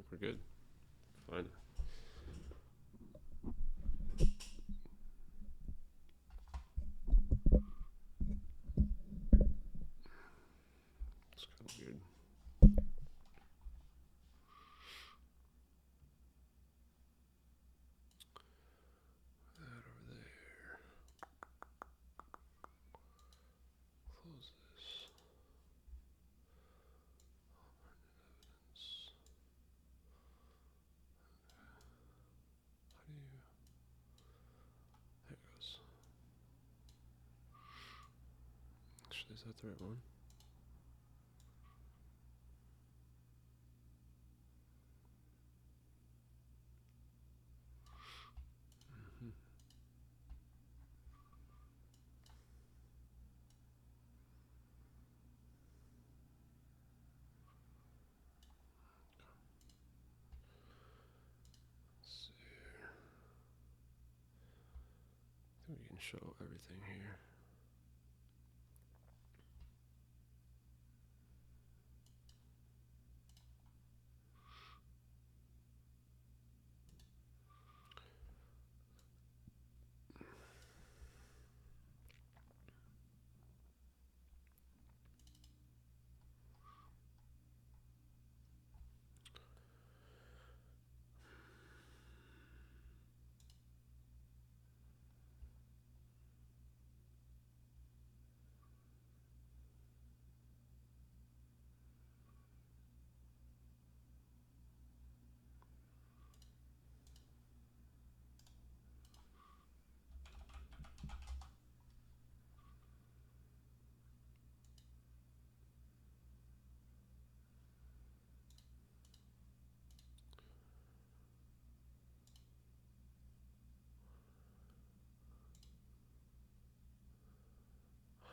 think we're good. Fine. It's kind of weird. That over there. Close this. How do you... There it goes. Actually, is that the right one? I think we can show everything here.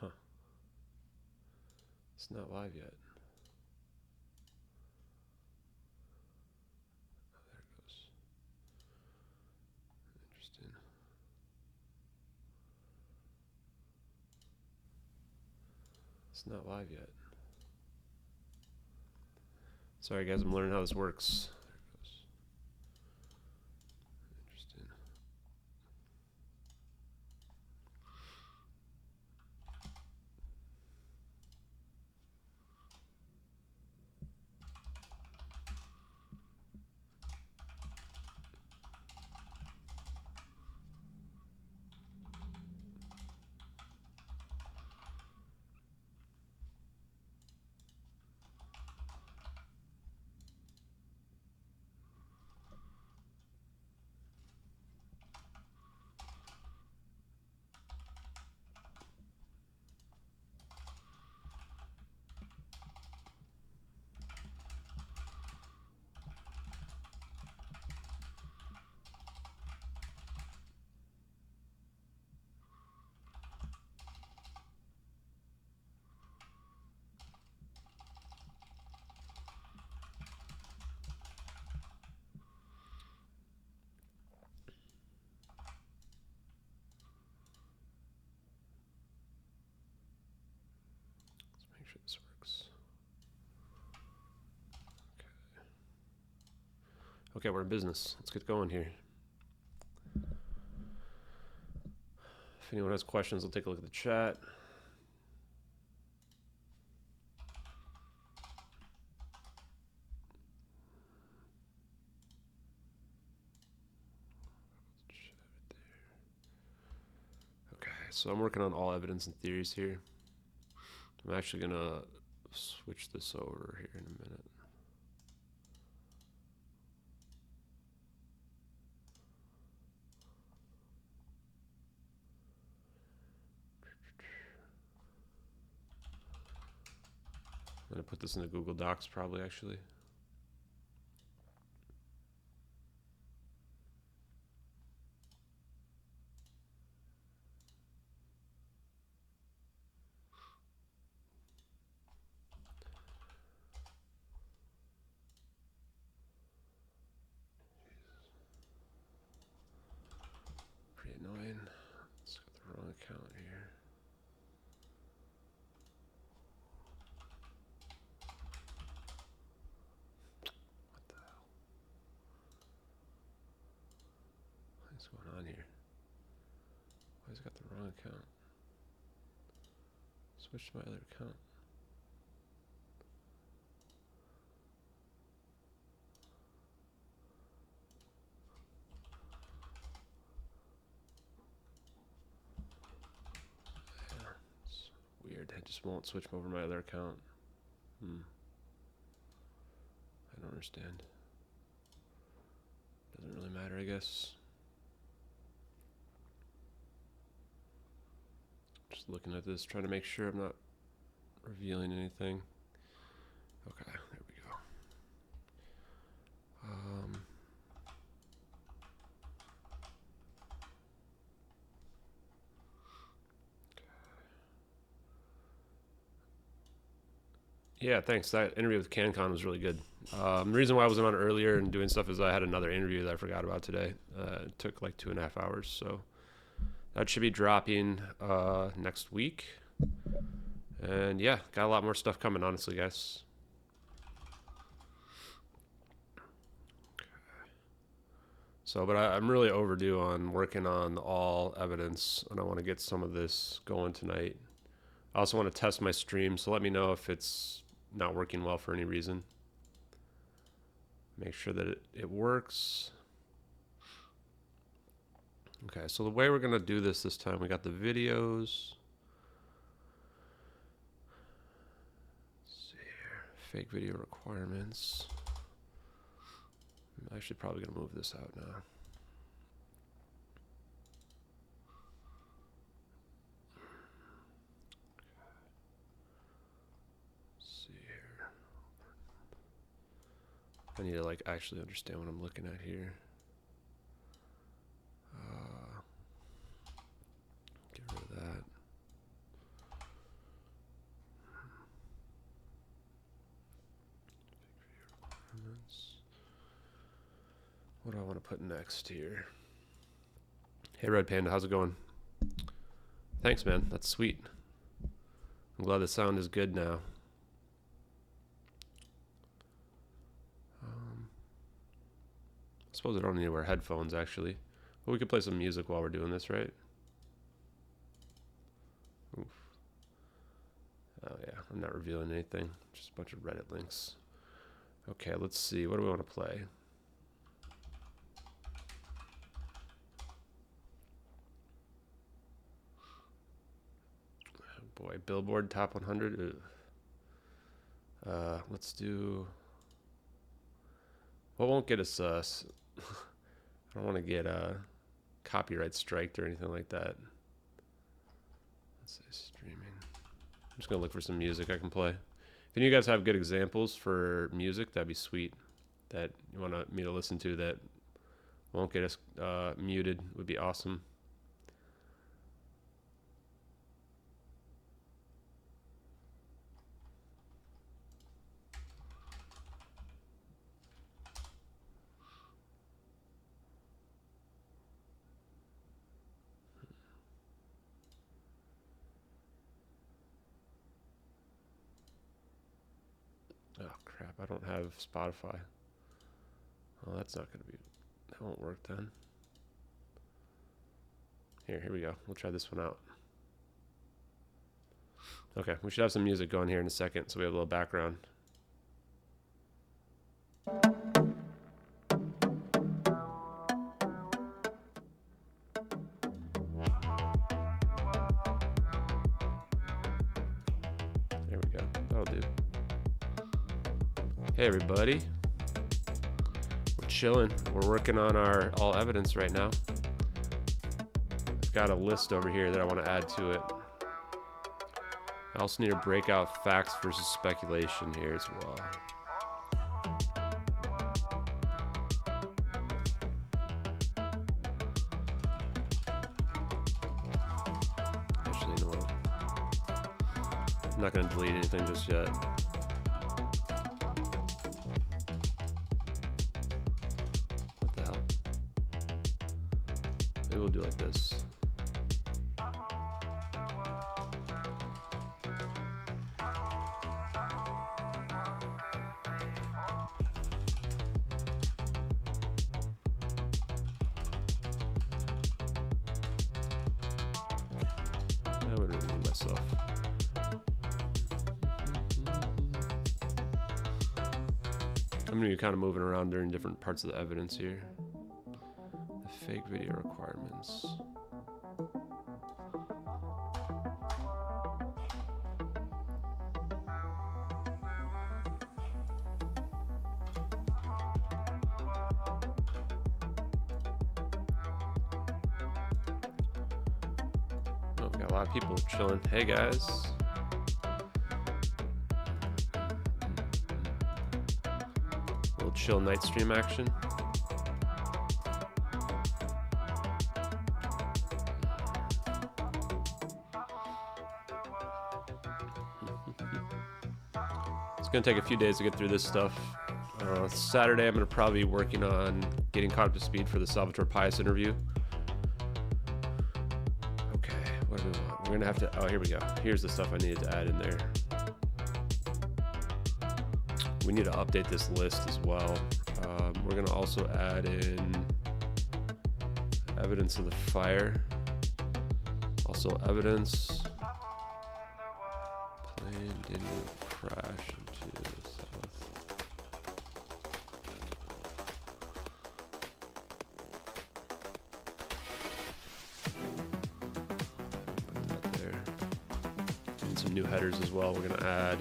Huh. It's not live yet. Oh, there it goes. Interesting. It's not live yet. Sorry guys, I'm learning how this works. There it goes. Interesting. Make sure this works. Okay, we're in business. Let's get going here. If anyone has questions, I'll take a look at the chat. Okay, so I'm working on all evidence and theories here. I'm actually gonna switch this over here in a minute. I'm gonna put this in the Google Docs probably actually. Pretty annoying. It's got the wrong account here. account. Switch to my other account. Yeah, it's weird. I just won't switch over my other account. I don't understand. Doesn't really matter, I guess. Just looking at this, trying to make sure I'm not revealing anything. Okay, there we go. Yeah, thanks. That interview with CanCon was really good. The reason why I wasn't on earlier and doing stuff is I had another interview that I forgot about today. It took like 2.5 hours, so that should be dropping next week. And yeah, got a lot more stuff coming, honestly, guys. So, but I'm really overdue on working on the all evidence, and I want to get some of this going tonight. I also want to test my stream, so let me know if it's not working well for any reason. Make sure that it works. Okay, so the way we're going to do this time, we got the videos. Let's see here. Fake video requirements. I'm actually probably going to move this out now. Let's see here. I need to like actually understand what I'm looking at here. Get rid of that. What do I want to put next here? Hey, Red Panda, how's it going? Thanks, man. That's sweet. I'm glad the sound is good now. I suppose I don't need to wear headphones, actually. But we could play some music while we're doing this, right? Oof. Oh, yeah. I'm not revealing anything. Just a bunch of Reddit links. Okay, let's see. What do we want to play? Oh boy, Billboard Top 100. Let's do... What won't get us... I don't want to get copyright striked or anything like that. Let's say streaming. I'm just going to look for some music I can play. If any of you guys have good examples for music, that'd be sweet. That you want me to listen to that won't get us muted would be awesome. Oh crap, I don't have Spotify. Oh, that's not going to be... That won't work then. Here we go. We'll try this one out. Okay, we should have some music going here in a second, so we have a little background. There we go. That'll do. Hey everybody. We're chilling. We're working on our all evidence right now. I've got a list over here that I want to add to it. I also need to break out facts versus speculation here as well. Actually, you know what? I'm not going to delete anything just yet. What the hell? Maybe we'll do like this. stuff. I'm going to be kind of moving around during different parts of the evidence here. The fake video requirements. Oh, we got a lot of people chilling. Hey guys. Chill night stream action. It's gonna take a few days to get through this stuff. Saturday I'm gonna probably be working on getting caught up to speed for the Salvatore Pius interview. Okay, what do we want? We're gonna have to, oh, here we go. Here's the stuff I needed to add in there. We need to update this list as well. We're going to also add in evidence of the fire. Also evidence. Plane didn't crash into the south. Put that there. And some new headers as well we're going to add.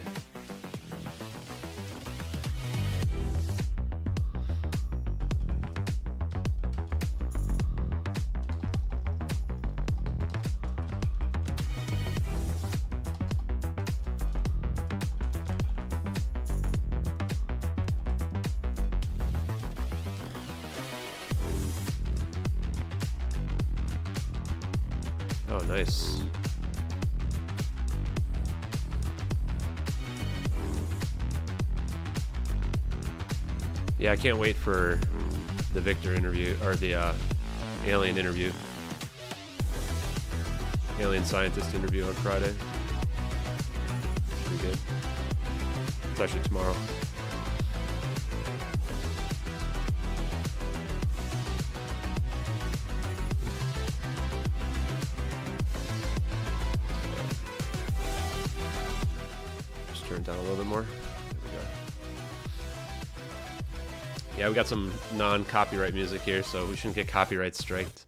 Oh, nice. Yeah, I can't wait for the Victor interview, or the alien interview. Alien scientist interview on Friday. Pretty good. It's actually tomorrow. Turn it down a little bit more. There we go. Yeah, we got some non-copyright music here, so we shouldn't get copyright striked.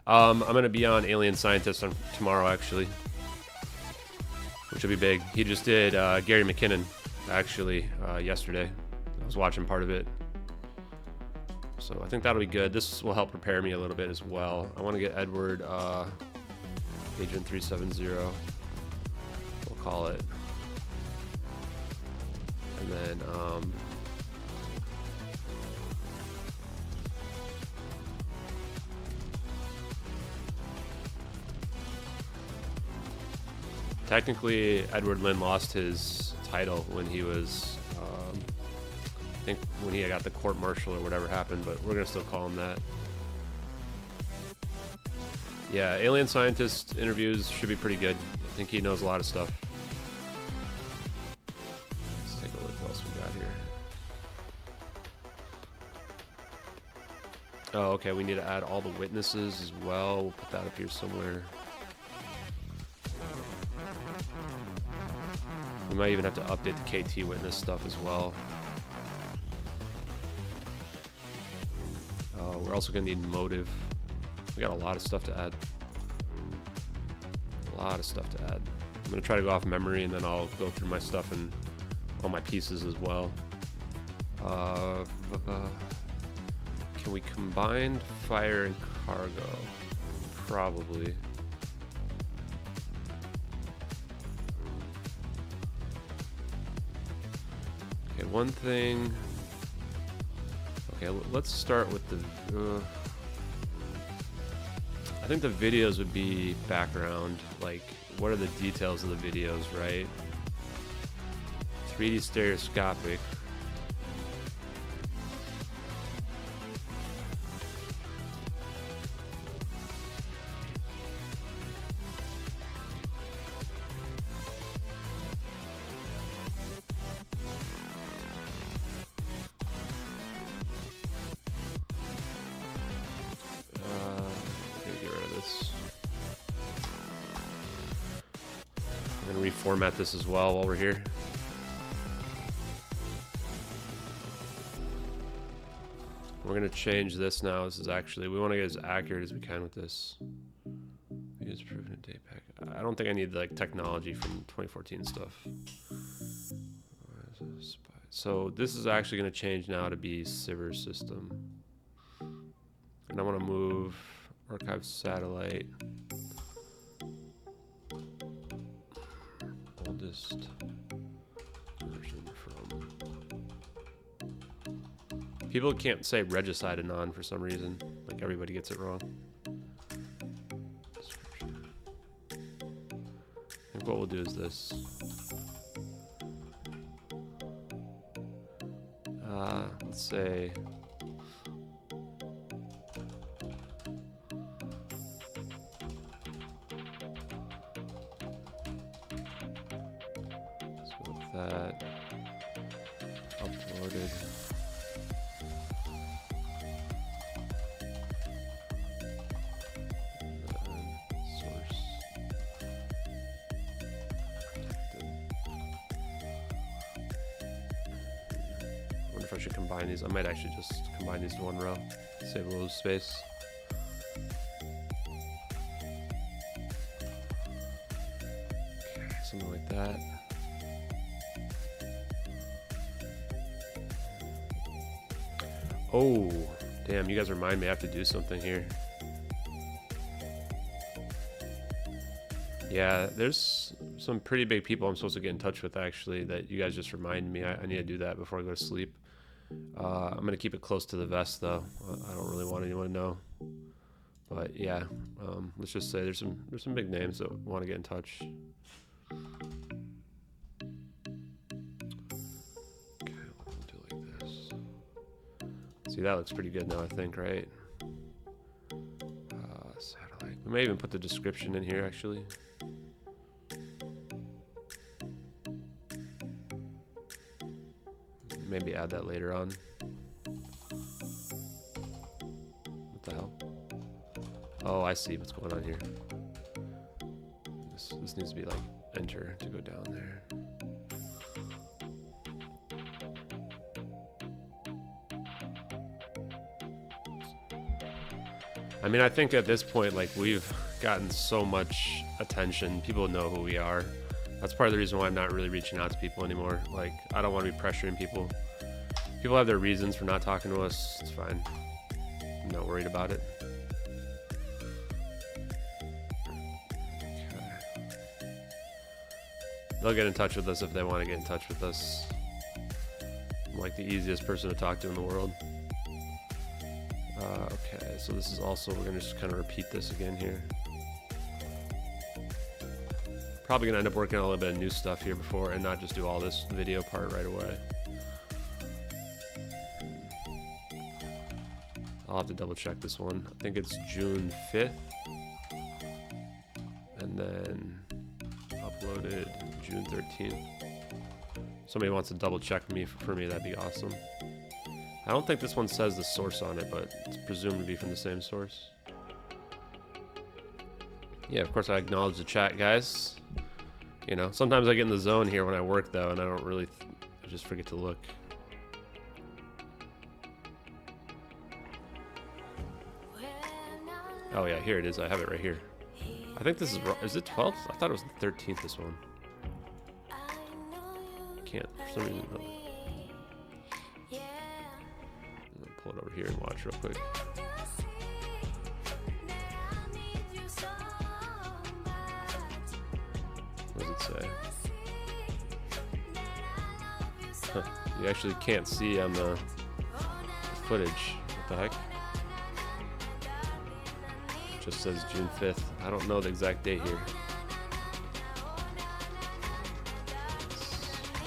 I'm going to be on Alien Scientist tomorrow, actually, which will be big. He just did Gary McKinnon, actually, yesterday. I was watching part of it. So I think that'll be good. This will help prepare me a little bit as well. I want to get Edward Agent 370. We'll call it. And then technically Edward Lynn lost his title when he was I think when he got the court-martial or whatever happened, but we're gonna still call him that. Yeah, alien scientist interviews should be pretty good. I think he knows a lot of stuff. Oh, okay, we need to add all the witnesses as well. We'll put that up here somewhere. We might even have to update the KT witness stuff as well. We're also going to need motive. We got a lot of stuff to add. A lot of stuff to add. I'm going to try to go off memory, and then I'll go through my stuff and all my pieces as well. Can we combine fire and cargo? Probably. Okay, one thing. Okay, let's start with the... I think the videos would be background. Like, what are the details of the videos, right? 3D stereoscopic. reformat this as well while we're here. We're gonna change this now. This is actually, we want to get as accurate as we can with this. Use proven date pack. I don't think I need like technology from 2014 stuff. So this is actually going to change now to be Sivers system. And I want to move archive satellite. Oldest version from. People can't say regicide anon for some reason. Like everybody gets it wrong. I think what we'll do is this. Let's say let's go with that. Uploaded. Source. I should combine these. I might actually just combine these to one row, save a little space. Okay, something like that. Oh, damn, you guys remind me I have to do something here. Yeah, there's some pretty big people I'm supposed to get in touch with actually that you guys just reminded me. I need to do that before I go to sleep. I'm going to keep it close to the vest though. I don't really want anyone to know. But yeah, let's just say there's some big names that want to get in touch. Okay, we'll do like this. See, that looks pretty good now, I think, right? Satellite. We may even put the description in here actually. Maybe add that later on. What the hell? Oh, I see what's going on here. This needs to be like enter to go down there. I mean, I think at this point, like, we've gotten so much attention. People know who we are. That's part of the reason why I'm not really reaching out to people anymore. Like, I don't want to be pressuring people. People have their reasons for not talking to us. It's fine. I'm not worried about it. Okay. They'll get in touch with us if they want to get in touch with us. I'm like the easiest person to talk to in the world. Okay, so this is also, we're going to just kind of repeat this again here. Probably going to end up working on a little bit of new stuff here before and not just do all this video part right away. I'll have to double check this one. I think it's June 5th. And then uploaded June 13th. Somebody wants to double check for me, that'd be awesome. I don't think this one says the source on it, but it's presumed to be from the same source. Yeah, of course I acknowledge the chat, guys. You know, sometimes I get in the zone here when I work though, and I don't really, I just forget to look. Oh yeah, here it is. I have it right here. I think this is it 12th? I thought it was the 13th, this one. Can't, for some reason. No. Pull it over here and watch real quick. What does it say? Huh. You actually can't see on the footage. What the heck? It just says June 5th. I don't know the exact date here.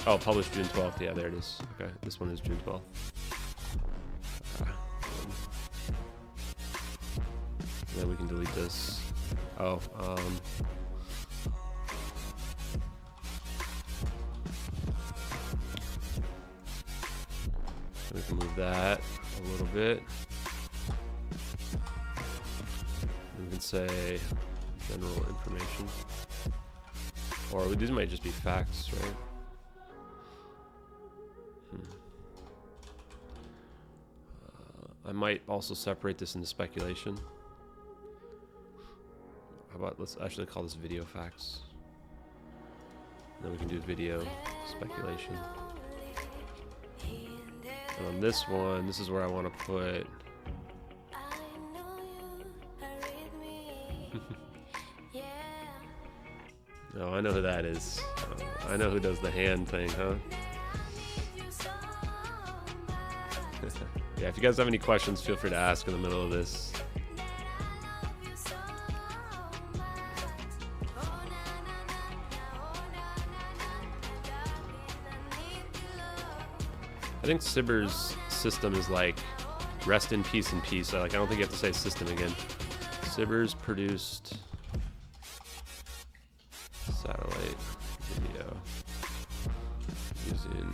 Oh, published June 12th. Yeah, there it is. Okay, this one is June 12th. Then we can delete this. Oh, we can move that a little bit. We can say general information. Or these might just be facts, right? I might also separate this into speculation. How about, let's actually call this video facts. Then we can do video speculation. And on this one, this is where I want to put... Oh, I know who that is. I know who does the hand thing, huh? Yeah, if you guys have any questions, feel free to ask in the middle of this. I think Sibber's system is like rest in peace and peace. I don't think you have to say system again. Sibber's produced satellite video using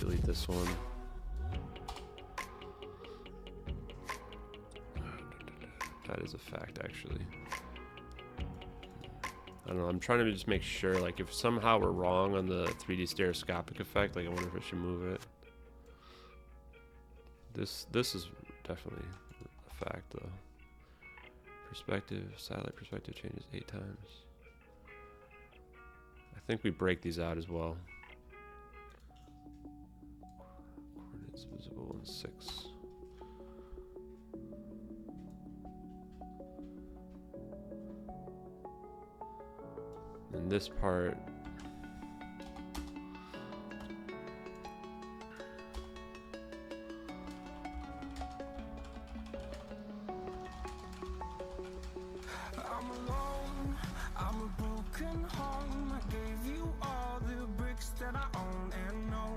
delete this one. That is a fact, actually. I don't know. I'm trying to just make sure, like, if somehow we're wrong on the 3D stereoscopic effect, like, I wonder if I should move it. This is definitely a fact, though. Perspective, satellite perspective changes 8 times. I think we break these out as well. Coordinates visible in 6. And this part, I'm alone, I'm a broken home. I gave you all the bricks that I own and know.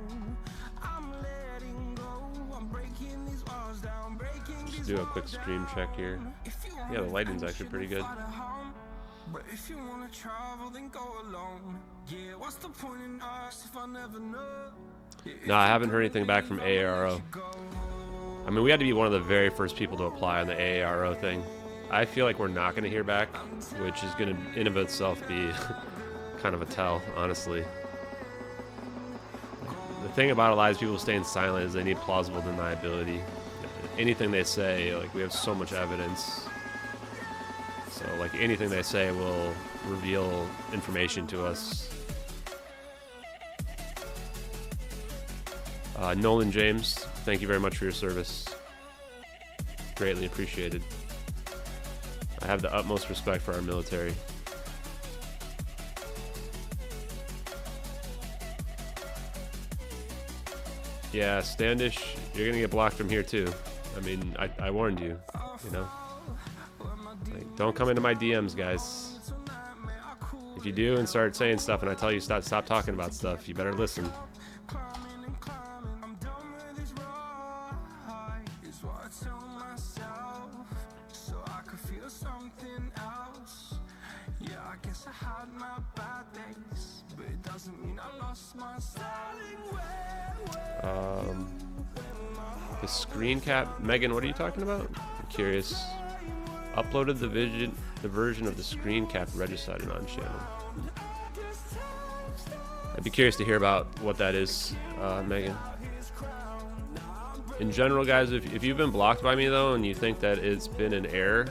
I'm letting go, I'm breaking these walls down, breaking these walls down. do a quick stream check here. Yeah, the lighting's actually pretty good. But if you wanna travel, then go alone. Yeah, what's the point in us if I never know? No, I haven't heard anything back from AARO. I mean, we had to be one of the very first people to apply on the AARO thing. I feel like we're not going to hear back, which is going to, in of itself, be kind of a tell, honestly. The thing about a lot of people staying silent is they need plausible deniability. Anything they say, like, we have so much evidence. So, like, anything they say will reveal information to us. Nolan James, thank you very much for your service. Greatly appreciated. I have the utmost respect for our military. Yeah, Standish, you're gonna get blocked from here too. I mean, I warned you, you know? Like, don't come into my DMs, guys. If you do and start saying stuff and I tell you stop talking about stuff, you better listen. The screen cap, Megan, what are you talking about? I'm curious. Uploaded the version of the screen cap registered on channel. I'd be curious to hear about what that is, Megan. In general, guys, if you've been blocked by me though, and you think that it's been an error,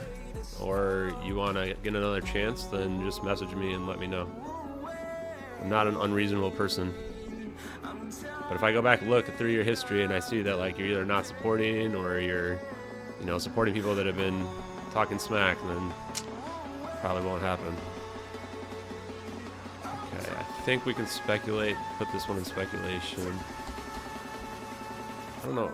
or you want to get another chance, then just message me and let me know. I'm not an unreasonable person. But if I go back and look through your history and I see that, like, you're either not supporting or you're, you know, supporting people that have been talking smack, then probably won't happen. Okay, I think we can speculate, put this one in speculation. I don't know.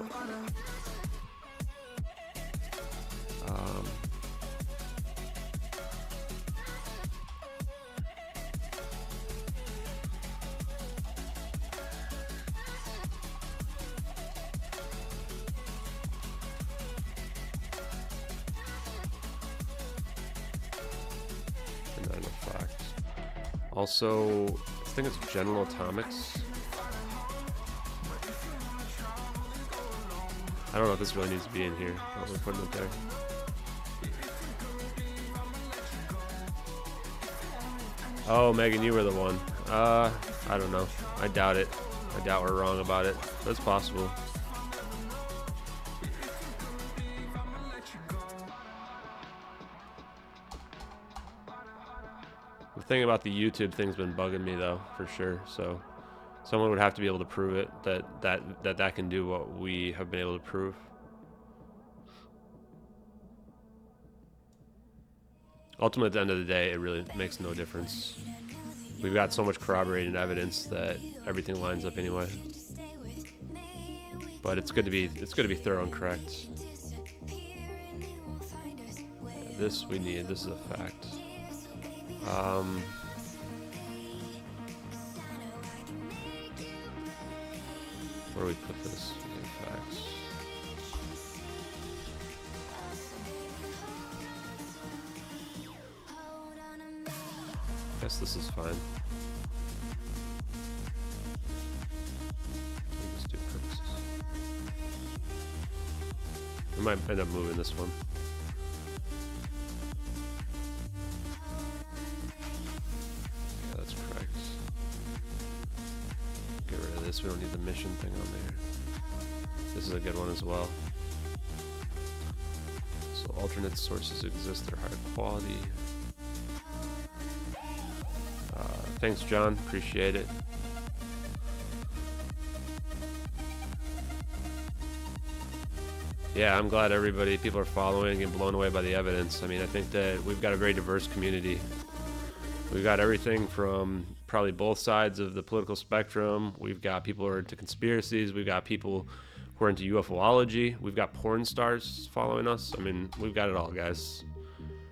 Also, I think it's General Atomics. I don't know if this really needs to be in here, but we're putting it there. Oh, Megan, you were the one. I don't know. I doubt it. I doubt we're wrong about it. That's possible. The thing about the YouTube thing's been bugging me though, for sure. So someone would have to be able to prove it, that can do what we have been able to prove. Ultimately, at the end of the day, it really makes no difference. We've got so much corroborating evidence that everything lines up anyway. But it's good to be thorough and correct. This we need. This is a fact. Where do we put this? Facts. Guess this is fine. Let's do purposes. We might end up moving this one. Yeah, that's correct. Get rid of this. We don't need the mission thing on there. This is a good one as well. So alternate sources exist that are higher quality. Thanks, John. Appreciate it. Yeah, I'm glad people are following and blown away by the evidence. I mean, I think that we've got a very diverse community. We've got everything from probably both sides of the political spectrum. We've got people who are into conspiracies. We've got people who are into UFOlogy. We've got porn stars following us. I mean, we've got it all, guys.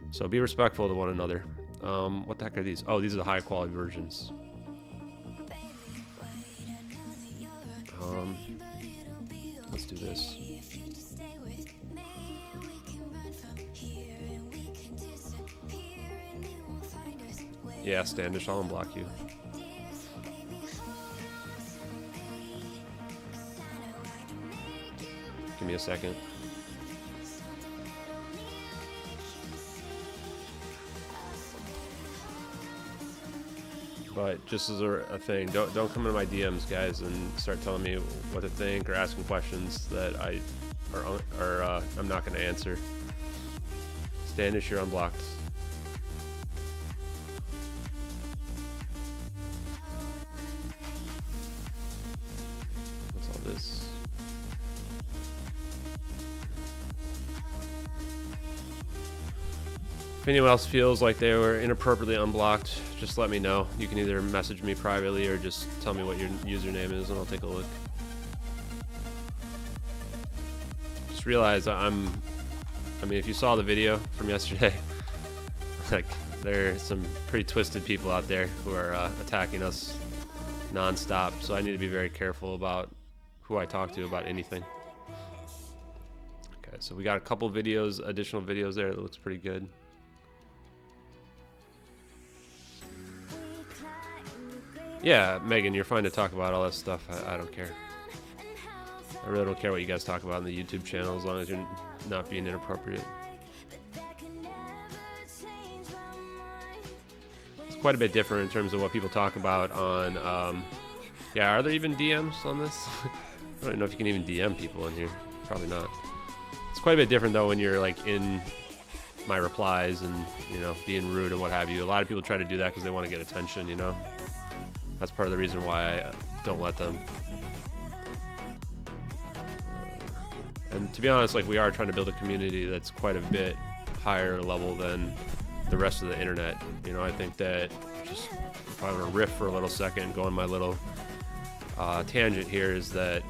So be respectful to one another. What the heck are these? Oh, these are the high quality versions. Let's do this. Yeah, Standish, I'll unblock you. Give me a second. But just as a thing, don't come into my DMs, guys, and start telling me what to think or asking questions that I'm not going to answer. Standish, you're unblocked. What's all this? If anyone else feels like they were inappropriately unblocked, just let me know. You can either message me privately or just tell me what your username is and I'll take a look. Just realize I mean, if you saw the video from yesterday, like, there are some pretty twisted people out there who are attacking us non-stop, so I need to be very careful about who I talk to about anything. Okay, so we got a couple videos, additional videos there that looks pretty good. Yeah, Megan, you're fine to talk about all that stuff. I don't care. I really don't care what you guys talk about on the YouTube channel as long as you're not being inappropriate. It's quite a bit different in terms of what people talk about on... yeah, are there even DMs on this? I don't even know if you can even DM people in here. Probably not. It's quite a bit different, though, when you're, like, in my replies and, you know, being rude and what have you. A lot of people try to do that because they want to get attention, you know? That's part of the reason why I don't let them. And to be honest, like, we are trying to build a community that's quite a bit higher level than the rest of the internet. You know, I think that, just if I were to riff for a little second and go on my little tangent here, is that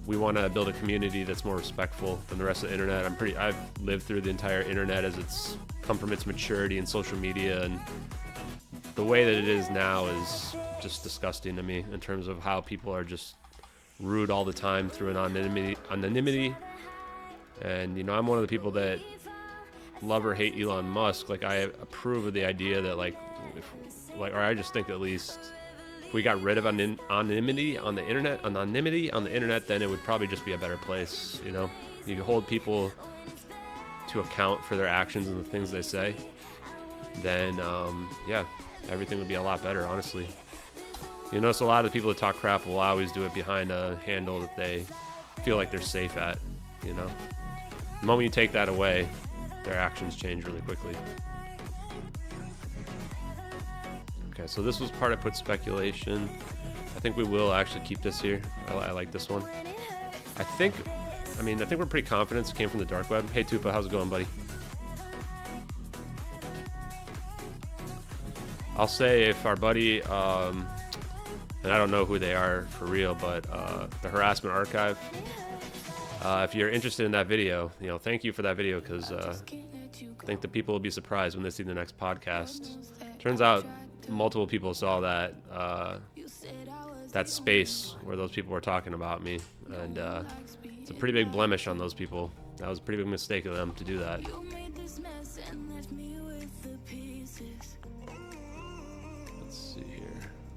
we want to build a community that's more respectful than the rest of the internet. I've lived through the entire internet as it's come from its maturity in social media, and the way that it is now is just disgusting to me in terms of how people are just rude all the time through an anonymity. And, you know, I'm one of the people that love or hate Elon Musk. Like, I approve of the idea that, like, like, or I just think at least, if we got rid of anonymity on the internet, then it would probably just be a better place. You know, you hold people to account for their actions and the things they say, then yeah, everything would be a lot better, honestly. You notice a lot of the people that talk crap will always do it behind a handle that they feel like they're safe at, you know. The moment you take that away, their actions change really quickly. Okay, so this was part I put speculation. I think we will actually keep this here. I like this one. I think we're pretty confident it came from the dark web. Hey Tupa, how's it going, buddy? I'll say if our buddy, and I don't know who they are for real, but the harassment archive, if you're interested in that video, you know, thank you for that video, because I think the people will be surprised when they see the next podcast. Turns out multiple people saw that that space where those people were talking about me, and it's a pretty big blemish on those people. That was a pretty big mistake of them to do that.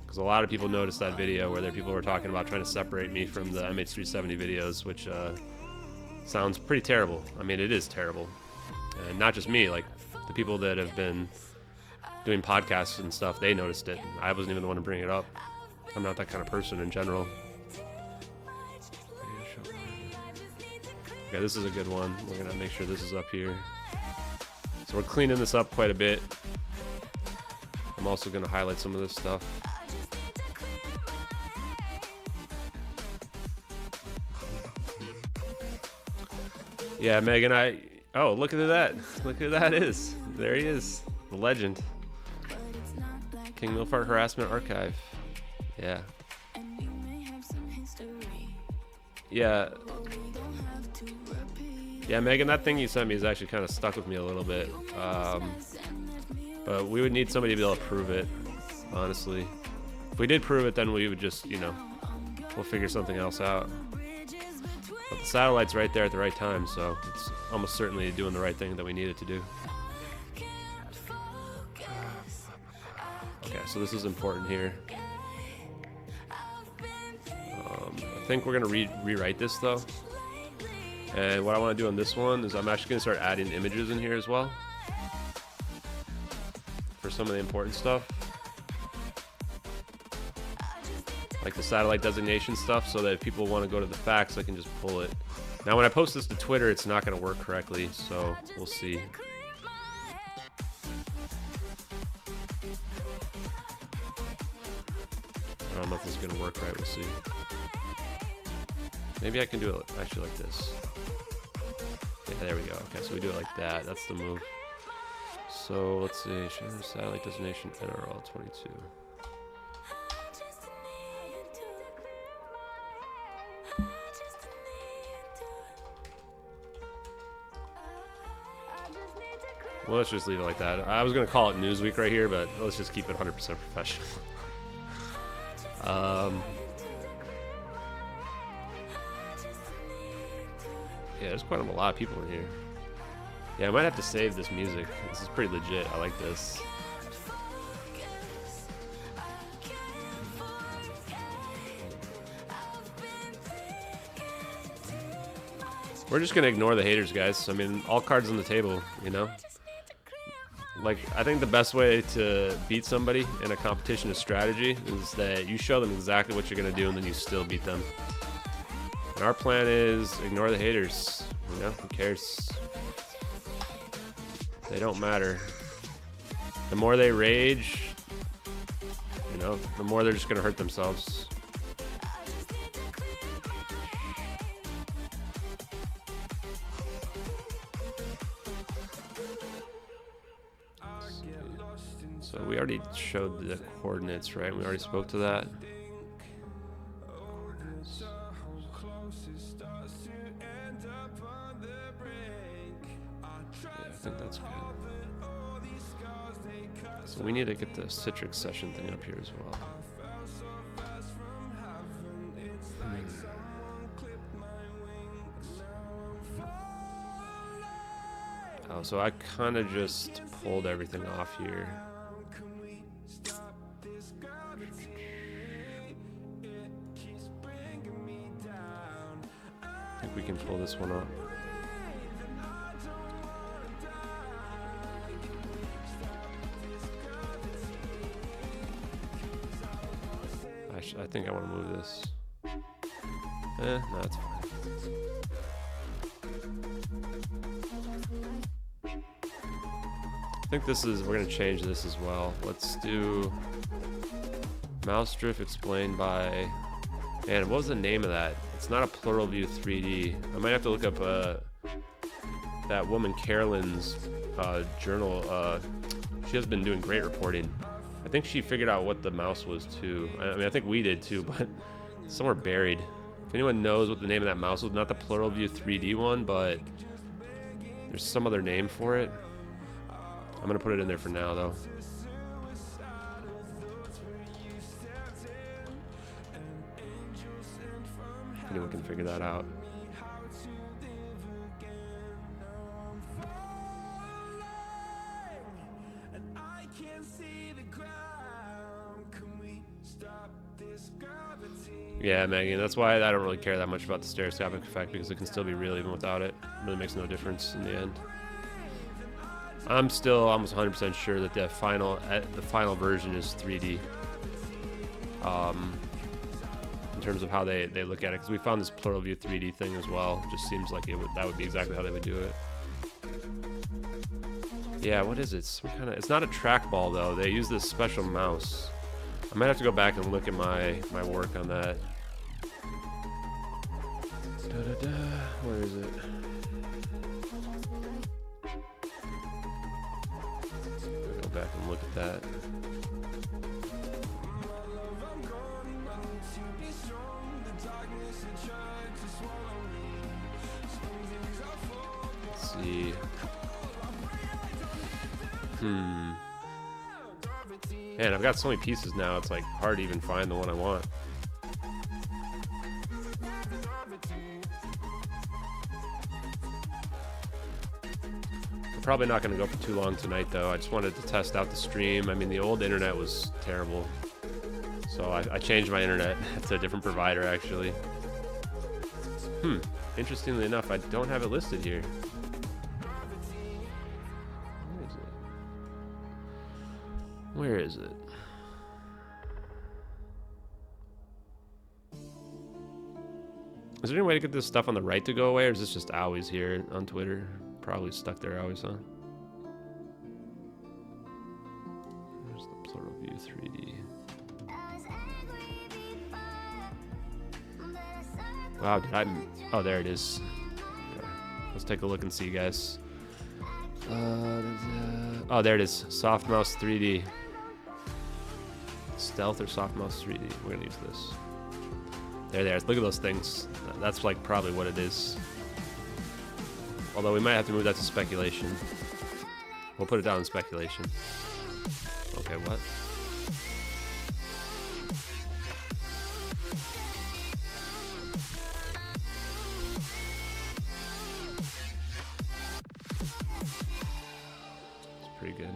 Because a lot of people noticed that video where people were talking about trying to separate me from the MH370 videos, which sounds pretty terrible. I mean, it is terrible. And not just me, like the people that have been doing podcasts and stuff, they noticed it. I wasn't even the one to bring it up. I'm not that kind of person in general. Okay, this is a good one. We're going to make sure this is up here. So we're cleaning this up quite a bit. I'm also going to highlight some of this stuff. Yeah, Megan, oh, look at that. Look who that is. There he is. The legend. King Milfart Harassment Archive. Yeah. Yeah. Yeah, Megan, that thing you sent me is actually kind of stuck with me a little bit. But we would need somebody to be able to prove it, honestly. If we did prove it, then we would just, you know, we'll figure something else out. But the satellite's right there at the right time, so it's almost certainly doing the right thing that we need it to do. Okay, so this is important here. I think we're going to rewrite this, though. And what I want to do on this one is I'm actually going to start adding images in here as well for some of the important stuff, like the satellite designation stuff, so that if people want to go to the facts, I can just pull it. Now when I post this to Twitter, it's not going to work correctly, so we'll see. I don't know if this is going to work right, we'll see. Maybe I can do it actually like this. Yeah, there we go. Okay, so we do it like that. That's the move. So let's see, satellite designation NRL 22. Well, let's just leave it like that. I was going to call it Newsweek right here, but let's just keep it 100% professional. Yeah, there's quite a lot of people in here. Yeah, I might have to save this music. This is pretty legit. I like this. We're just going to ignore the haters, guys. I mean, all cards on the table, you know? Like, I think the best way to beat somebody in a competition of strategy is that you show them exactly what you're going to do and then you still beat them. And our plan is ignore the haters. You know, who cares? They don't matter. The more they rage, you know, the more they're just going to hurt themselves. So we already showed the coordinates, right? We already spoke to that. I think that's good. So we need to get the Citrix session thing up here as well. Oh, so I kind of just pulled everything off here. I think we can pull this one up. I think I want to move this. No, it's fine. I think this is, we're going to change this as well. Let's do mouse drift explained by, man, what was the name of that? It's not a plural view 3D. I might have to look up that woman Carolyn's journal. She has been doing great reporting. I think she figured out what the mouse was too. I mean, I think we did too, but it's somewhere buried. If anyone knows what the name of that mouse was, not the plural view 3D one, but there's some other name for it. I'm gonna put it in there for now though. If anyone can figure that out. Yeah, Maggie, that's why I don't really care that much about the stereoscopic effect, because it can still be real even without it. It really makes no difference in the end. I'm still almost 100% sure that the final version is 3D. In terms of how they look at it, because we found this plural view 3D thing as well. It just seems like that would be exactly how they would do it. Yeah, what is it? It's not a trackball though. They use this special mouse. I might have to go back and look at my work on that. Where is it? Go back and look at that. Let's see. Man, I've got so many pieces now, it's like hard to even find the one I want. We're probably not going to go for too long tonight though. I just wanted to test out the stream. I mean, the old internet was terrible. So I changed my internet to a different provider actually. Interestingly enough, I don't have it listed here. Where is it? Is there any way to get this stuff on the right to go away, or is this just always here on Twitter? Probably stuck there always, huh? Where's the plural view 3D? Wow, oh, there it is. Okay. Let's take a look and see, guys. Oh, there it is. Soft mouse 3D. Stealth or soft mouse 3D. We're gonna use this. There. Look at those things. That's like probably what it is. Although we might have to move that to speculation. We'll put it down in speculation. Okay, what? It's pretty good.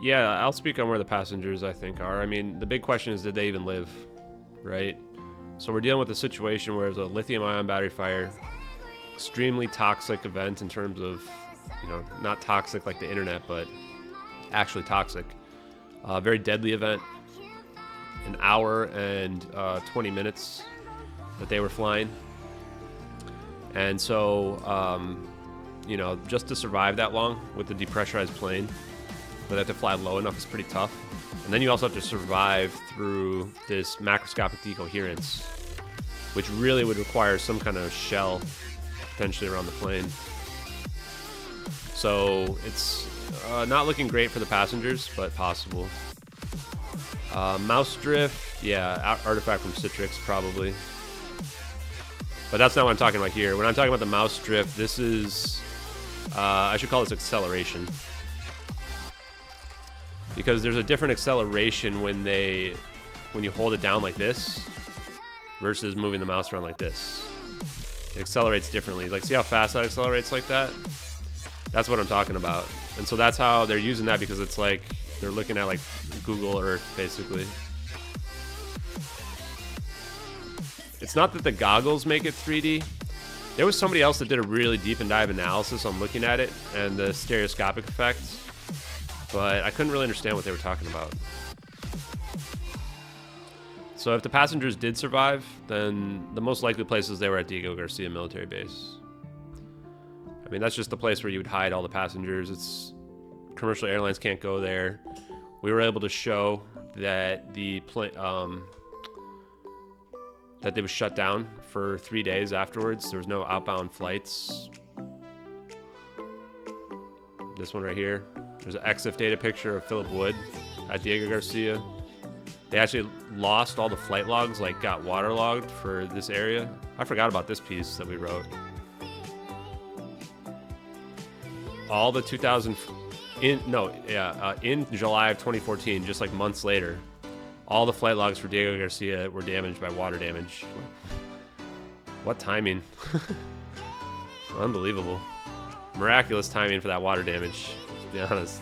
Yeah, I'll speak on where the passengers, I think, are. I mean, the big question is, did they even live, right? So we're dealing with a situation where there's a lithium-ion battery fire, extremely toxic event in terms of, you know, not toxic like the internet, but actually toxic. Very deadly event. An hour and 20 minutes that they were flying. And so, you know, just to survive that long with the depressurized plane, but they have to fly low enough is pretty tough. And then you also have to survive through this macroscopic decoherence, which really would require some kind of shell potentially around the plane. So it's not looking great for the passengers, but possible. Mouse drift, yeah, artifact from Citrix probably. But that's not what I'm talking about here. When I'm talking about the mouse drift, this is, I should call this acceleration. Because there's a different acceleration when you hold it down like this versus moving the mouse around like this. It accelerates differently. Like, see how fast that accelerates like that? That's what I'm talking about. And so that's how they're using that, because it's like they're looking at like Google Earth basically. It's not that the goggles make it 3D. There was somebody else that did a really deep and dive analysis on looking at it and the stereoscopic effects, but I couldn't really understand what they were talking about. So if the passengers did survive, then the most likely places they were at Diego Garcia military base. I mean, that's just the place where you would hide all the passengers. It's commercial airlines can't go there. We were able to show that the plane, that they was shut down for 3 days afterwards. There was no outbound flights. This one right here. There's an EXIF data picture of Philip Wood at Diego Garcia. They actually lost all the flight logs, like got waterlogged for this area. I forgot about this piece that we wrote. All the in July of 2014, just like months later, all the flight logs for Diego Garcia were damaged by water damage. What timing? Unbelievable. Miraculous timing for that water damage, to be honest.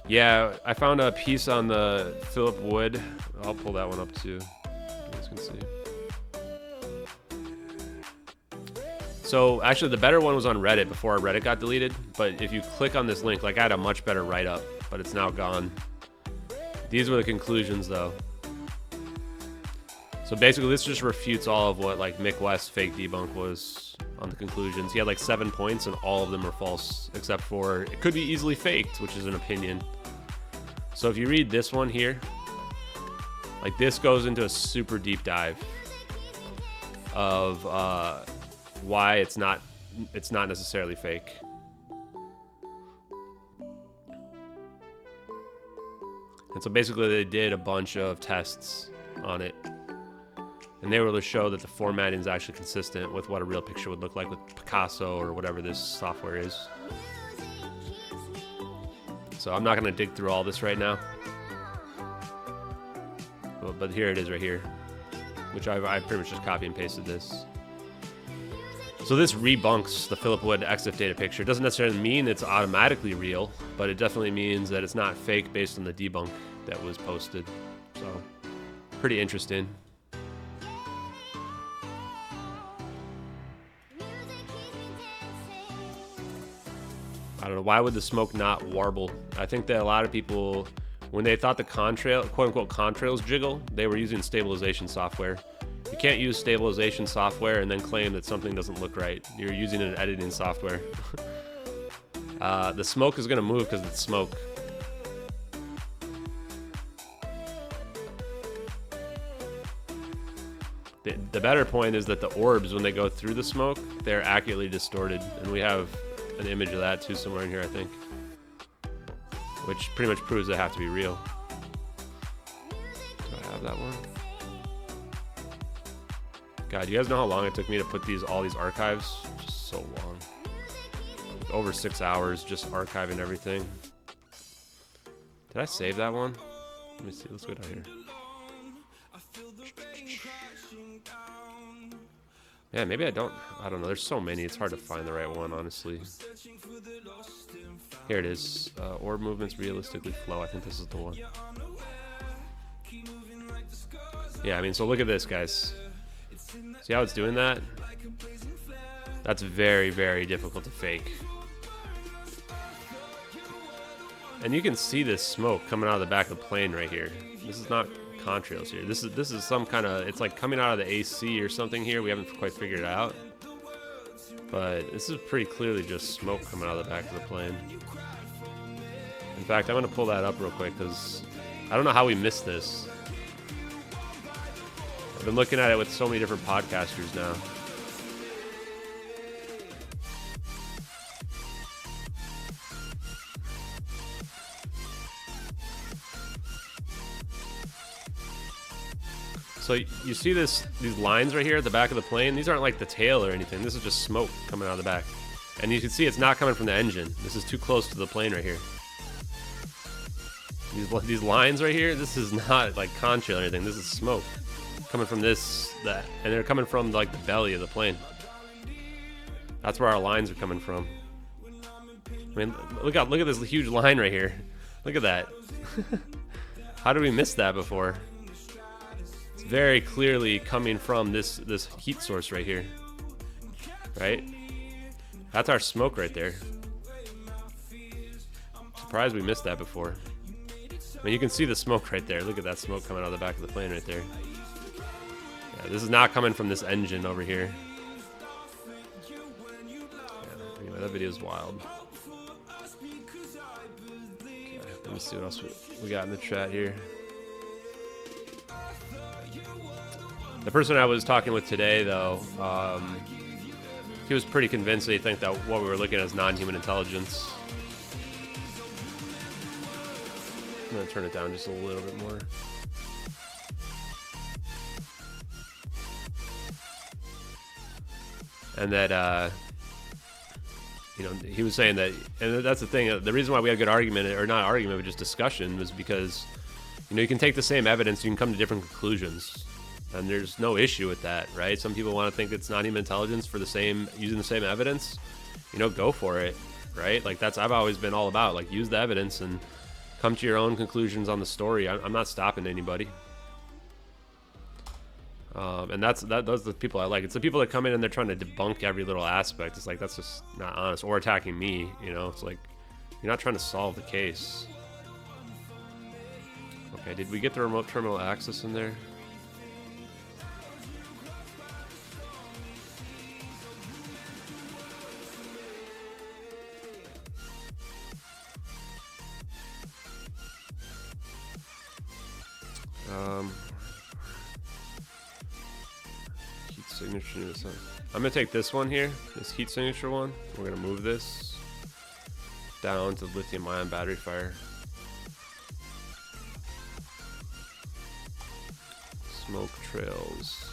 Yeah, I found a piece on the Philip Wood. I'll pull that one up too. You guys can see. So actually the better one was on Reddit before Reddit got deleted. But if you click on this link, like I had a much better write-up, but it's now gone. These were the conclusions though. So basically this just refutes all of what like Mick West's fake debunk was on the conclusions. He had like 7 points and all of them are false except for it could be easily faked, which is an opinion. So if you read this one here, like this goes into a super deep dive of why it's not necessarily fake. And so basically they did a bunch of tests on it. And they were able to show that the formatting is actually consistent with what a real picture would look like with Picasso or whatever this software is. So I'm not going to dig through all this right now. But here it is right here, which I pretty much just copy and pasted this. So this rebunks the Philip Wood EXIF data picture. It doesn't necessarily mean it's automatically real, but it definitely means that it's not fake based on the debunk that was posted. So pretty interesting. I don't know, why would the smoke not warble? I think that a lot of people, when they thought the contrail, quote-unquote contrails jiggle, they were using stabilization software. You can't use stabilization software and then claim that something doesn't look right. You're using an editing software. The smoke is going to move because it's smoke. The better point is that the orbs, when they go through the smoke, they're accurately distorted. And we have an image of that too somewhere in here, I think, which pretty much proves they have to be real. Do I have that one? God, you guys know how long it took me to put all these archives? Just so long. Like over 6 hours just archiving everything. Did I save that one? Let me see. Let's go down here. Yeah, maybe I don't know. There's so many. It's hard to find the right one, honestly. Here it is. Orb movements realistically flow. I think this is the one. Yeah, I mean, so look at this, guys. See how it's doing that? That's very, very difficult to fake. And you can see this smoke coming out of the back of the plane right here. This is not contrails here. This is some kind of, it's like coming out of the AC or something here. We haven't quite figured it out. But this is pretty clearly just smoke coming out of the back of the plane. In fact, I'm going to pull that up real quick because I don't know how we missed this. I've been looking at it with so many different podcasters now. So you see these lines right here at the back of the plane? These aren't like the tail or anything. This is just smoke coming out of the back. And you can see it's not coming from the engine. This is too close to the plane right here. These lines right here, this is not like contrail or anything. This is smoke coming from that. And they're coming from like the belly of the plane. That's where our lines are coming from. I mean, look at this huge line right here. Look at that. How did we miss that before? It's very clearly coming from this heat source right here. Right? That's our smoke right there. Surprised we missed that before. I mean, you can see the smoke right there. Look at that smoke coming out of the back of the plane right there. Yeah, this is not coming from this engine over here. Yeah, anyway, that video is wild. Okay, let me see what else we got in the chat here. The person I was talking with today, though, he was pretty convinced that he think that what we were looking at is non-human intelligence. I'm gonna turn it down just a little bit more. And that, you know, he was saying that, and that's the thing. The reason why we had a good argument, or not argument, but just discussion, was because, you know, you can take the same evidence, you can come to different conclusions, and there's no issue with that, right? Some people want to think it's non-human intelligence for the same, using the same evidence. You know, go for it, right? Like I've always been all about, like, use the evidence and come to your own conclusions on the story. I'm not stopping anybody. And those are the people I like. It's the people that come in and they're trying to debunk every little aspect. It's like, that's just not honest. Or attacking me, you know? It's like, you're not trying to solve the case. Okay, did we get the remote terminal access in there? Heat signature. I'm gonna take this one here, this heat signature one. We're gonna move this down to lithium-ion battery fire. Smoke trails.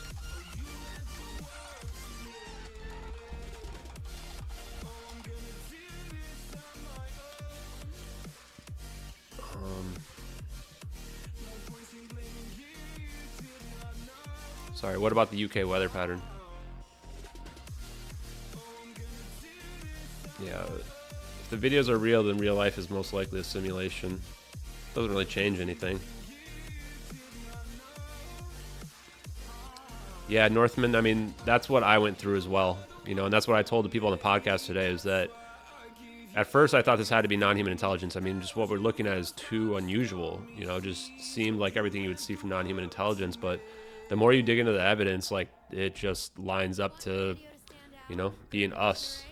Sorry, what about the UK weather pattern? Yeah, if the videos are real, then real life is most likely a simulation. Doesn't really change anything. Yeah, Northman, I mean, that's what I went through as well. You know, and that's what I told the people on the podcast today, is that at first I thought this had to be non-human intelligence. I mean, just what we're looking at is too unusual. You know, just seemed like everything you would see from non-human intelligence, but the more you dig into the evidence, like, it just lines up to, you know, being us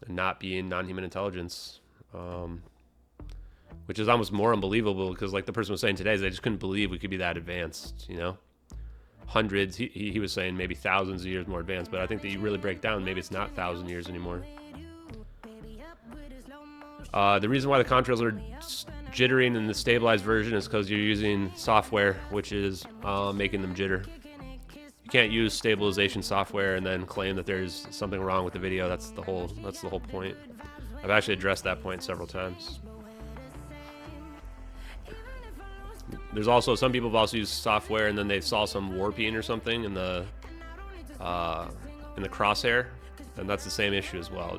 and not being non-human intelligence, which is almost more unbelievable, because, like the person was saying today, is they just couldn't believe we could be that advanced, you know? Hundreds, he was saying maybe thousands of years more advanced, but I think that you really break down, maybe it's not 1,000 years anymore. The reason why the contrails are jittering in the stabilized version is because you're using software which is making them jitter. You can't use stabilization software and then claim that there's something wrong with the video. That's the whole point. I've actually addressed that point several times. There's also, some people have also used software and then they saw some warping or something in the crosshair, and that's the same issue as well.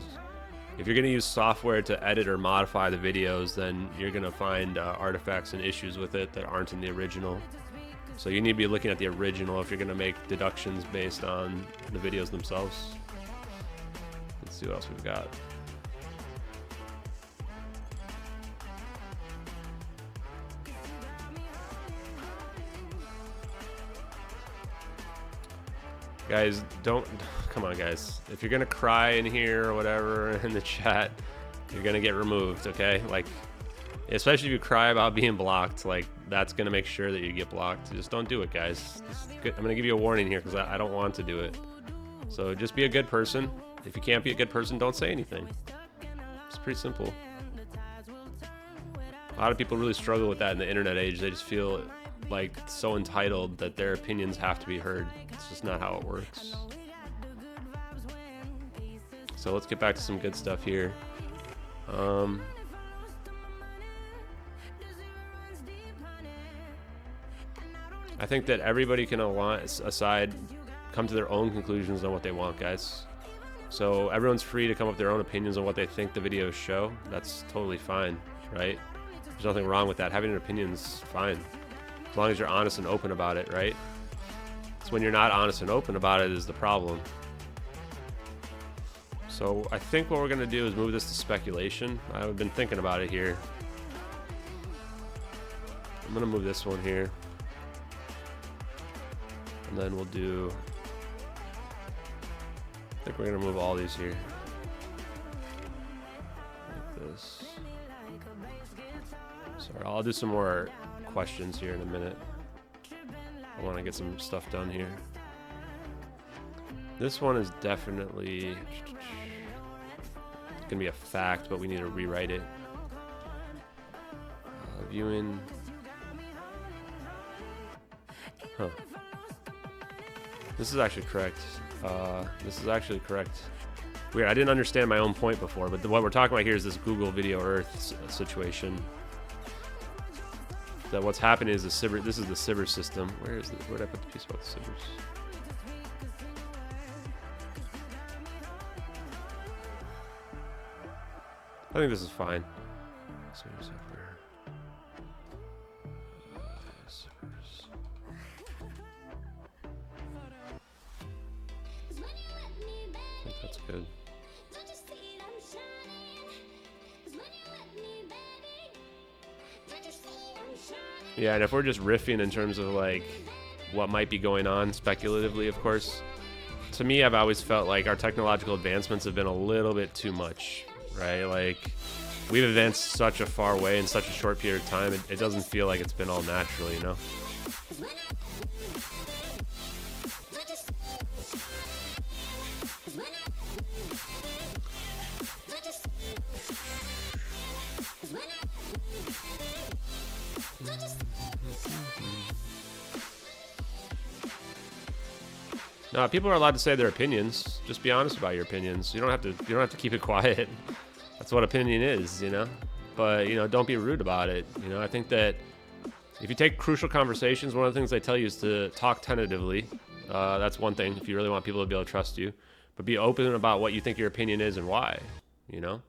If you're going to use software to edit or modify the videos, then you're going to find artifacts and issues with it that aren't in the original. So you need to be looking at the original if you're going to make deductions based on the videos themselves. Let's see what else we've got. Guys, come on, guys. If you're gonna cry in here or whatever in the chat, you're gonna get removed, okay? Like, especially if you cry about being blocked, like, that's gonna make sure that you get blocked. Just don't do it, guys. I'm gonna give you a warning here, because I don't want to do it. So just be a good person. If you can't be a good person, don't say anything. It's pretty simple. A lot of people really struggle with that in the internet age. They just feel like so entitled that their opinions have to be heard. It's just not how it works. So let's get back to some good stuff here. I think that everybody can come to their own conclusions on what they want, guys. So everyone's free to come up with their own opinions on what they think the videos show. That's totally fine, right? There's nothing wrong with that. Having an opinion's fine, as long as you're honest and open about it, right? It's when you're not honest and open about it is the problem. So I think what we're gonna do is move this to speculation. I've been thinking about it here. I'm gonna move this one here. And then we'll do, I think we're gonna move all these here. Like this. Sorry, I'll do some more questions here in a minute. I wanna get some stuff done here. This one is definitely gonna be a fact, but we need to rewrite it. Viewing. Huh. This is actually correct. This is actually correct. Weird, I didn't understand my own point before, but what we're talking about here is this Google Video Earth situation. That what's happening is the Sibber, this is the Sibber system. Where did I put the piece about the Sibbers? I think this is fine. Sibbers software. Sibbers. I think that's good. Yeah, and if we're just riffing in terms of like what might be going on speculatively, of course, to me, I've always felt like our technological advancements have been a little bit too much, right? Like we've advanced such a far way in such a short period of time. It doesn't feel like it's been all natural, you know? No, people are allowed to say their opinions. Just be honest about your opinions. You don't have to keep it quiet. That's what opinion is, you know? But, you know, don't be rude about it. You know, I think that if you take crucial conversations, one of the things they tell you is to talk tentatively. That's one thing if you really want people to be able to trust you. But be open about what you think your opinion is and why, you know?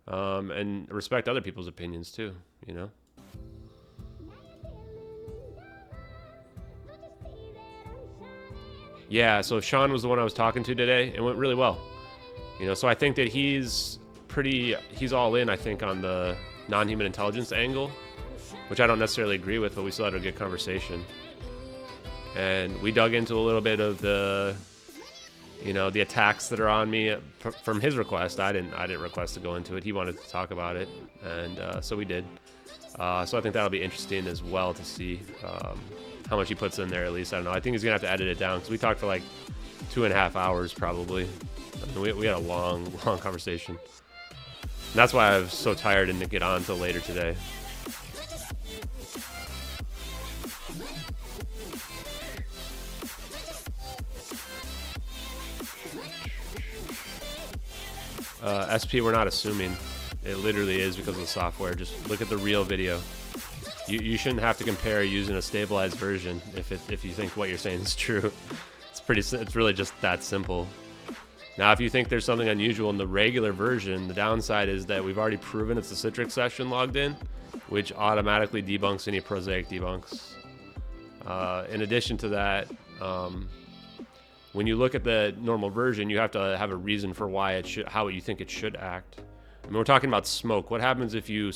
And respect other people's opinions too, you know? Yeah, so Sean was the one I was talking to today. It went really well. You know, so I think that he's all in, I think, on the non-human intelligence angle, which I don't necessarily agree with, but we still had a good conversation. And we dug into a little bit of the, you know, the attacks that are on me from his request. I didn't request to go into it. He wanted to talk about it, and so we did. So I think that'll be interesting as well to see how much he puts in there, at least. I don't know. I think he's going to have to edit it down because we talked for like 2.5 hours probably. I mean, we had a long conversation. And that's why I was so tired and didn't get on until later today. SP, we're not assuming. It literally is because of the software. Just look at the real video. You shouldn't have to compare using a stabilized version if you think what you're saying is true. It's really just that simple. Now, if you think there's something unusual in the regular version, the downside is that we've already proven it's the Citrix session logged in, which automatically debunks any prosaic debunks. In addition to that, when you look at the normal version, you have to have a reason for why how you think it should act. I mean, we're talking about smoke. What happens if you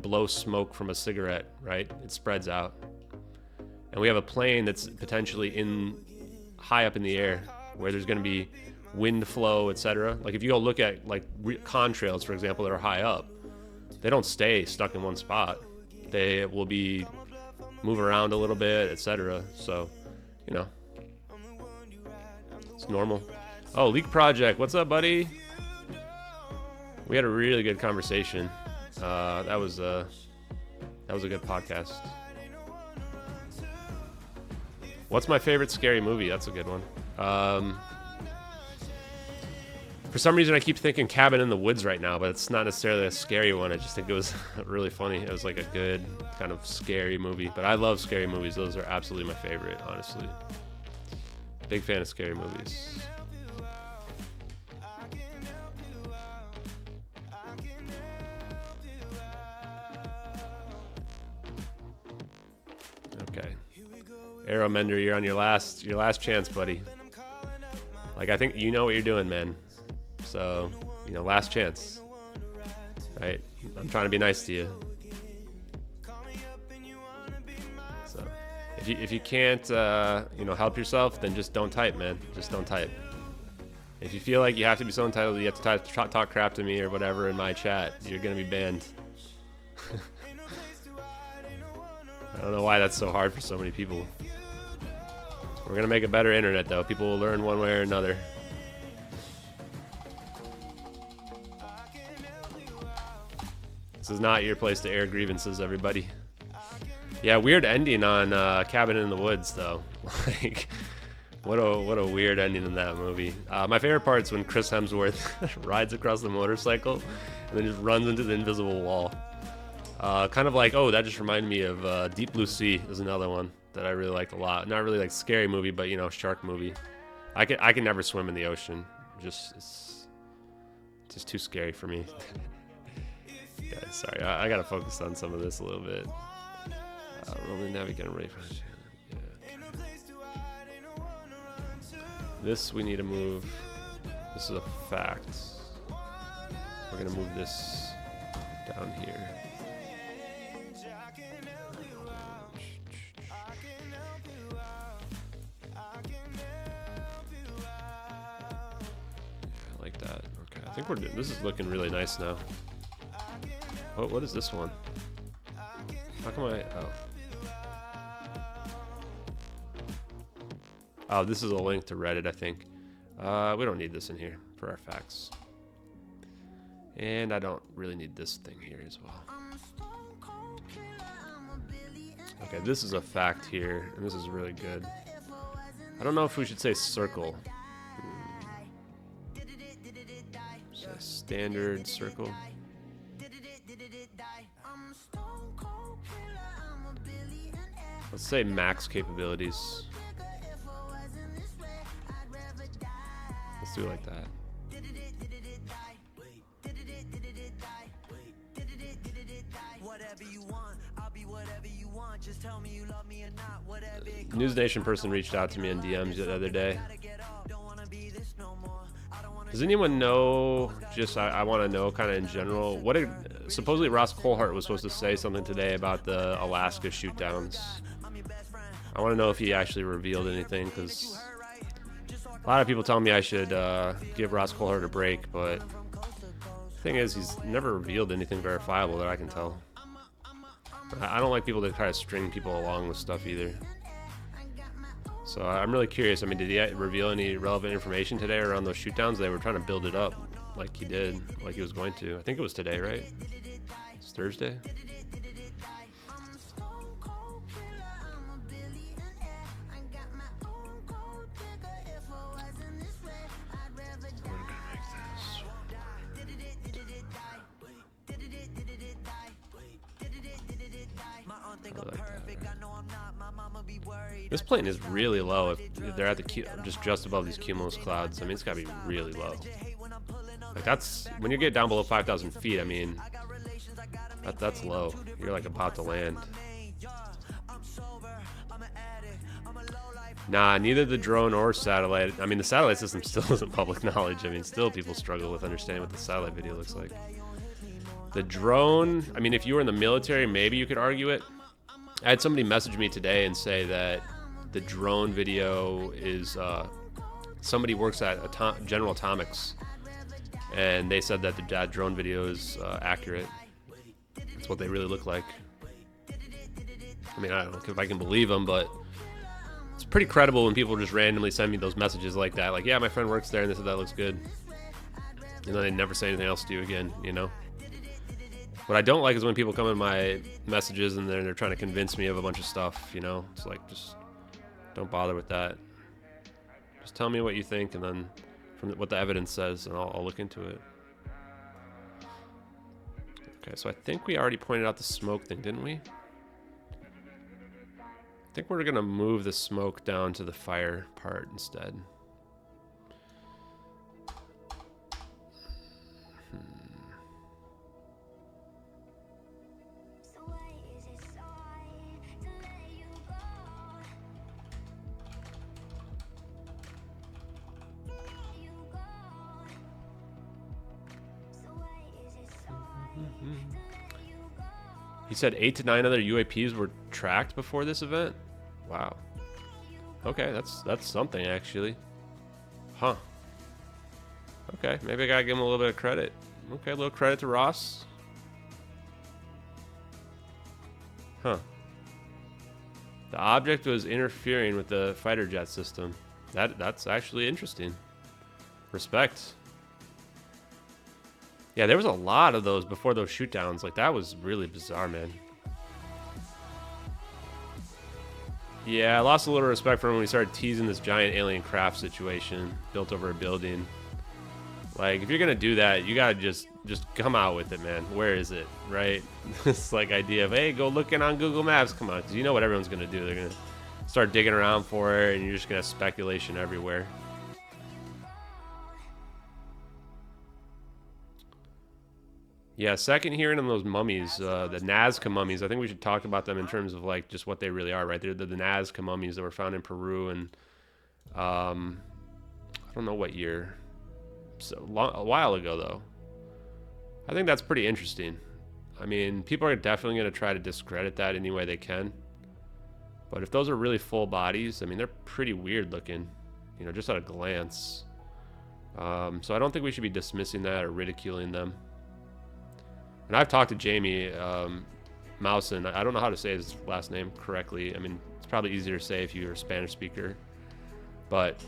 blow smoke from a cigarette, right? It spreads out. And we have a plane that's potentially high up in the air where there's going to be wind flow, etc. Like if you go look at like contrails, for example, that are high up, they don't stay stuck in one spot. They will move around a little bit, etc. So, you know, it's normal. Oh, Leak Project, what's up, buddy? We had a really good conversation. That was a good podcast. What's my favorite scary movie? That's a good one. For some reason, I keep thinking Cabin in the Woods right now, but it's not necessarily a scary one. I just think it was really funny. It was like a good kind of scary movie. But I love scary movies. Those are absolutely my favorite, honestly. Big fan of scary movies. Arrow Mender, you're on your last chance, buddy. Like, I think you know what you're doing, man. So, you know, last chance. Right? I'm trying to be nice to you. So, if you can't, you know, help yourself, then just don't type, man. Just don't type. If you feel like you have to be so entitled, you have to talk crap to me or whatever in my chat, you're gonna be banned. I don't know why that's so hard for so many people. We're gonna make a better internet, though. People will learn one way or another. This is not your place to air grievances, everybody. Yeah, weird ending on Cabin in the Woods, though. Like, what a weird ending in that movie. My favorite part is when Chris Hemsworth rides across the motorcycle and then just runs into the invisible wall. Kind of like, oh, that just reminded me of Deep Blue Sea is another one that I really liked a lot. Not really like scary movie, but you know, shark movie. I can never swim in the ocean. It's just too scary for me. Guys, sorry, I gotta focus on some of this a little bit. Roman navigator ready for this. We need to move. This is a fact. We're gonna move this down here. I like that. Okay, I think this is looking really nice now. What is this one? How come Oh, this is a link to Reddit, I think. We don't need this in here for our facts. And I don't really need this thing here as well. Okay, this is a fact here, and this is really good. I don't know if we should say circle. So standard circle. Let's say max capabilities. Let's do it like that. News Nation person reached out to me in DMs the other day. Does anyone know, just I want to know kind of in general, supposedly Ross Coulthart was supposed to say something today about the Alaska shoot-downs. I want to know if he actually revealed anything, because a lot of people tell me I should give Ross Coulthart a break, but the thing is, he's never revealed anything verifiable that I can tell. I don't like people that try to string people along with stuff either. So I'm really curious. I mean, did he reveal any relevant information today around those shoot-downs? They were trying to build it up like he did, like he was going to. I think it was today, right? It's Thursday. This plane is really low. If they're at just above these cumulus clouds, I mean, it's gotta be really low. Like, that's when you get down below 5,000 feet. I mean, that's low. You're like about to land. Nah, neither the drone or satellite. I mean, the satellite system still isn't public knowledge. I mean, still people struggle with understanding what the satellite video looks like. The drone, I mean, if you were in the military, maybe you could argue it. I had somebody message me today and say that the drone video is, somebody works at General Atomics, and they said that that drone video is accurate. That's what they really look like. I mean, I don't know if I can believe them, but it's pretty credible when people just randomly send me those messages like that. Like, yeah, my friend works there, and they said that looks good. And then they never say anything else to you again, you know? What I don't like is when people come in my messages and they're trying to convince me of a bunch of stuff, you know? It's like, just don't bother with that. Just tell me what you think, and then from what the evidence says, and I'll look into it. Okay, so I think we already pointed out the smoke thing, didn't we? I think we're gonna move the smoke down to the fire part instead. He said 8 to 9 other UAPs were tracked before this event. Wow. Okay, that's something actually. Huh. Okay, maybe I gotta give him a little bit of credit. Okay, a little credit to Ross. Huh. The object was interfering with the fighter jet system. That's actually interesting. Respect. Yeah, there was a lot of those before those shootdowns. Like, that was really bizarre, man. Yeah, I lost a little respect for him when he started teasing this giant alien craft situation built over a building. Like, if you're gonna do that, you gotta just come out with it, man. Where is it, right? This like idea of, hey, go looking on Google Maps. Come on, because you know what everyone's gonna do. They're gonna start digging around for it, and you're just gonna have speculation everywhere. Yeah, second hearing on those mummies, the Nazca mummies. I think we should talk about them in terms of like just what they really are, right? They're the Nazca mummies that were found in Peru, and I don't know what year. So a while ago, though. I think that's pretty interesting. I mean, people are definitely going to try to discredit that any way they can. But if those are really full bodies, I mean, they're pretty weird looking, you know, just at a glance. So I don't think we should be dismissing that or ridiculing them. And I've talked to Jamie Mousen. I don't know how to say his last name correctly. I mean, it's probably easier to say if you're a Spanish speaker. But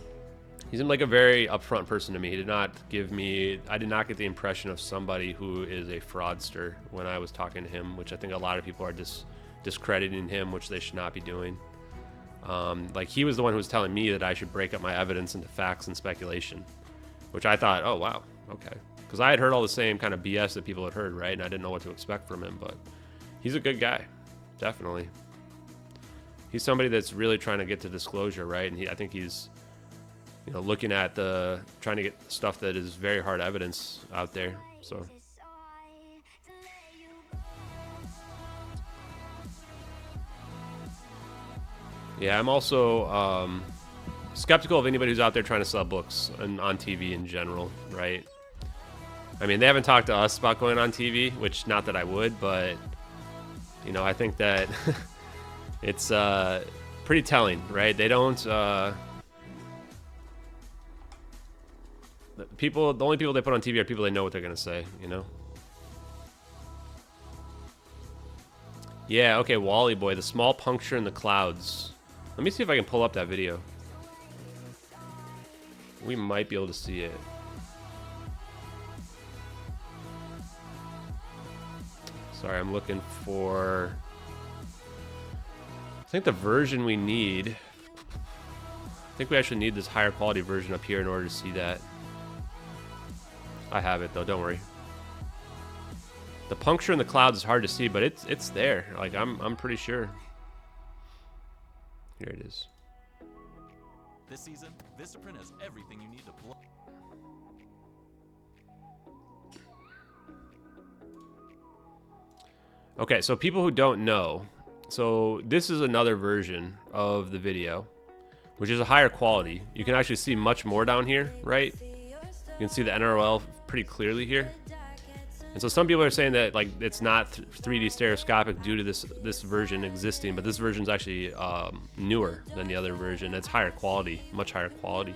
he seemed like a very upfront person to me. He did not give me... I did not get the impression of somebody who is a fraudster when I was talking to him, which I think a lot of people are discrediting him, which they should not be doing. Like, he was the one who was telling me that I should break up my evidence into facts and speculation, which I thought, oh, wow, okay. Because I had heard all the same kind of BS that people had heard, right? And I didn't know what to expect from him, but he's a good guy, definitely. He's somebody that's really trying to get to disclosure, right? And I think he's, you know, looking at trying to get stuff that is very hard evidence out there. So. Yeah, I'm also skeptical of anybody who's out there trying to sell books and on TV in general, right? I mean, they haven't talked to us about going on TV, which, not that I would, but, you know, I think that it's pretty telling, right? They don't, the only people they put on TV are people they know what they're going to say, you know? Yeah, okay, Wally Boy, the small puncture in the clouds. Let me see if I can pull up that video. We might be able to see it. Sorry, I'm looking for... I think the version we need... I think we actually need this higher quality version up here in order to see that. I have it though, don't worry. The puncture in the clouds is hard to see, but it's there. Like, I'm pretty sure. Here it is. This season, Vistaprint has everything you need to play. Okay, so people who don't know, so this is another version of the video, which is a higher quality. You can actually see much more down here, right? You can see the NRL pretty clearly here. And so some people are saying that like it's not 3D stereoscopic due to this version existing, but this version is actually newer than the other version. It's higher quality, much higher quality.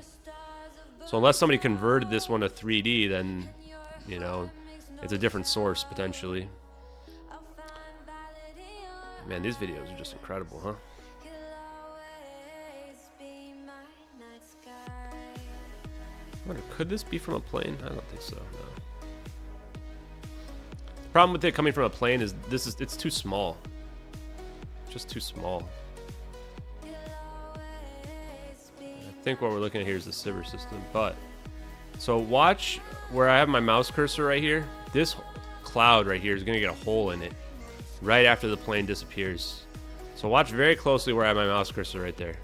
So unless somebody converted this one to 3D, then, you know, it's a different source potentially. Man, these videos are just incredible, huh? I wonder, could this be from a plane? I don't think so, no. The problem with it coming from a plane is it's too small. Just too small. I think what we're looking at here is the Sivers system, but... So watch where I have my mouse cursor right here. This cloud right here is going to get a hole in it right after the plane disappears. So watch very closely where I have my mouse cursor right there.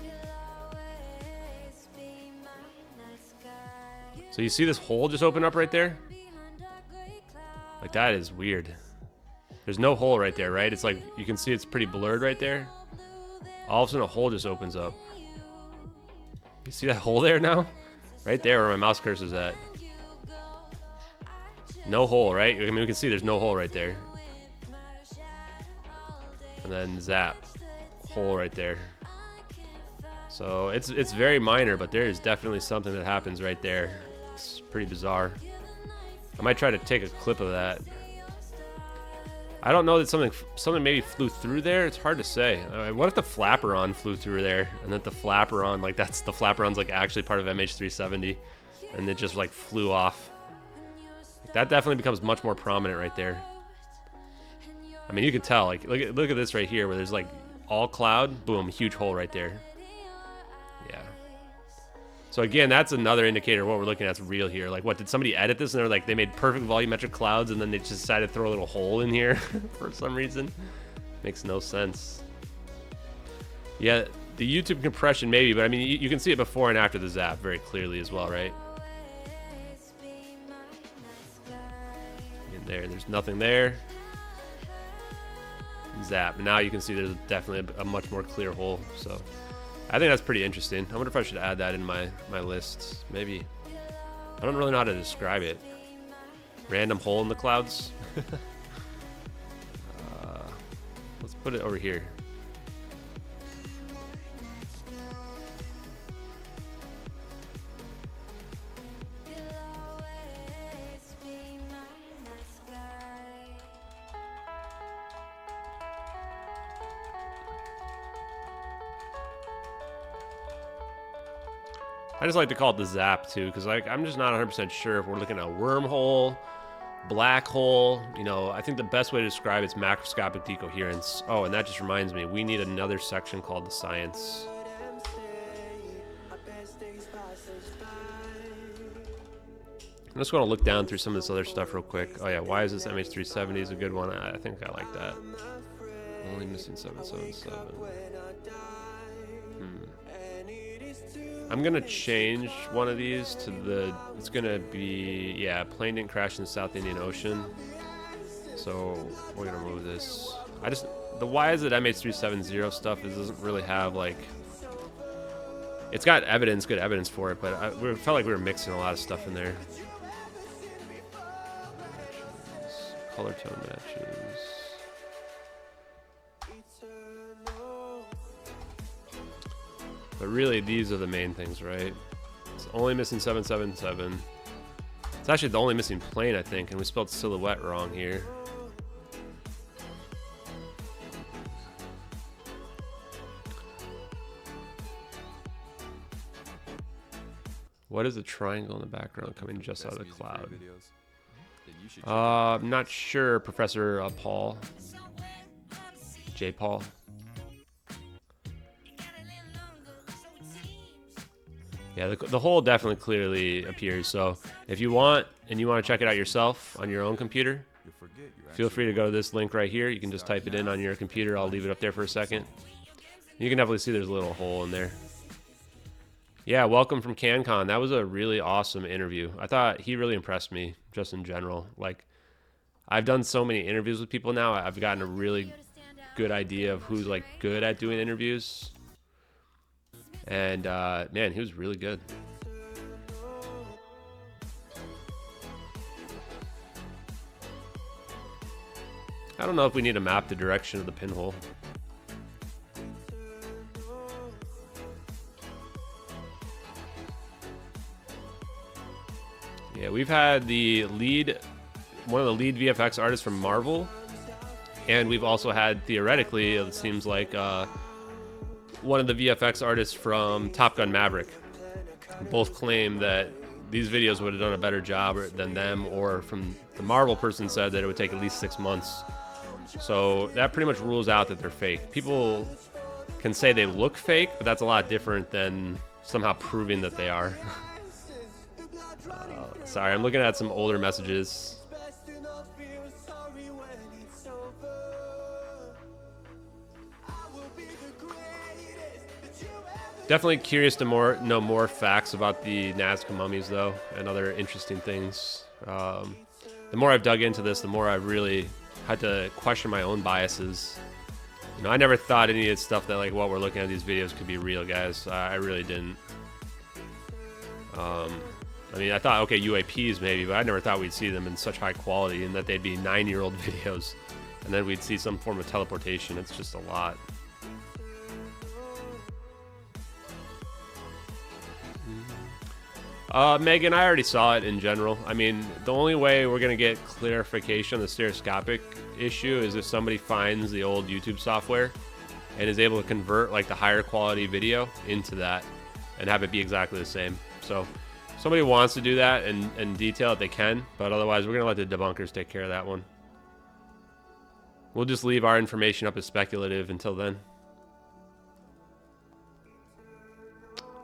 So you see this hole just open up right there? Like, that is weird. There's no hole right there, right? It's like, you can see it's pretty blurred right there. All of a sudden a hole just opens up. You see that hole there now? Right there where my mouse cursor is at. No hole, right? I mean, we can see there's no hole right there. And then zap, hole right there. So it's very minor, but there is definitely something that happens right there. It's pretty bizarre. I might try to take a clip of that. I don't know that something maybe flew through there. It's hard to say. What if the flaperon flew through there, and that the flaperon, like that's the flaperon's like actually part of MH370, and it just like flew off. That definitely becomes much more prominent right there. I mean, you can tell. Like look at this right here, where there's like all cloud, boom, huge hole right there. Yeah. So again, that's another indicator of what we're looking at is real here. Like, what, did somebody edit this and they're like, they made perfect volumetric clouds and then they just decided to throw a little hole in here for some reason? Makes no sense. Yeah, the YouTube compression maybe, but I mean, you can see it before and after the zap very clearly as well, right? In there's nothing there. Zap. Now you can see there's definitely a much more clear hole, so I think that's pretty interesting. I wonder if I should add that in my list. Maybe. I don't really know how to describe it. Random hole in the clouds. Let's put it over here. I just like to call it the zap too, because like I'm just not 100% sure if we're looking at a wormhole, black hole. You know, I think the best way to describe it's macroscopic decoherence. Oh, and that just reminds me, we need another section called the science. I'm just going to look down through some of this other stuff real quick. Oh yeah, why is this MH370 is a good one? I think I like that. Only missing 777. I'm gonna change one of these to the, it's gonna be, yeah, plane didn't crash in the South Indian Ocean. So we're gonna move this. The why is it MH370 stuff, it doesn't really have like, it's got evidence, good evidence for it, but we felt like we were mixing a lot of stuff in there. Color tone matches. But really, these are the main things, right? It's only missing 777. It's actually the only missing plane, I think, and we spelled silhouette wrong here. What is a triangle in the background coming just out of the cloud? I'm not sure, Professor Paul. J. Paul. Yeah, the hole definitely clearly appears. So if you want, and you want to check it out yourself on your own computer, feel free to go to this link right here. You can just type it in on your computer. I'll leave it up there for a second. You can definitely see there's a little hole in there. Yeah, welcome from CanCon. That was a really awesome interview. I thought he really impressed me just in general. Like, I've done so many interviews with people now. I've gotten a really good idea of who's like good at doing interviews. And man, he was really good. I don't know if we need to map the direction of the pinhole. Yeah, we've had one of the lead VFX artists from Marvel, and we've also had, theoretically, it seems like, one of the VFX artists from Top Gun Maverick. Both claim that these videos would have done a better job than them, or from the Marvel person said that it would take at least 6 months. So that pretty much rules out that they're fake. People can say they look fake, but that's a lot different than somehow proving that they are. Sorry, I'm looking at some older messages. Definitely curious to know more facts about the Nazca mummies, though, and other interesting things. The more I've dug into this, the more I've really had to question my own biases. You know, I never thought any of this stuff that, like, what we're looking at these videos could be real, guys. I really didn't. I mean, I thought, okay, UAPs maybe, but I never thought we'd see them in such high quality and that they'd be 9-year-old videos. And then we'd see some form of teleportation. It's just a lot. Megan, I already saw it in general. I mean, the only way we're going to get clarification on the stereoscopic issue is if somebody finds the old YouTube software and is able to convert like the higher quality video into that and have it be exactly the same. So if somebody wants to do that and detail it, they can, but otherwise we're going to let the debunkers take care of that one. We'll just leave our information up as speculative until then.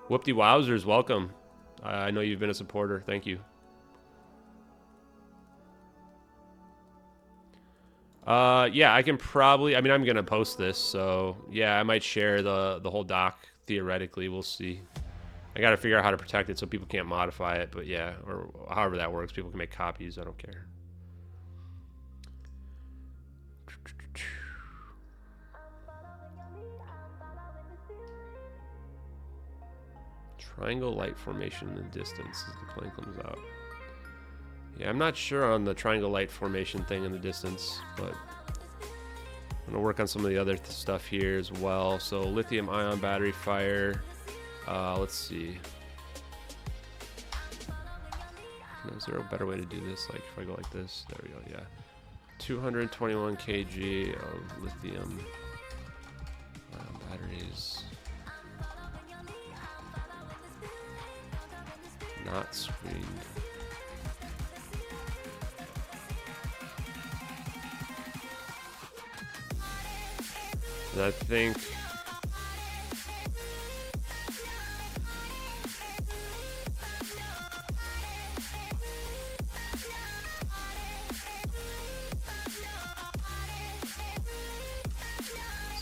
Whoopty Wowzers, welcome. I know you've been a supporter. Thank you. Yeah, I can probably... I mean, I'm going to post this, so... Yeah, I might share the whole doc, theoretically. We'll see. I got to figure out how to protect it so people can't modify it, but yeah, or however that works. People can make copies. I don't care. Triangle light formation in the distance as the plane comes out. Yeah, I'm not sure on the triangle light formation thing in the distance, but I'm going to work on some of the other stuff here as well. So lithium ion battery fire. Let's see. Is there a better way to do this? Like if I go like this, there we go. Yeah. 221 kg of lithium ion batteries. Not screened. And I think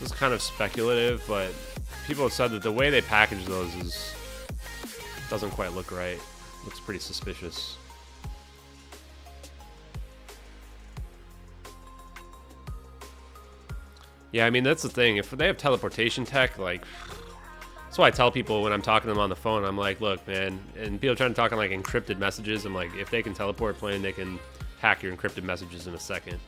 this is kind of speculative, but people have said that the way they package those doesn't quite look right. Looks pretty suspicious. Yeah, I mean, that's the thing. If they have teleportation tech, like, that's why I tell people when I'm talking to them on the phone, I'm like, look, man, and people trying to talk on like encrypted messages, I'm like, if they can teleport a plane, they can hack your encrypted messages in a second.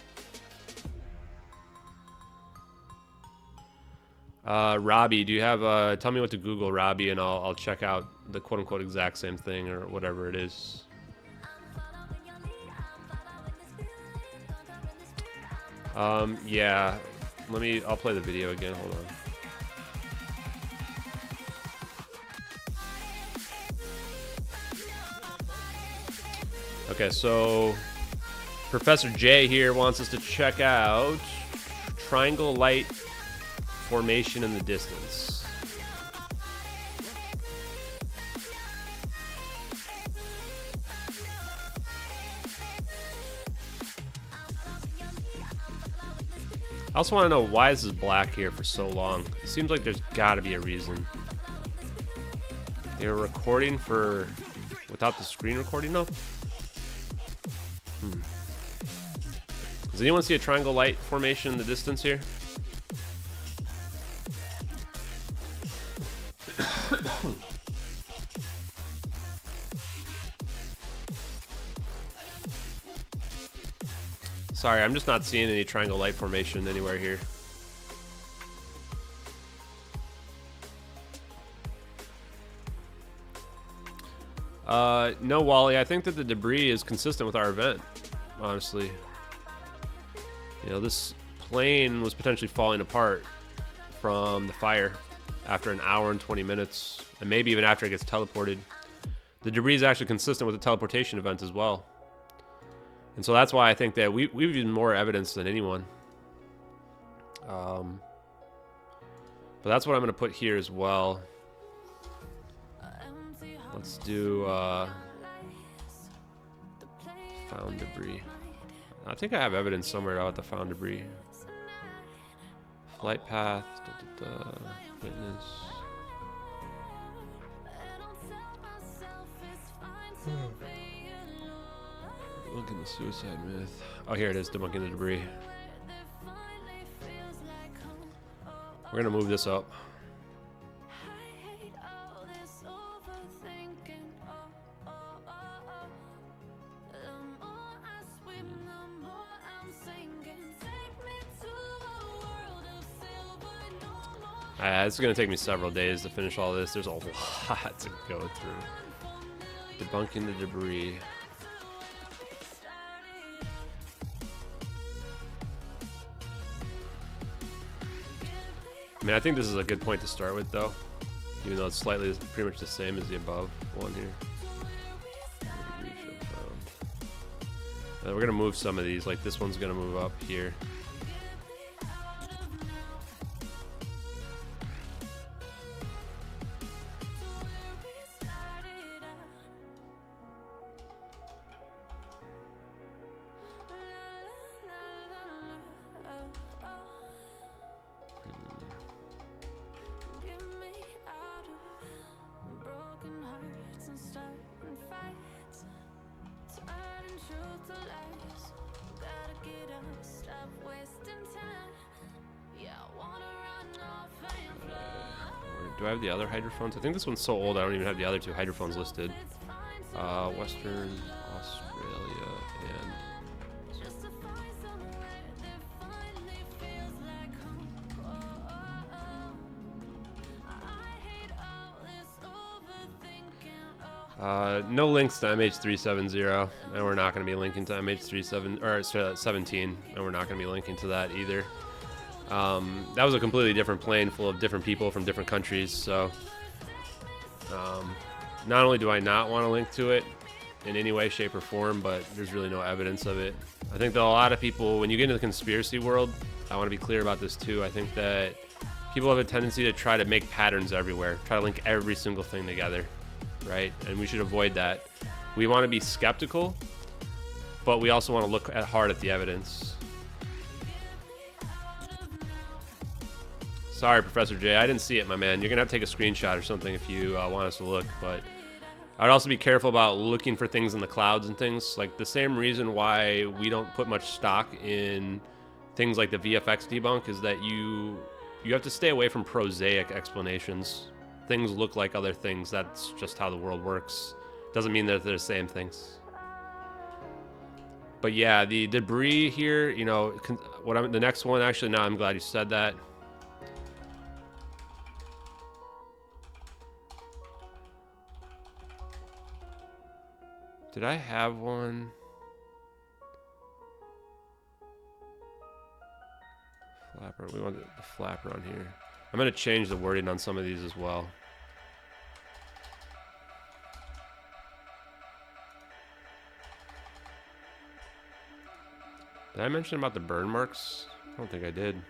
Robbie, do you have, tell me what to Google, Robbie, and I'll check out the quote-unquote exact same thing or whatever it is. Yeah, I'll play the video again, hold on. Okay, so Professor J here wants us to check out triangle light formation in the distance. I also want to know why this is black here for so long. It seems like there's got to be a reason. They were recording for without the screen recording though. Does anyone see a triangle light formation in the distance here? Sorry, I'm just not seeing any triangle light formation anywhere here. No, Wally, I think that the debris is consistent with our event, honestly. You know, this plane was potentially falling apart from the fire after an hour and 20 minutes, and maybe even after it gets teleported. The debris is actually consistent with the teleportation event as well. And so that's why I think that we've even more evidence than anyone. But that's what I'm going to put here as well. Let's do found debris. I think I have evidence somewhere about the found debris. Flight path, witness. Debunking the suicide myth. Oh, here it is, debunking the debris. We're gonna move this up. It's going to take me several days to finish all this. There's a lot to go through. Debunking the debris. I mean, I think this is a good point to start with, though. Even though it's slightly pretty much the same as the above one here. We're going to move some of these. Like this one's going to move up here. Do I have the other hydrophones? I think this one's so old I don't even have the other two hydrophones listed. Western Australia and... no links to MH370, and we're not going to be linking to MH17, and we're not going to be linking to that either. That was a completely different plane full of different people from different countries, so not only do I not want to link to it in any way, shape, or form, but there's really no evidence of it. I think that a lot of people, when you get into the conspiracy world, I want to be clear about this too, I think that people have a tendency to try to make patterns everywhere, try to link every single thing together, right? And we should avoid that. We want to be skeptical, but we also want to look hard at the evidence. Sorry, Professor J, I didn't see it, my man. You're going to have to take a screenshot or something if you want us to look, but I'd also be careful about looking for things in the clouds and things. Like the same reason why we don't put much stock in things like the VFX debunk is that you have to stay away from prosaic explanations. Things look like other things. That's just how the world works. Doesn't mean that they're the same things. But yeah, the debris here, you know, the next one, actually, no, I'm glad you said that. Did I have one? Flapper. We want the flapper on here. I'm going to change the wording on some of these as well. Did I mention about the burn marks? I don't think I did.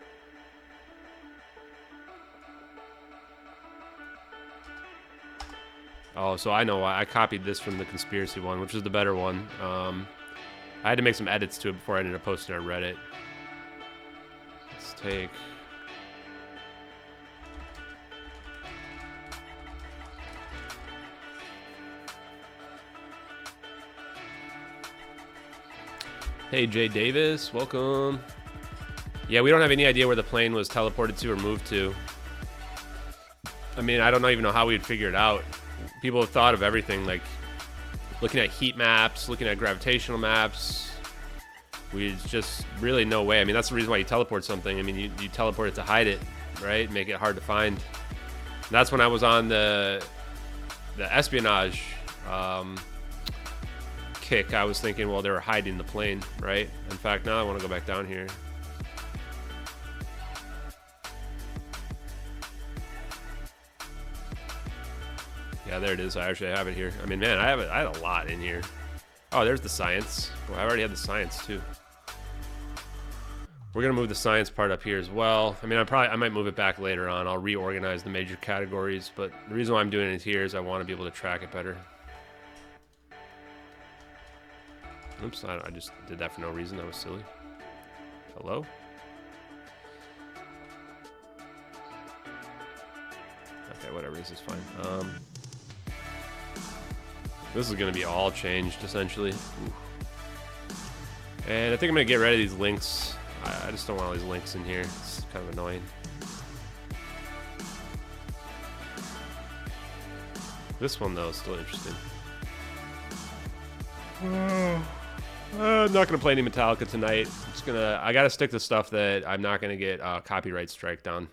Oh, so I know why. I copied this from the conspiracy one, which is the better one. I had to make some edits to it before I ended up posting it on Reddit. Let's take... Hey, Jay Davis, welcome. Yeah, we don't have any idea where the plane was teleported to or moved to. I mean, I don't even know how we'd figure it out. People have thought of everything, like looking at heat maps, looking at gravitational maps. We just really no way. I mean, that's the reason why you teleport something. I mean, you teleport it to hide it, right? Make it hard to find. That's when I was on the espionage kick. I was thinking, well, they were hiding the plane, right? In fact, now I want to go back down here. Yeah, there it is. I actually have it here. I mean, man, I had a lot in here. Oh, there's the science. Well, I already had the science too. We're gonna move the science part up here as well. I mean, I might move it back later on. I'll reorganize the major categories, but the reason why I'm doing it here is I want to be able to track it better. Oops, I just did that for no reason. That was silly. Hello? Okay, whatever. This is fine. This is going to be all changed, essentially. Ooh. And I think I'm going to get rid of these links. I just don't want all these links in here. It's kind of annoying. This one, though, is still interesting. I'm not going to play any Metallica tonight. I got to stick to stuff that I'm not going to get copyright strike on.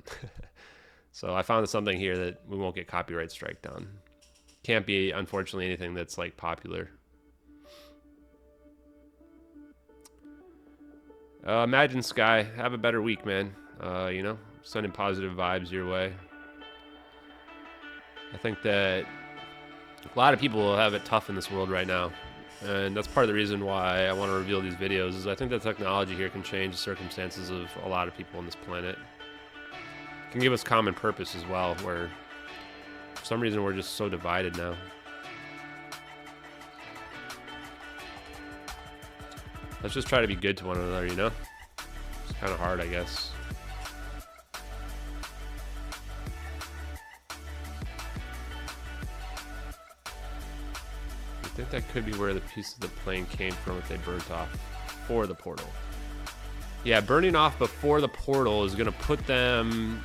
So I found something here that we won't get copyright strike down. Can't be, unfortunately, anything that's like popular. Imagine Sky, have a better week, man. You know, sending positive vibes your way. I think that a lot of people have it tough in this world right now. And that's part of the reason why I want to reveal these videos, is I think that technology here can change the circumstances of a lot of people on this planet. It can give us common purpose as well, where for some reason we're just so divided now. Let's just try to be good to one another, you know? It's kind of hard, I guess. I think that could be where the piece of the plane came from if they burnt off before the portal. Yeah, burning off before the portal is going to put them,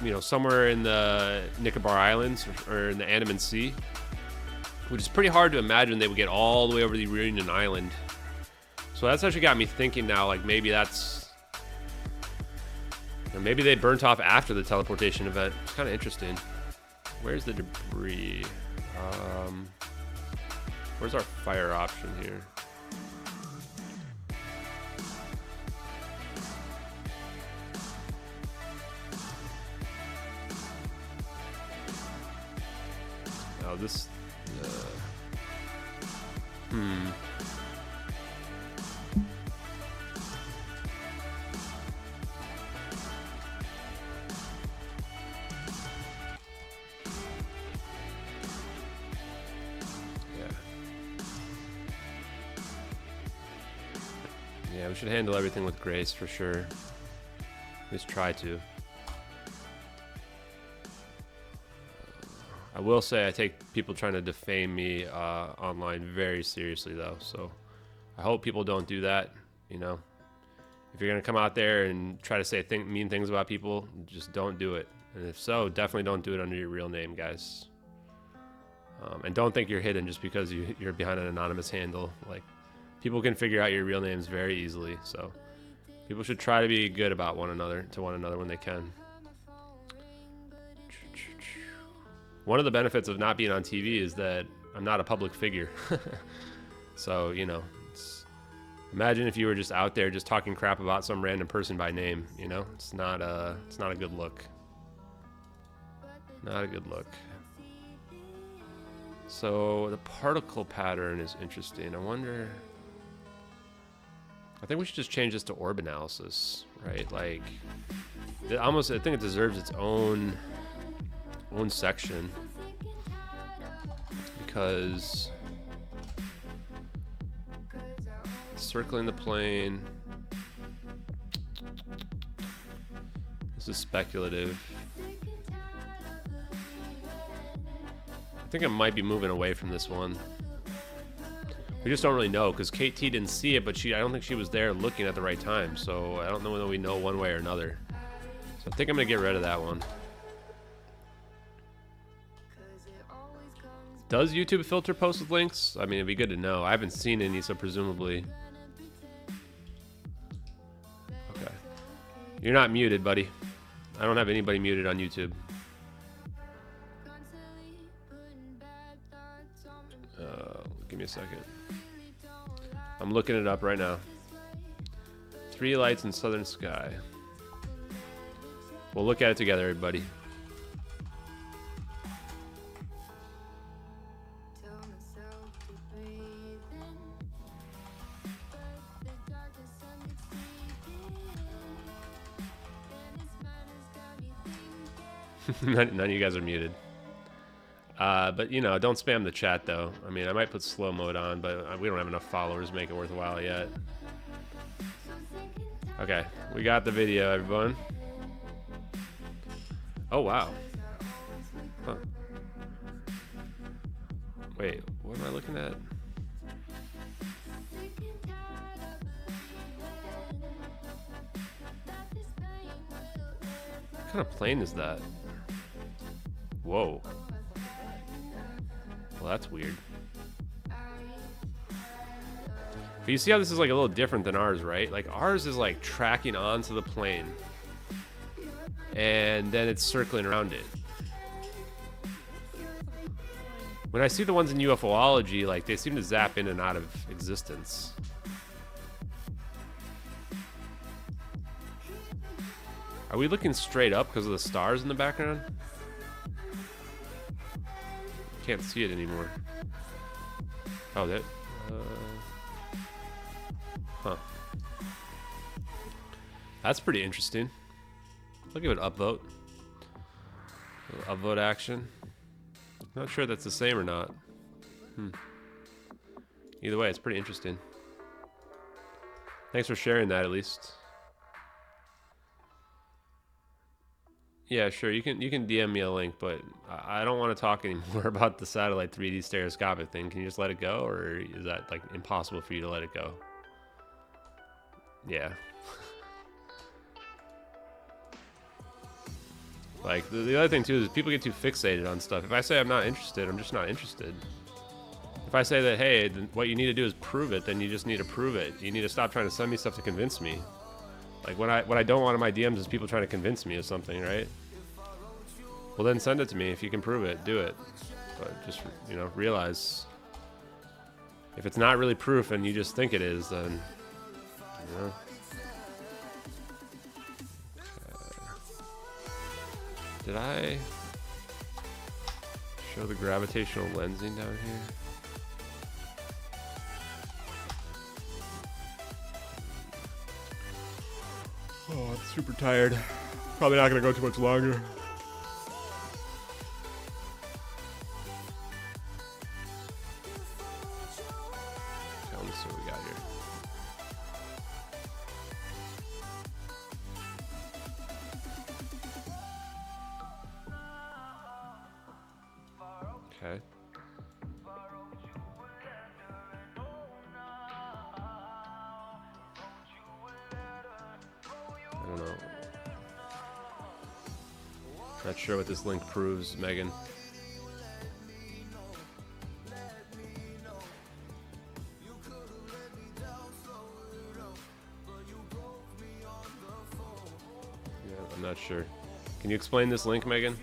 you know, somewhere in the Nicobar Islands or in the Andaman Sea, which is pretty hard to imagine they would get all the way over the Reunion Island. So that's actually got me thinking now, like maybe that's, you know, maybe they burnt off after the teleportation event. It's kind of interesting. Where's the debris? Where's our fire option here? Oh, this. Yeah, we should handle everything with grace for sure. At least try to. I will say I take people trying to defame me online very seriously though, so I hope people don't do that, you know. If you're gonna come out there and try to say mean things about people, just don't do it. And if so, definitely don't do it under your real name, guys. And don't think you're hidden just because you're behind an anonymous handle. Like, people can figure out your real names very easily, so people should try to be good about one another when they can. One of the benefits of not being on TV is that I'm not a public figure. So, you know, imagine if you were just out there just talking crap about some random person by name, you know? It's not a good look. Not a good look. So the particle pattern is interesting. I wonder, I think we should just change this to orb analysis, right? Like, I think it deserves its own section, because circling the plane, this is speculative. I think it might be moving away from this one. We just don't really know, because KT didn't see it, but I don't think she was there looking at the right time, so I don't know whether we know one way or another. So I think I'm gonna get rid of that one. Does YouTube filter posts with links? I mean, it'd be good to know. I haven't seen any, so presumably. Okay. You're not muted, buddy. I don't have anybody muted on YouTube. Give me a second. I'm looking it up right now. 3 lights in southern sky. We'll look at it together, everybody. None of you guys are muted. But, you know, don't spam the chat, though. I mean, I might put slow mode on, but we don't have enough followers to make it worthwhile yet. Okay, we got the video, everyone. Oh, wow. Huh. Wait, what am I looking at? What kind of plane is that? Whoa. Well, that's weird. But you see how this is like a little different than ours, right? Like, ours is like tracking onto the plane. and then it's circling around it. When I see the ones in UFOlogy, like, they seem to zap in and out of existence. Are we looking straight up because of the stars in the background? Can't see it anymore. Oh, that... huh. That's pretty interesting. I'll give it upvote. Upvote action. Not sure that's the same or not. Either way, it's pretty interesting. Thanks for sharing that, at least. Yeah, sure. You can DM me a link, but I don't want to talk anymore about the satellite 3D stereoscopic thing. Can you just let it go, or is that like impossible for you to let it go? Yeah. Like, the other thing, too, is people get too fixated on stuff. If I say I'm not interested, I'm just not interested. If I say that, hey, what you need to do is prove it, then you just need to prove it. You need to stop trying to send me stuff to convince me. Like, what I don't want in my DMs is people trying to convince me of something, right? Well, then send it to me. If you can prove it, do it. But just, you know, realize if it's not really proof and you just think it is, then, you know. Did I show the gravitational lensing down here? Oh, I'm super tired. Probably not gonna go too much longer. Okay, let me see what we got here. Okay. I don't know. Not sure what this link proves, Megan. Yeah, I'm not sure. Can you explain this link, Megan?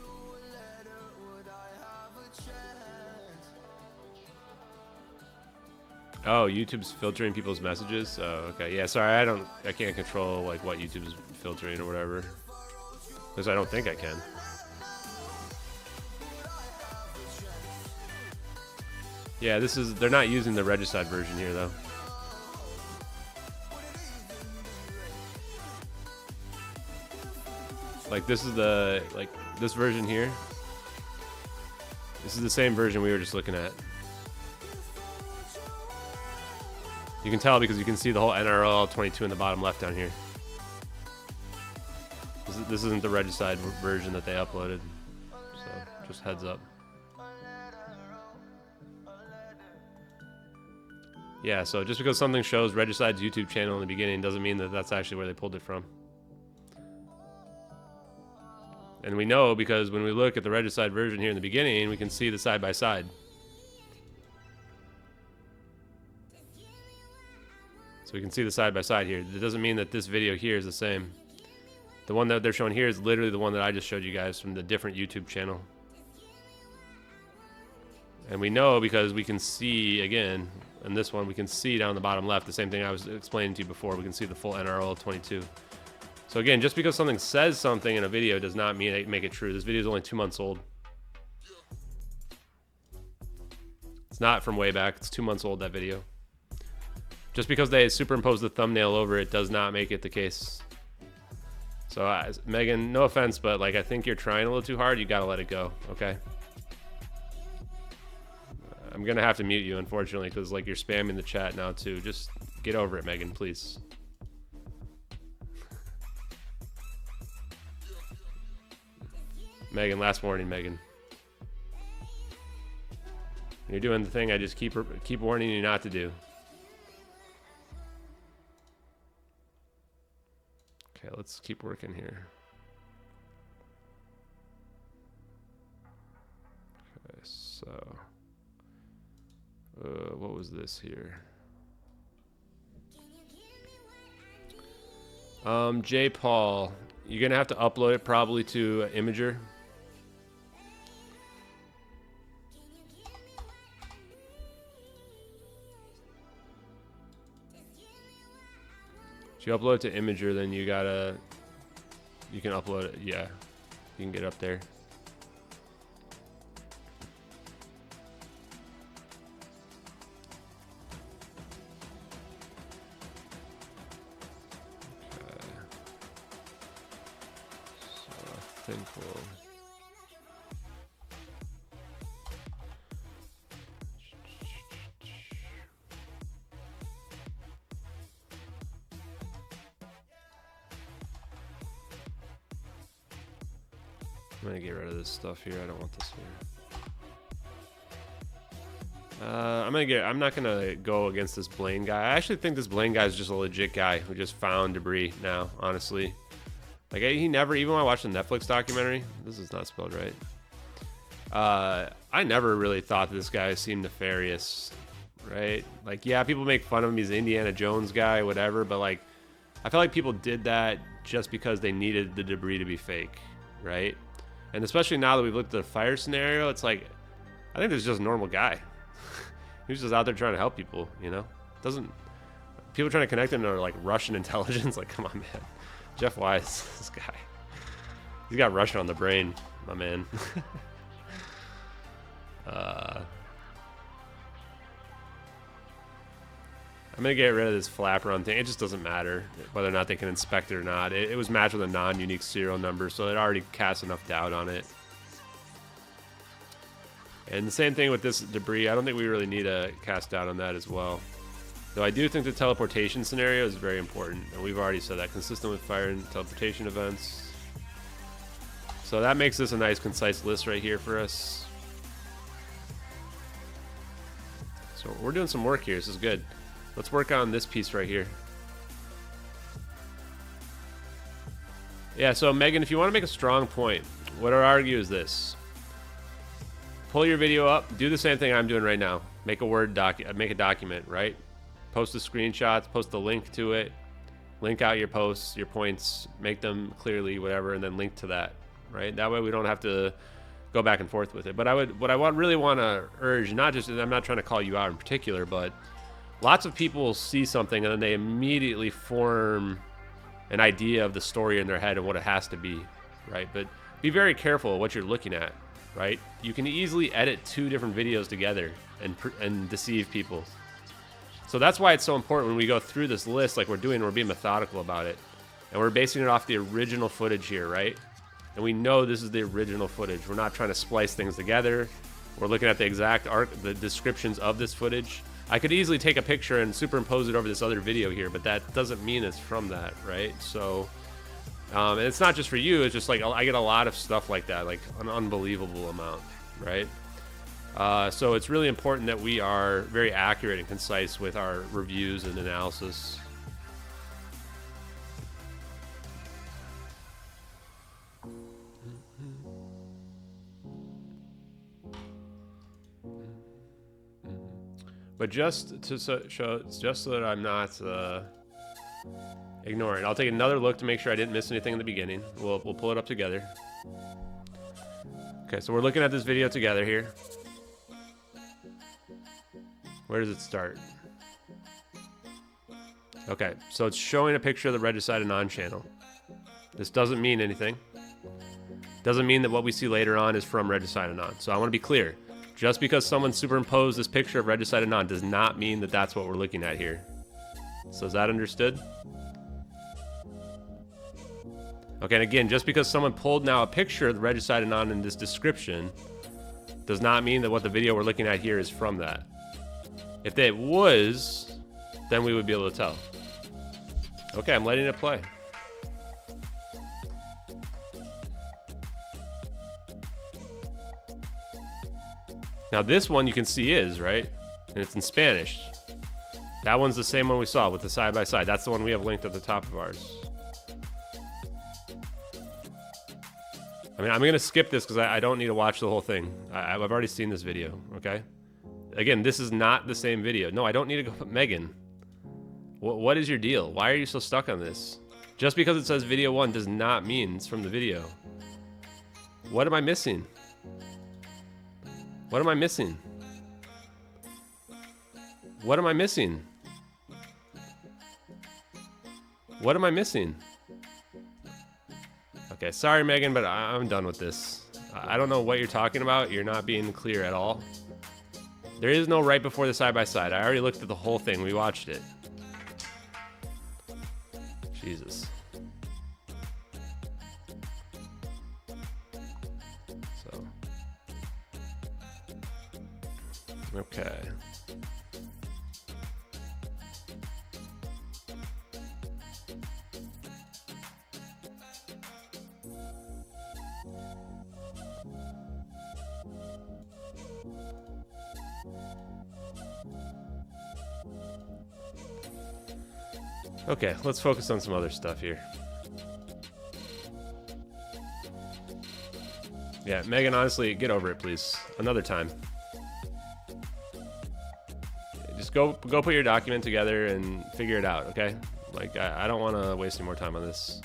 Oh, YouTube's filtering people's messages? Oh, okay. Yeah, sorry, I can't control like what YouTube's filtering or whatever. Because I don't think I can. Yeah, they're not using the regicide version here though. Like this is this version here. This is the same version we were just looking at. You can tell because you can see the whole NRL 22 in the bottom left down here. This isn't the regicide version that they uploaded, so just heads up. Yeah, so just because something shows Regicide's YouTube channel in the beginning doesn't mean that that's actually where they pulled it from. And we know because when we look at the Regicide version here in the beginning, we can see the side by side. So we can see the side by side here. It doesn't mean that this video here is the same. The one that they're showing here is literally the one that I just showed you guys from the different YouTube channel. And we know because we can see, again, in this one, we can see down the bottom left, the same thing I was explaining to you before. We can see the full NRL 22. So again, just because something says something in a video does not mean make it true. This video is only 2 months old. It's not from way back. It's 2 months old, that video. Just because they superimpose the thumbnail over it does not make it the case. So, Megan, no offense, but like I think you're trying a little too hard. You gotta let it go, okay? I'm gonna have to mute you, unfortunately, because like you're spamming the chat now too. Just get over it, Megan, please. Megan, last warning, Megan. You're doing the thing I just keep warning you not to do. Okay, let's keep working here. Okay, so what was this here? J. Paul, You're gonna have to upload it probably to Imager. If you upload it to Imager, then you can upload it. Yeah, you can get up there. I think we'll... I'm gonna get rid of this stuff here. I don't want this here. I'm not gonna go against this Blaine guy. I actually think this Blaine guy is just a legit guy who just found debris now, honestly. Like, he never, even when I watched the Netflix documentary, this is not spelled right. I never really thought that this guy seemed nefarious, right? Like, yeah, people make fun of him. He's an Indiana Jones guy, whatever. But, like, I feel like people did that just because they needed the debris to be fake, right? And especially now that we've looked at the fire scenario, it's like, I think this is just a normal guy. He's just out there trying to help people, you know? People trying to connect him to, like, Russian intelligence. Like, come on, man. Jeff Wise, this guy. He's got Russian on the brain, my man. I'm going to get rid of this flap run thing. It just doesn't matter whether or not they can inspect it or not. It was matched with a non-unique serial number, so it already casts enough doubt on it. And the same thing with this debris. I don't think we really need to cast doubt on that as well. Though I do think the teleportation scenario is very important, and we've already said that, consistent with fire and teleportation events. So that makes this a nice, concise list right here for us. So we're doing some work here. This is good. Let's work on this piece right here. Yeah, so Megan, if you want to make a strong point, what I argue is this. Pull your video up, do the same thing I'm doing right now. Make a Word make a document, right? Post the screenshots, post the link to it, link out your posts, your points, make them clearly, whatever, and then link to that, right? That way we don't have to go back and forth with it. But what I really want to urge, not just, I'm not trying to call you out in particular, but lots of people see something and then they immediately form an idea of the story in their head and what it has to be, right? But be very careful of what you're looking at, right? You can easily edit two different videos together and deceive people. So that's why it's so important when we go through this list like we're doing, we're being methodical about it. And we're basing it off the original footage here, right? And we know this is the original footage. We're not trying to splice things together. We're looking at the exact the descriptions of this footage. I could easily take a picture and superimpose it over this other video here, but that doesn't mean it's from that, right? So, and it's not just for you. It's just like I get a lot of stuff like that, like an unbelievable amount, right? So it's really important that we are very accurate and concise with our reviews and analysis. But just to show, just so that I'm not ignoring, I'll take another look to make sure I didn't miss anything in the beginning. We'll pull it up together. Okay, so we're looking at this video together here. Where does it start? Okay, so it's showing a picture of the Regicide Anon channel. This doesn't mean anything. Doesn't mean that what we see later on is from Regicide Anon. So I want to be clear. Just because someone superimposed this picture of Regicide Anon does not mean that that's what we're looking at here. So is that understood? Okay, and again, just because someone pulled now a picture of the Regicide Anon in this description does not mean that what the video we're looking at here is from that. If it was, then we would be able to tell. Okay, I'm letting it play. Now this one you can see is, right? And it's in Spanish. That one's the same one we saw with the side-by-side. That's the one we have linked at the top of ours. I mean, I'm going to skip this because I don't need to watch the whole thing. I've already seen this video, okay? Again, this is not the same video. No, I don't need to go... Megan, what is your deal? Why are you so stuck on this? Just because it says video 1 does not mean it's from the video. What am I missing? What am I missing? What am I missing? What am I missing? Okay, sorry, Megan, but I'm done with this. I don't know what you're talking about. You're not being clear at all. There is no right before the side-by-side. I already looked at the whole thing. We watched it. Jesus. So. Okay. Okay, let's focus on some other stuff here. Yeah, Megan, honestly, get over it, please. Another time. Just go put your document together and figure it out, okay? Like, I don't want to waste any more time on this.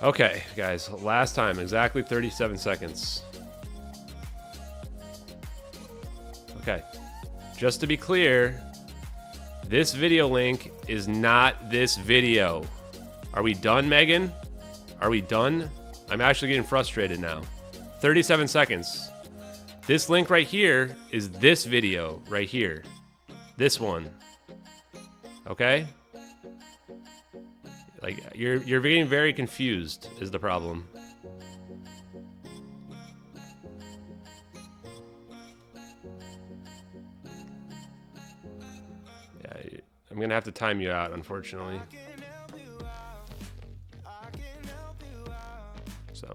Okay, guys, last time, exactly 37 seconds. Okay, just to be clear, this video link is not this video. Are we done, Megan? Are we done? I'm actually getting frustrated now. 37 seconds. This link right here is this video right here. This one. Okay? Like, you're getting very confused is the problem. Yeah, I'm gonna have to time you out, unfortunately. So,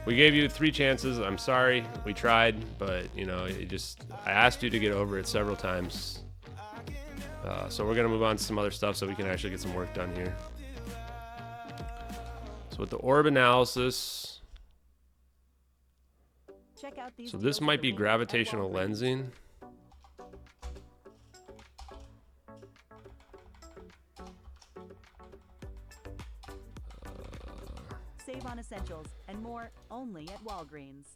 we gave you 3 chances. I'm sorry, we tried, but you know, I asked you to get over it several times. So we're gonna move on to some other stuff so we can actually get some work done here. So with the orb analysis, so this might be gravitational lensing. Save on essentials and more only at Walgreens.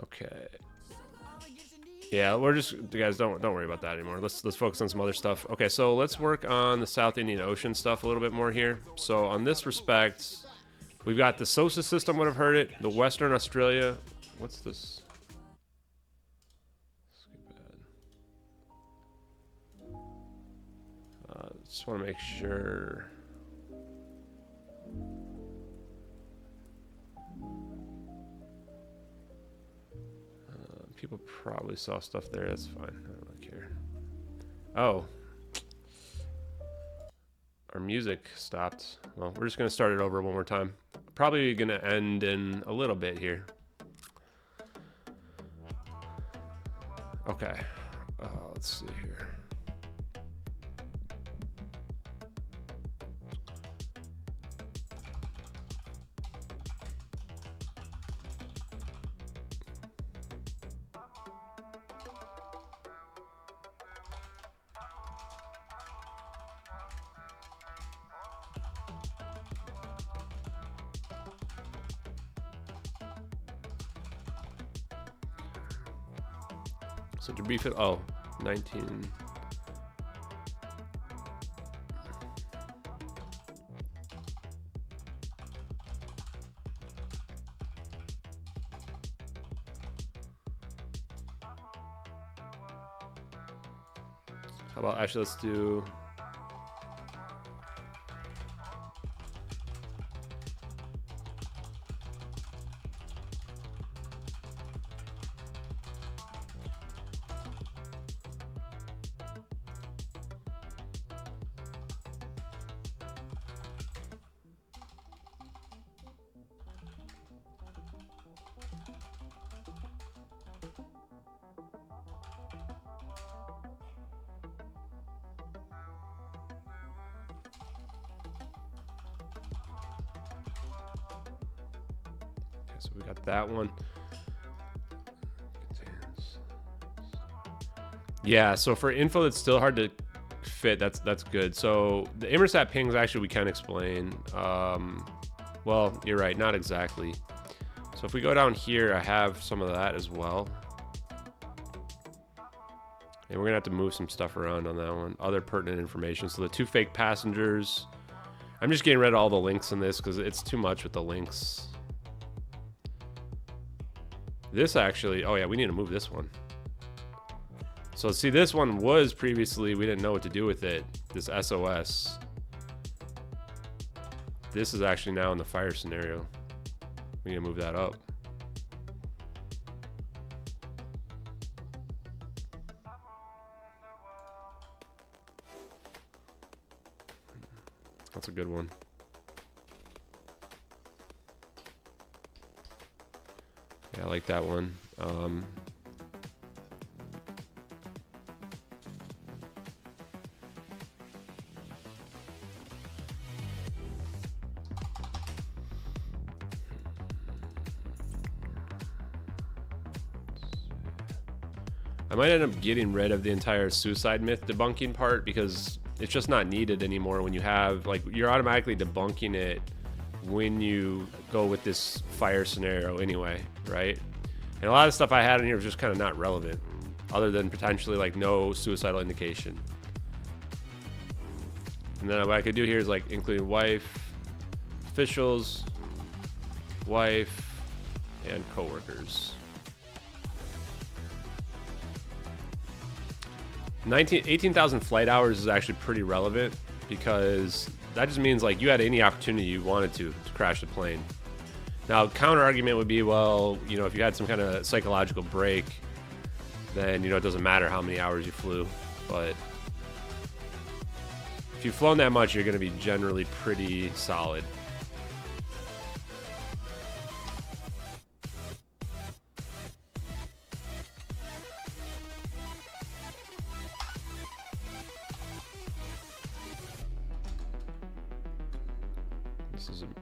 Okay. Yeah, we're just, guys, don't worry about that anymore. Let's focus on some other stuff. Okay, so let's work on the South Indian Ocean stuff a little bit more here. So on this respect, we've got the SOSA system, would have heard it, the Western Australia. What's this? Just want to make sure. People probably saw stuff there. That's fine. I don't really care. Oh. Our music stopped. Well, we're just going to start it over one more time. Probably going to end in a little bit here. Okay. Let's see here. So to brief it, 19. How about, actually, let's do. So we got that one. Yeah, so for info that's still hard to fit, that's good. So the Inmarsat pings actually we can explain. Well, you're right, not exactly. So if we go down here, I have some of that as well. And we're gonna have to move some stuff around on that one. Other pertinent information. So the 2 fake passengers. I'm just getting rid of all the links in this because it's too much with the links. This actually, oh yeah, we need to move this one. So see, this one was previously, we didn't know what to do with it. This SOS. This is actually now in the fire scenario. We need to move that up. That's a good one. Yeah, I like that one. I might end up getting rid of the entire suicide myth debunking part because it's just not needed anymore when you have, like, you're automatically debunking it when you go with this fire scenario anyway, right? And a lot of stuff I had in here was just kind of not relevant other than potentially like no suicidal indication. And then what I could do here is like including wife, officials, wife, and coworkers. 18,000 flight hours is actually pretty relevant because that just means like you had any opportunity you wanted to crash the plane. Now, counter argument would be, well, you know, if you had some kind of psychological break, then, you know, it doesn't matter how many hours you flew. But if you've flown that much, you're going to be generally pretty solid.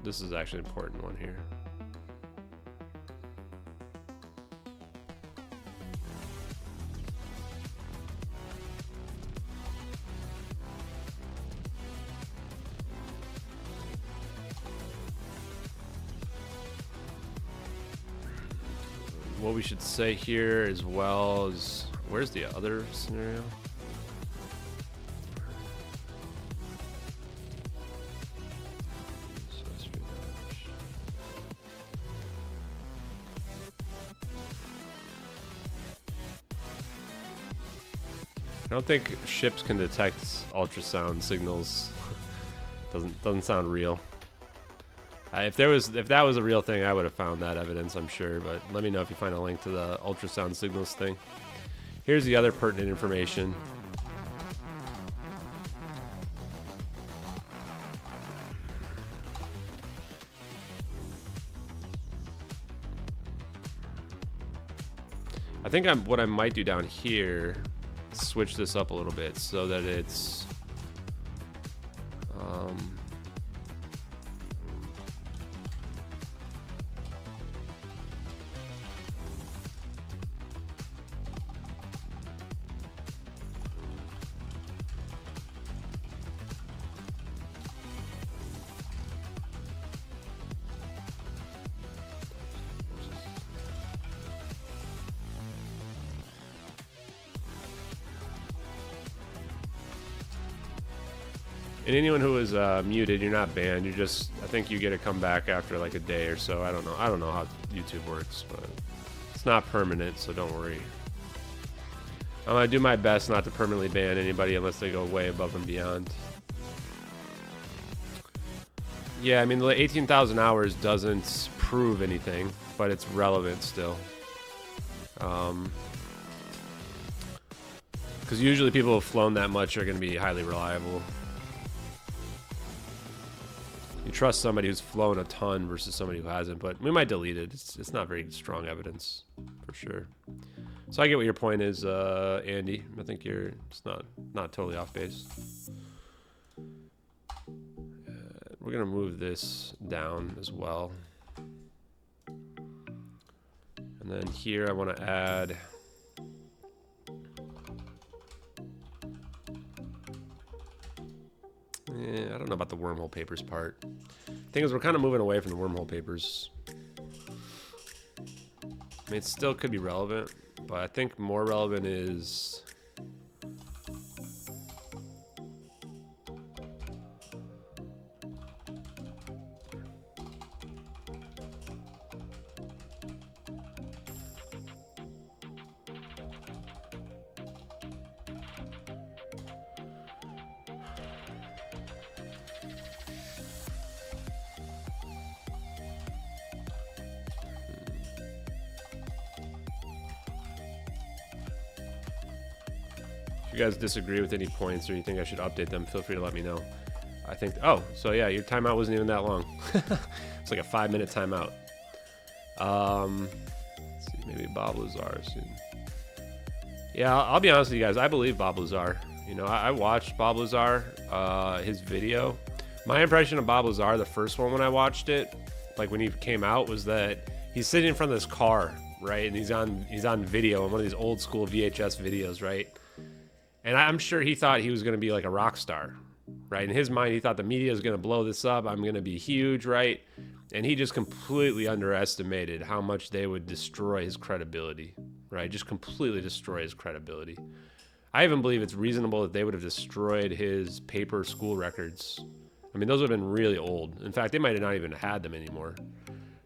This is actually an important one here. What we should say here as well is, where's the other scenario? I don't think ships can detect ultrasound signals. Doesn't sound real. If that was a real thing, I would have found that evidence, I'm sure. But let me know if you find a link to the ultrasound signals thing. Here's the other pertinent information. I think what I might do down here, switch this up a little bit so that it's and anyone who is muted, you're not banned. You're just, I think you get to come back after like a day or so. I don't know how YouTube works, but it's not permanent, so don't worry. I'm gonna do my best not to permanently ban anybody unless they go way above and beyond. Yeah, I mean, the 18,000 hours doesn't prove anything, but it's relevant still. Because usually people who have flown that much are going to be highly reliable. You trust somebody who's flown a ton versus somebody who hasn't, but we might delete it. It's not very strong evidence, for sure. So I get what your point is, Andy. I think it's not totally off base. We're gonna move this down as well. then here I want to add. I don't know about the wormhole papers part. Thing is, we're kind of moving away from the wormhole papers. I mean, it still could be relevant, but I think more relevant is... If you guys disagree with any points or you think I should update them, feel free to let me know. I think, oh, so yeah, your timeout wasn't even that long. It's like a 5-minute timeout. Let's see, maybe Bob Lazar soon. Yeah, I'll be honest with you guys. I believe Bob Lazar. You know, I watched Bob Lazar, his video. My impression of Bob Lazar, the first one when I watched it, like when he came out, was that he's sitting in front of this car, right? And he's on video on one of these old school VHS videos, right? And I'm sure he thought he was going to be like a rock star, right? In his mind, he thought the media is going to blow this up. I'm going to be huge, right? And he just completely underestimated how much they would destroy his credibility, right? Just completely destroy his credibility. I even believe it's reasonable that they would have destroyed his paper school records. I mean, those would have been really old. In fact, they might have not even had them anymore.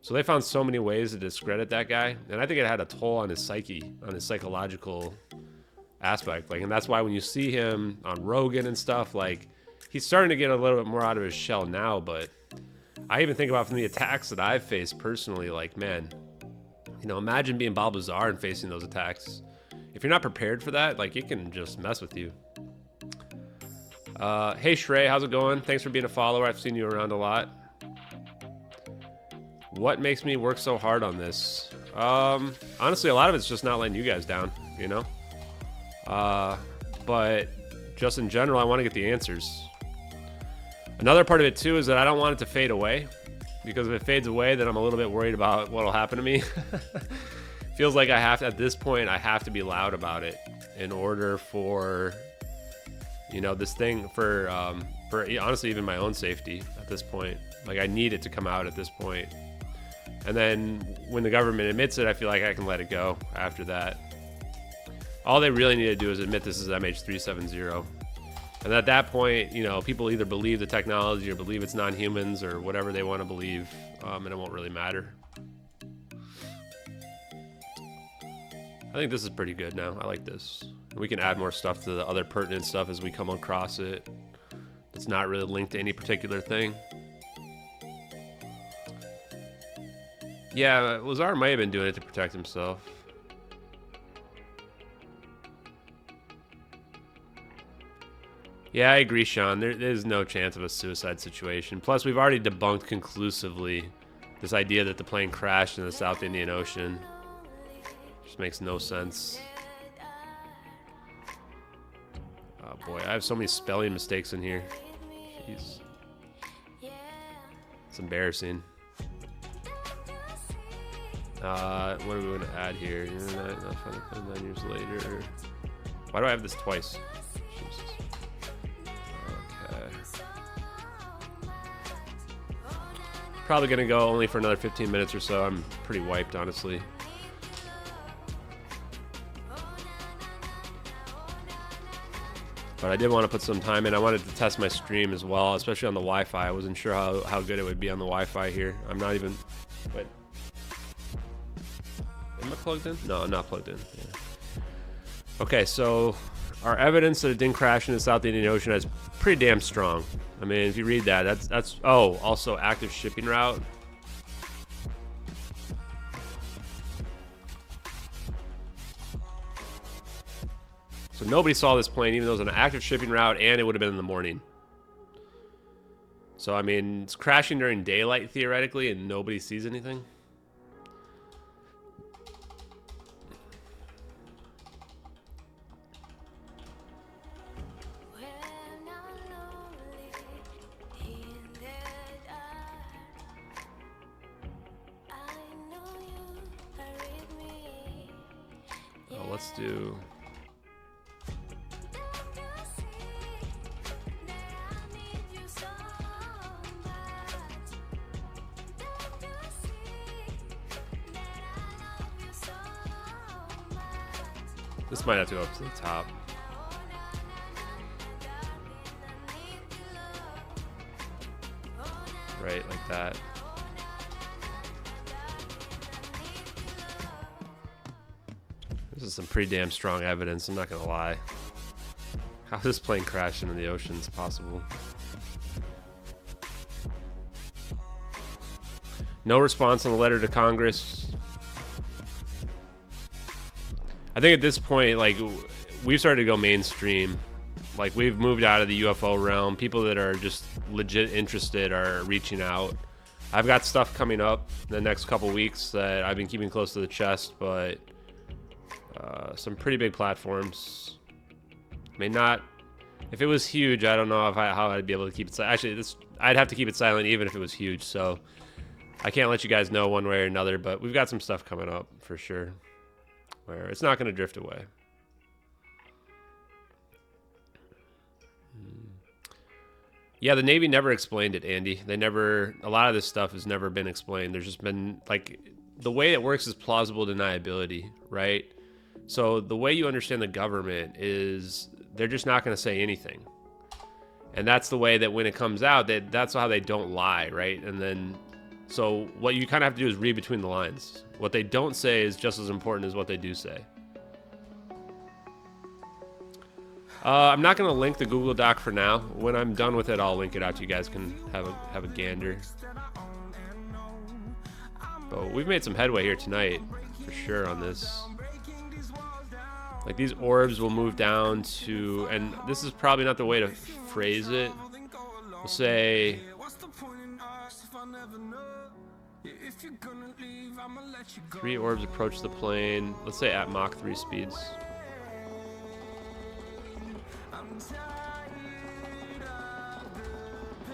So they found so many ways to discredit that guy. And I think it had a toll on his psyche, on his psychological aspect. Like, and that's why when you see him on Rogan and stuff, like, he's starting to get a little bit more out of his shell now. But I even think about from the attacks that I've faced personally, like, man, you know, imagine being Bob Lazar and facing those attacks. If you're not prepared for that, like, it can just mess with you. Hey Shrey, how's it going? Thanks for being a follower. I've seen you around a lot. What makes me work so hard on this? Honestly, a lot of it's just not letting you guys down, you know? But just in general, I want to get the answers. Another part of it too is that I don't want it to fade away, because if it fades away, then I'm a little bit worried about what'll happen to me. Feels like I have to, at this point, I have to be loud about it in order for, you know, this thing, for honestly even my own safety at this point. Like, I need it to come out at this point. And then when the government admits it, I feel like I can let it go after that. All they really need to do is admit this is MH370. And at that point, you know, people either believe the technology or believe it's non-humans or whatever they want to believe, and it won't really matter. I think this is pretty good now. I like this. We can add more stuff to the other pertinent stuff as we come across it. It's not really linked to any particular thing. Yeah, Lazar might have been doing it to protect himself. Yeah, I agree, Sean. There's no chance of a suicide situation. Plus, we've already debunked conclusively this idea that the plane crashed in the South Indian Ocean. Just makes no sense. Oh boy, I have so many spelling mistakes in here. Jeez. It's embarrassing. What are we going to add here? Not trying to put 9 years later. Why do I have this twice? Jesus. Okay. Probably going to go only for another 15 minutes or so. I'm pretty wiped, honestly. But I did want to put some time in. I wanted to test my stream as well, especially on the Wi-Fi. I wasn't sure how good it would be on the Wi-Fi here. I'm not even... Wait. Am I plugged in? No, I'm not plugged in. Yeah. Okay, so our evidence that it didn't crash in the South Indian Ocean is pretty damn strong. I mean, if you read that, that's oh, also active shipping route. So nobody saw this plane, even though it was an active shipping route, and it would have been in the morning. So, I mean, it's crashing during daylight, theoretically, and nobody sees anything. let's do. This might have to go up to the top. Right, like that. This is some pretty damn strong evidence, I'm not gonna lie. How this plane crashed into the ocean is possible. No response on the letter to Congress. I think at this point, like, we've started to go mainstream. Like, we've moved out of the UFO realm. People that are just legit interested are reaching out. I've got stuff coming up in the next couple weeks that I've been keeping close to the chest, but some pretty big platforms. I mean, not... If it was huge, I don't know how I'd be able to keep it silent. Actually, I'd have to keep it silent even if it was huge, so I can't let you guys know one way or another, but we've got some stuff coming up for sure, where it's not going to drift away. Yeah, the Navy never explained it, Andy. They never... A lot of this stuff has never been explained. There's just been, like... The way it works is plausible deniability, right? So the way you understand the government is they're just not going to say anything. And that's the way that when it comes out, that's how they don't lie, right? And then... So what you kind of have to do is read between the lines. What they don't say is just as important as what they do say. I'm not going to link the Google Doc for now. When I'm done with it, I'll link it out. You guys can have a gander. But we've made some headway here tonight, for sure, on this. Like, these orbs will move down to... And this is probably not the way to phrase it. We'll say... 3 orbs approach the plane. Let's say at Mach 3 speeds.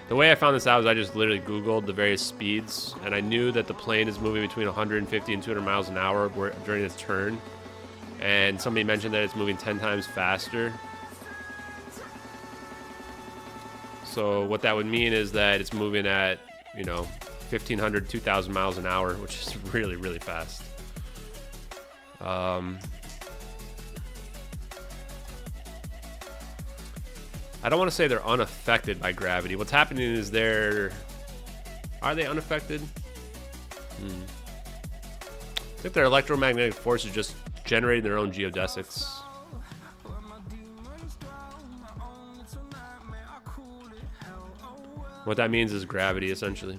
The way I found this out is I just literally Googled the various speeds, and I knew that the plane is moving between 150 and 200 miles an hour during its turn. And somebody mentioned that it's moving 10 times faster. So what that would mean is that it's moving at, you know, 1,500, 2,000 miles an hour, which is really, really fast. I don't want to say they're unaffected by gravity. What's happening is are they unaffected? I think their electromagnetic force is just generating their own geodesics. What that means is gravity, essentially.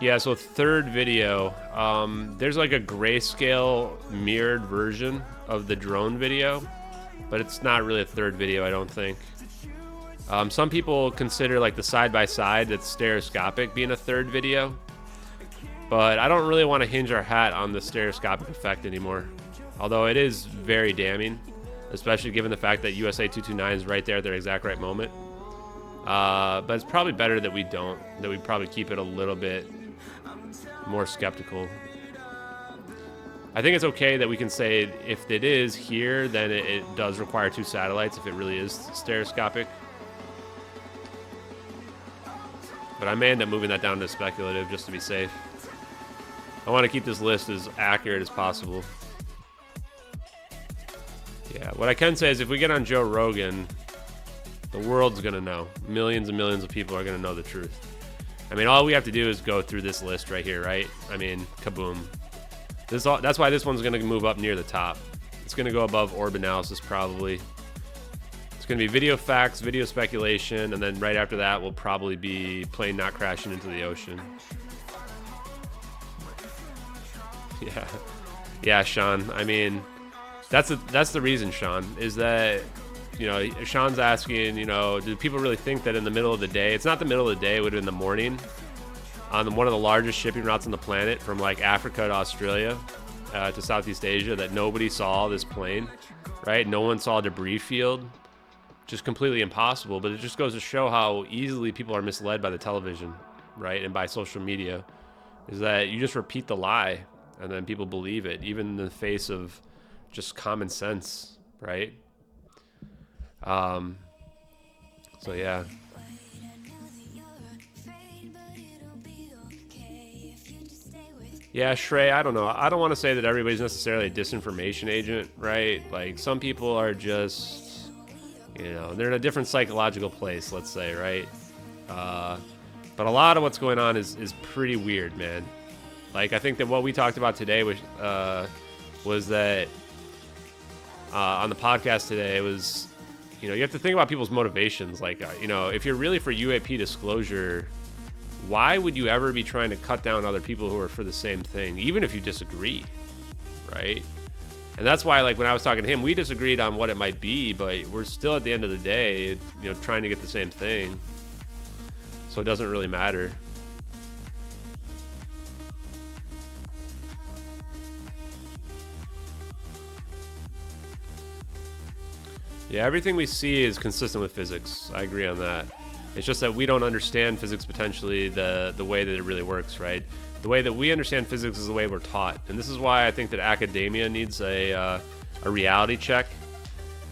Yeah, so third video, there's like a grayscale mirrored version of the drone video, but it's not really a third video, I don't think. Some people consider like the side-by-side that's stereoscopic being a third video, but I don't really want to hinge our hat on the stereoscopic effect anymore, although it is very damning, especially given the fact that USA 229 is right there at their exact right moment. But it's probably better that we don't, that we probably keep it a little bit more skeptical. I think it's okay that we can say if it is here, then it does require 2 satellites if it really is stereoscopic. But I may end up moving that down to speculative just to be safe. I want to keep this list as accurate as possible. Yeah, what I can say is if we get on Joe Rogan, the world's going to know. Millions and millions of people are going to know the truth. I mean, all we have to do is go through this list right here, right? I mean, kaboom. That's why this one's going to move up near the top. It's going to go above orb analysis, probably. It's going to be video facts, video speculation, and then right after that will probably be plane not crashing into the ocean. Yeah. Yeah, Sean. I mean, that's the reason, Sean, is that... You know, Sean's asking, you know, do people really think that in the middle of the day, it's not the middle of the day, it would have been the morning, on one of the largest shipping routes on the planet from like Africa to Australia, to Southeast Asia that nobody saw this plane, right? No one saw a debris field. Just completely impossible, but it just goes to show how easily people are misled by the television, right? And by social media, is that you just repeat the lie and then people believe it, even in the face of just common sense, right? So yeah. Yeah, Shrey, I don't know. I don't want to say that everybody's necessarily a disinformation agent, right? Like, some people are just, you know, they're in a different psychological place, let's say, right? But a lot of what's going on is pretty weird, man. Like, I think that what we talked about today was that on the podcast today, it was, you know, you have to think about people's motivations. Like, you know, if you're really for UAP disclosure, why would you ever be trying to cut down other people who are for the same thing, even if you disagree, right? And that's why, like, when I was talking to him, we disagreed on what it might be, but we're still, at the end of the day, you know, trying to get the same thing. So it doesn't really matter. Yeah, everything we see is consistent with physics. I agree on that. It's just that we don't understand physics potentially the way that it really works, right? The way that we understand physics is the way we're taught. And this is why I think that academia needs a reality check.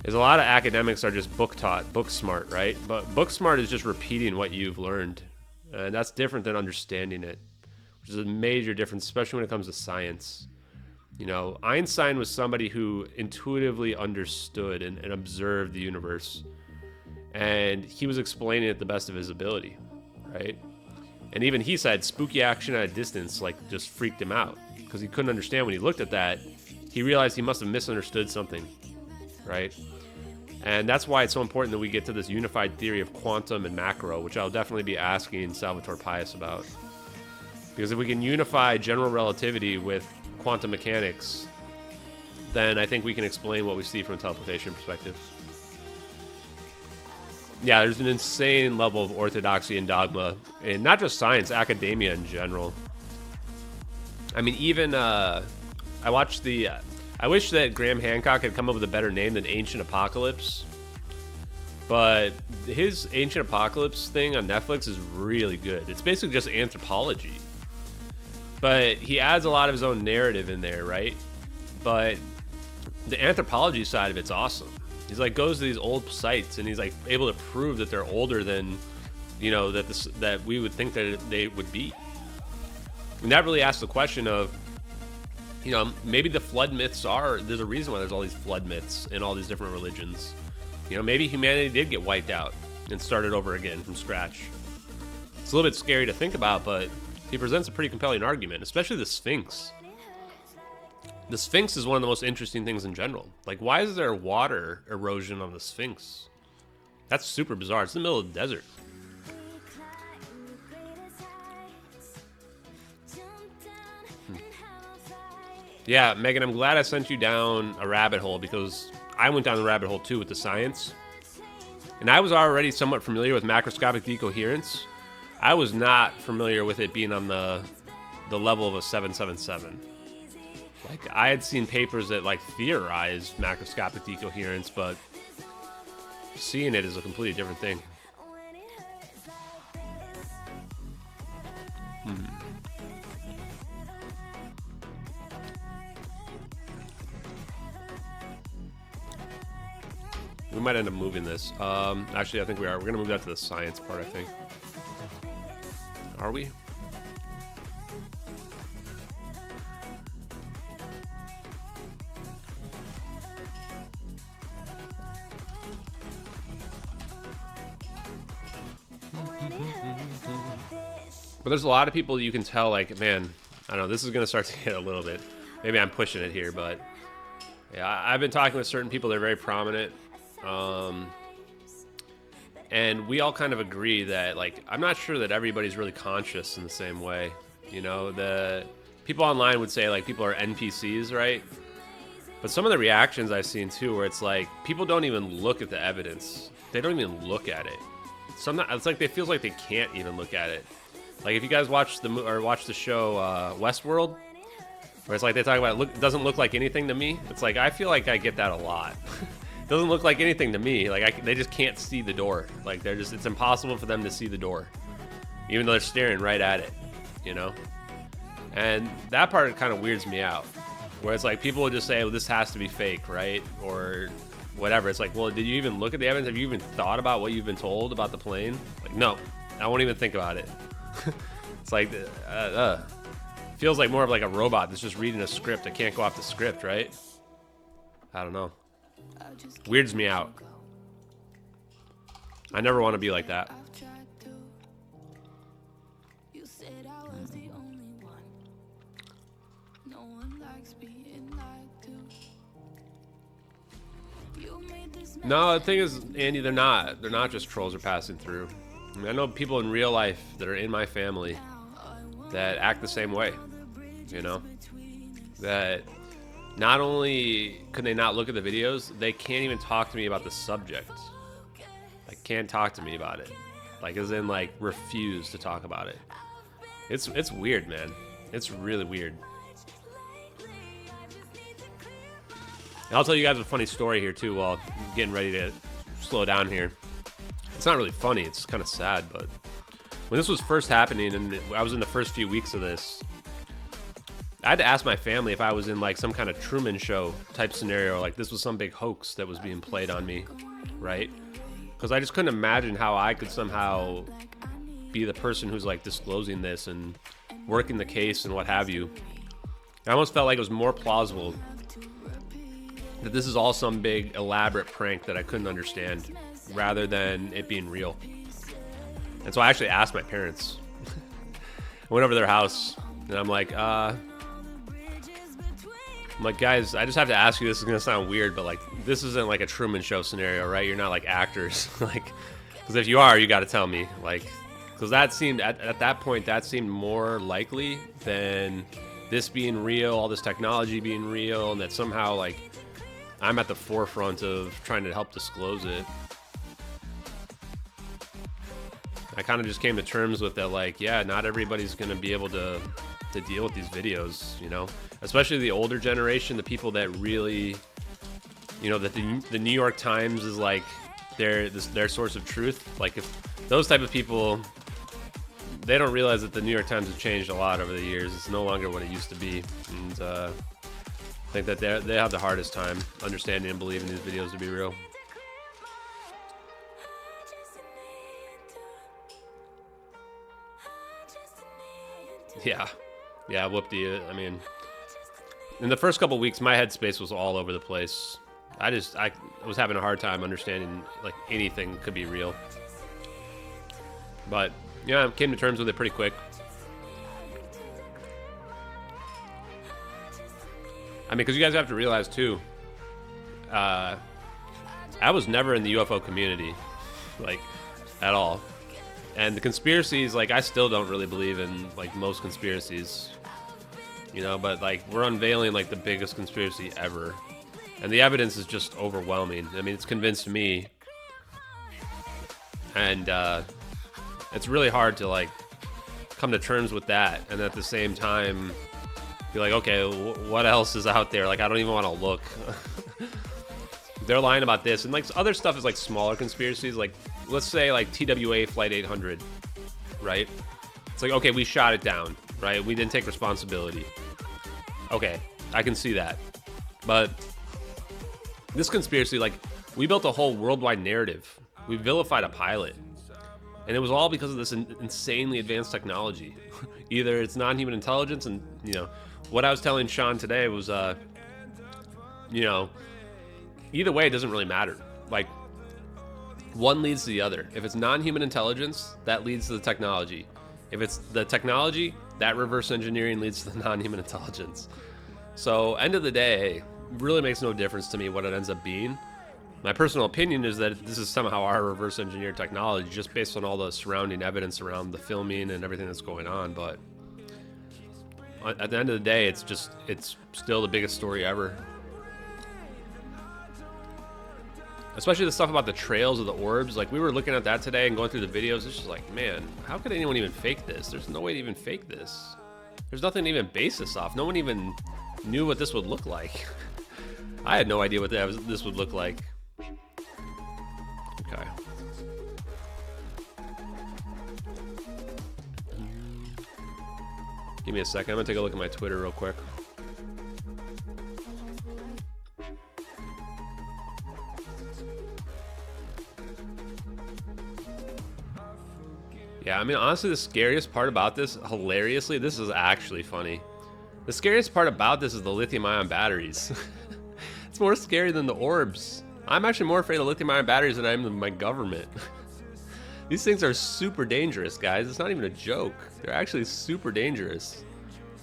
Is a lot of academics are just book taught, book smart, right? But book smart is just repeating what you've learned. And that's different than understanding it, which is a major difference, especially when it comes to science. You know, Einstein was somebody who intuitively understood and observed the universe. And he was explaining it the best of his ability, right? And even he said spooky action at a distance, like, just freaked him out. Because he couldn't understand when he looked at that. He realized he must have misunderstood something, right? And that's why it's so important that we get to this unified theory of quantum and macro, which I'll definitely be asking Salvatore Pais about. Because if we can unify general relativity with quantum mechanics, then I think we can explain what we see from a teleportation perspective. Yeah, there's an insane level of orthodoxy and dogma, and not just science, academia in general. I mean, even I watched the. I wish that Graham Hancock had come up with a better name than Ancient Apocalypse, but his Ancient Apocalypse thing on Netflix is really good. It's basically just anthropology, but he adds a lot of his own narrative in there, right? But the anthropology side of it's awesome. He's like goes to these old sites and he's like able to prove that they're older than, you know, that we would think that they would be. And that really asks the question of, you know, maybe the flood myths there's a reason why there's all these flood myths in all these different religions. You know, maybe humanity did get wiped out and started over again from scratch. It's a little bit scary to think about, but he presents a pretty compelling argument, especially the Sphinx. The Sphinx is one of the most interesting things in general. Like, why is there water erosion on the Sphinx? That's super bizarre. It's in the middle of the desert. Yeah, Megan, I'm glad I sent you down a rabbit hole because I went down the rabbit hole too with the science. And I was already somewhat familiar with macroscopic decoherence. I was not familiar with it being on the level of a 777. Like, I had seen papers that, like, theorized macroscopic decoherence, but seeing it is a completely different thing. We might end up moving this. Actually, I think we are. We're going to move that to the science part, I think. Are we? But there's a lot of people you can tell, like, man, I don't know, this is going to start to get a little bit, maybe I'm pushing it here, but yeah, I've been talking with certain people that are very prominent, and we all kind of agree that, like, I'm not sure that everybody's really conscious in the same way. You know, the people online would say, like, people are NPCs, right? But some of the reactions I've seen, too, where it's like, people don't even look at the evidence. They don't even look at it. It's like they feel like they can't even look at it. Like, if you guys watch the show Westworld, Where it's like they talk about it doesn't look like anything to me. It's like I feel like I get that a lot. It doesn't look like anything to me. Like they just can't see the door. Like it's impossible for them to see the door, even though they're staring right at it, you know. And that part kind of weirds me out. Where it's like people will just say, well, this has to be fake, right? Or whatever. It's like, well, did you even look at the evidence? Have you even thought about what you've been told about the plane? Like, no, I won't even think about it. It's like, feels like more of like a robot that's just reading a script that can't go off the script, right? I don't know. Weirds me out. I never want to be like that. No, the thing is, Andy, they're not just trolls are passing through. I mean, I know people in real life that are in my family that act the same way, you know, that not only could they not look at the videos, they can't even talk to me about the subject. Like, can't talk to me about it. Like, as in, like, refuse to talk about it. It's weird, man. It's really weird. And I'll tell you guys a funny story here, too, while I'm getting ready to slow down here. It's not really funny. It's kind of sad, but when this was first happening and I was in the first few weeks of this, I had to ask my family if I was in, like, some kind of Truman Show type scenario, like this was some big hoax that was being played on me, right? Because I just couldn't imagine how I could somehow be the person who's, like, disclosing this and working the case and what have you. I almost felt like it was more plausible that this is all some big elaborate prank that I couldn't understand rather than it being real. And so I actually asked my parents. I went over to their house and I'm like, guys, I just have to ask you, this is gonna sound weird, but like, this isn't like a Truman Show scenario, right? You're not like actors. Like, because if you are, you got to tell me. Like, because that seemed, at that point, that seemed more likely than this being real, all this technology being real, and that somehow, like, I'm at the forefront of trying to help disclose it. I kind of just came to terms with that, like, yeah, not everybody's going to be able to deal with these videos, you know? Especially the older generation, the people that really, you know, that the New York Times is like their source of truth. Like, if those type of people, they don't realize that the New York Times has changed a lot over the years. It's no longer what it used to be. And I think that they have the hardest time understanding and believing these videos to be real. Yeah, whoop-de. I mean, in the first couple weeks, my headspace was all over the place. I was having a hard time understanding, like, anything could be real. But, yeah, I came to terms with it pretty quick. I mean, because you guys have to realize, too, I was never in the UFO community, like, at all. And the conspiracies, like, I still don't really believe in, like, most conspiracies, you know, but, like, we're unveiling, like, the biggest conspiracy ever. And the evidence is just overwhelming. I mean, it's convinced me. And it's really hard to, like, come to terms with that. And at the same time, be like, okay, what else is out there? Like, I don't even want to look. They're lying about this. And, like, other stuff is, like, smaller conspiracies. Like, let's say, like, TWA Flight 800, right? It's like, okay, we shot it down, right? We didn't take responsibility. Okay, I can see that. But this conspiracy, like, we built a whole worldwide narrative. We vilified a pilot. And it was all because of this insanely advanced technology. Either it's non-human intelligence, and, you know, what I was telling Sean today was, you know, either way, it doesn't really matter. Like, one leads to the other. If it's non-human intelligence, that leads to the technology. If it's the technology, that reverse engineering leads to the non-human intelligence. So, end of the day, it really makes no difference to me what it ends up being. My personal opinion is that this is somehow our reverse engineered technology, just based on all the surrounding evidence around the filming and everything that's going on. But at the end of the day, it's still the biggest story ever. Especially the stuff about the trails of the orbs. Like, we were looking at that today and going through the videos. It's just like, man, how could anyone even fake this? There's no way to even fake this. There's nothing to even base this off. No one even knew what this would look like. I had no idea what this would look like. Okay. Give me a second. I'm gonna take a look at my Twitter real quick. Yeah, I mean, honestly, the scariest part about this, hilariously, this is actually funny. The scariest part about this is the lithium-ion batteries. It's more scary than the orbs. I'm actually more afraid of lithium-ion batteries than I am of my government. These things are super dangerous, guys. It's not even a joke. They're actually super dangerous.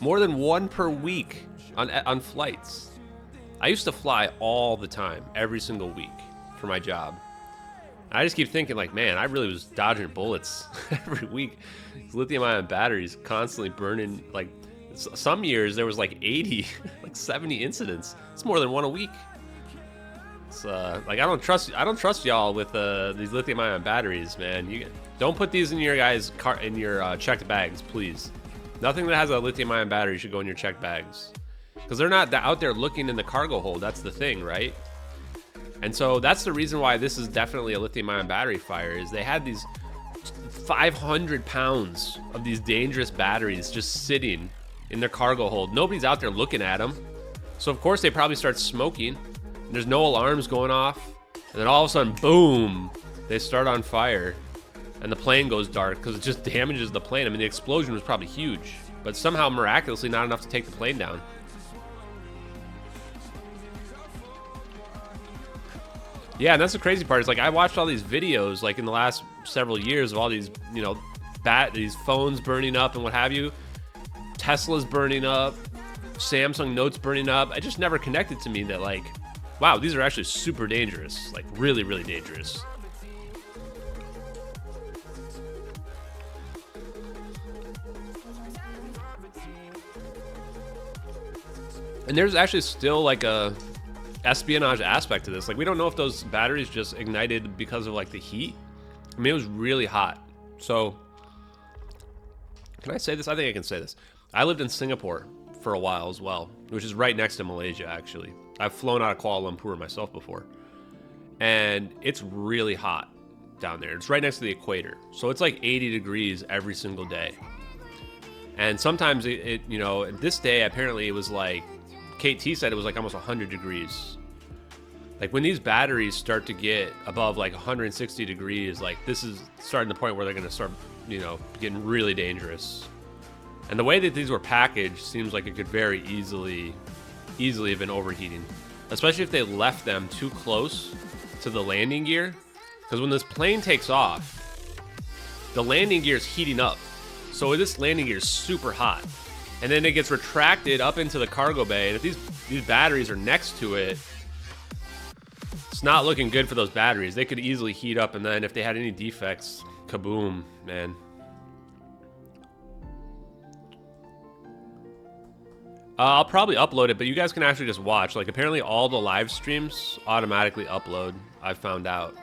More than one per week on flights. I used to fly all the time, every single week, for my job. I just keep thinking, like, man, I really was dodging bullets every week. These lithium-ion batteries constantly burning. Like, some years there was like 80, like 70 incidents. It's more than one a week. It's like, I don't trust y'all with these lithium-ion batteries, man. You don't put these in your checked bags, please. Nothing that has a lithium-ion battery should go in your checked bags, because they're not out there looking in the cargo hold. That's the thing, right? And so that's the reason why this is definitely a lithium-ion battery fire, is they had these 500 pounds of these dangerous batteries just sitting in their cargo hold. Nobody's out there looking at them. So of course they probably start smoking. There's no alarms going off. And then all of a sudden, boom, they start on fire. And the plane goes dark because it just damages the plane. I mean, the explosion was probably huge, but somehow miraculously not enough to take the plane down. Yeah, and that's the crazy part. Is like, I watched all these videos like in the last several years of all these, you know, these phones burning up and what have you. Tesla's burning up, Samsung Notes burning up. It just never connected to me that, like, wow, these are actually super dangerous. Like, really, really dangerous. And there's actually still like a espionage aspect to this. Like, we don't know if those batteries just ignited because of like the heat. I mean, it was really hot. So, can I say this? I think I can say this. I lived in Singapore for a while as well, which is right next to Malaysia, actually. I've flown out of Kuala Lumpur myself before. And it's really hot down there. It's right next to the equator. So it's like 80 degrees every single day. And sometimes it you know, this day apparently it was like, KT said it was like almost 100 degrees. Like, when these batteries start to get above like 160 degrees, like, this is starting the point where they're going to start, you know, getting really dangerous. And the way that these were packaged seems like it could very easily have been overheating, especially if they left them too close to the landing gear. Because when this plane takes off, the landing gear is heating up. So this landing gear is super hot. And then it gets retracted up into the cargo bay. And if these batteries are next to it, it's not looking good for those batteries. They could easily heat up, and then if they had any defects, kaboom, man. I'll probably upload it, but you guys can actually just watch. Like, apparently all the live streams automatically upload, I found out.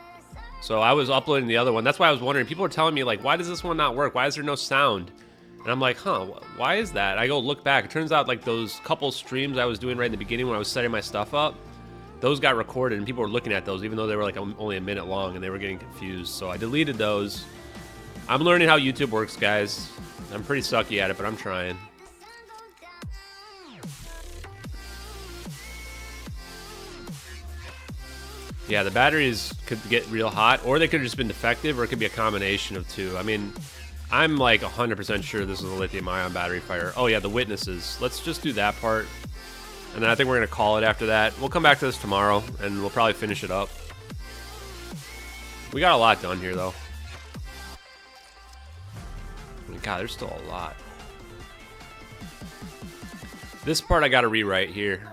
So I was uploading the other one. That's why I was wondering. People are telling me, like, why does this one not work? Why is there no sound? And I'm like, huh, why is that? I go look back. It turns out, like, those couple streams I was doing right in the beginning when I was setting my stuff up, those got recorded, and people were looking at those, even though they were, like, only a minute long, and they were getting confused. So I deleted those. I'm learning how YouTube works, guys. I'm pretty sucky at it, but I'm trying. Yeah, the batteries could get real hot, or they could have just been defective, or it could be a combination of two. I mean, I'm like 100% sure this is a lithium-ion battery fire. Oh yeah, the witnesses. Let's just do that part. And then I think we're going to call it after that. We'll come back to this tomorrow, and we'll probably finish it up. We got a lot done here, though. God, there's still a lot. This part I got to rewrite here.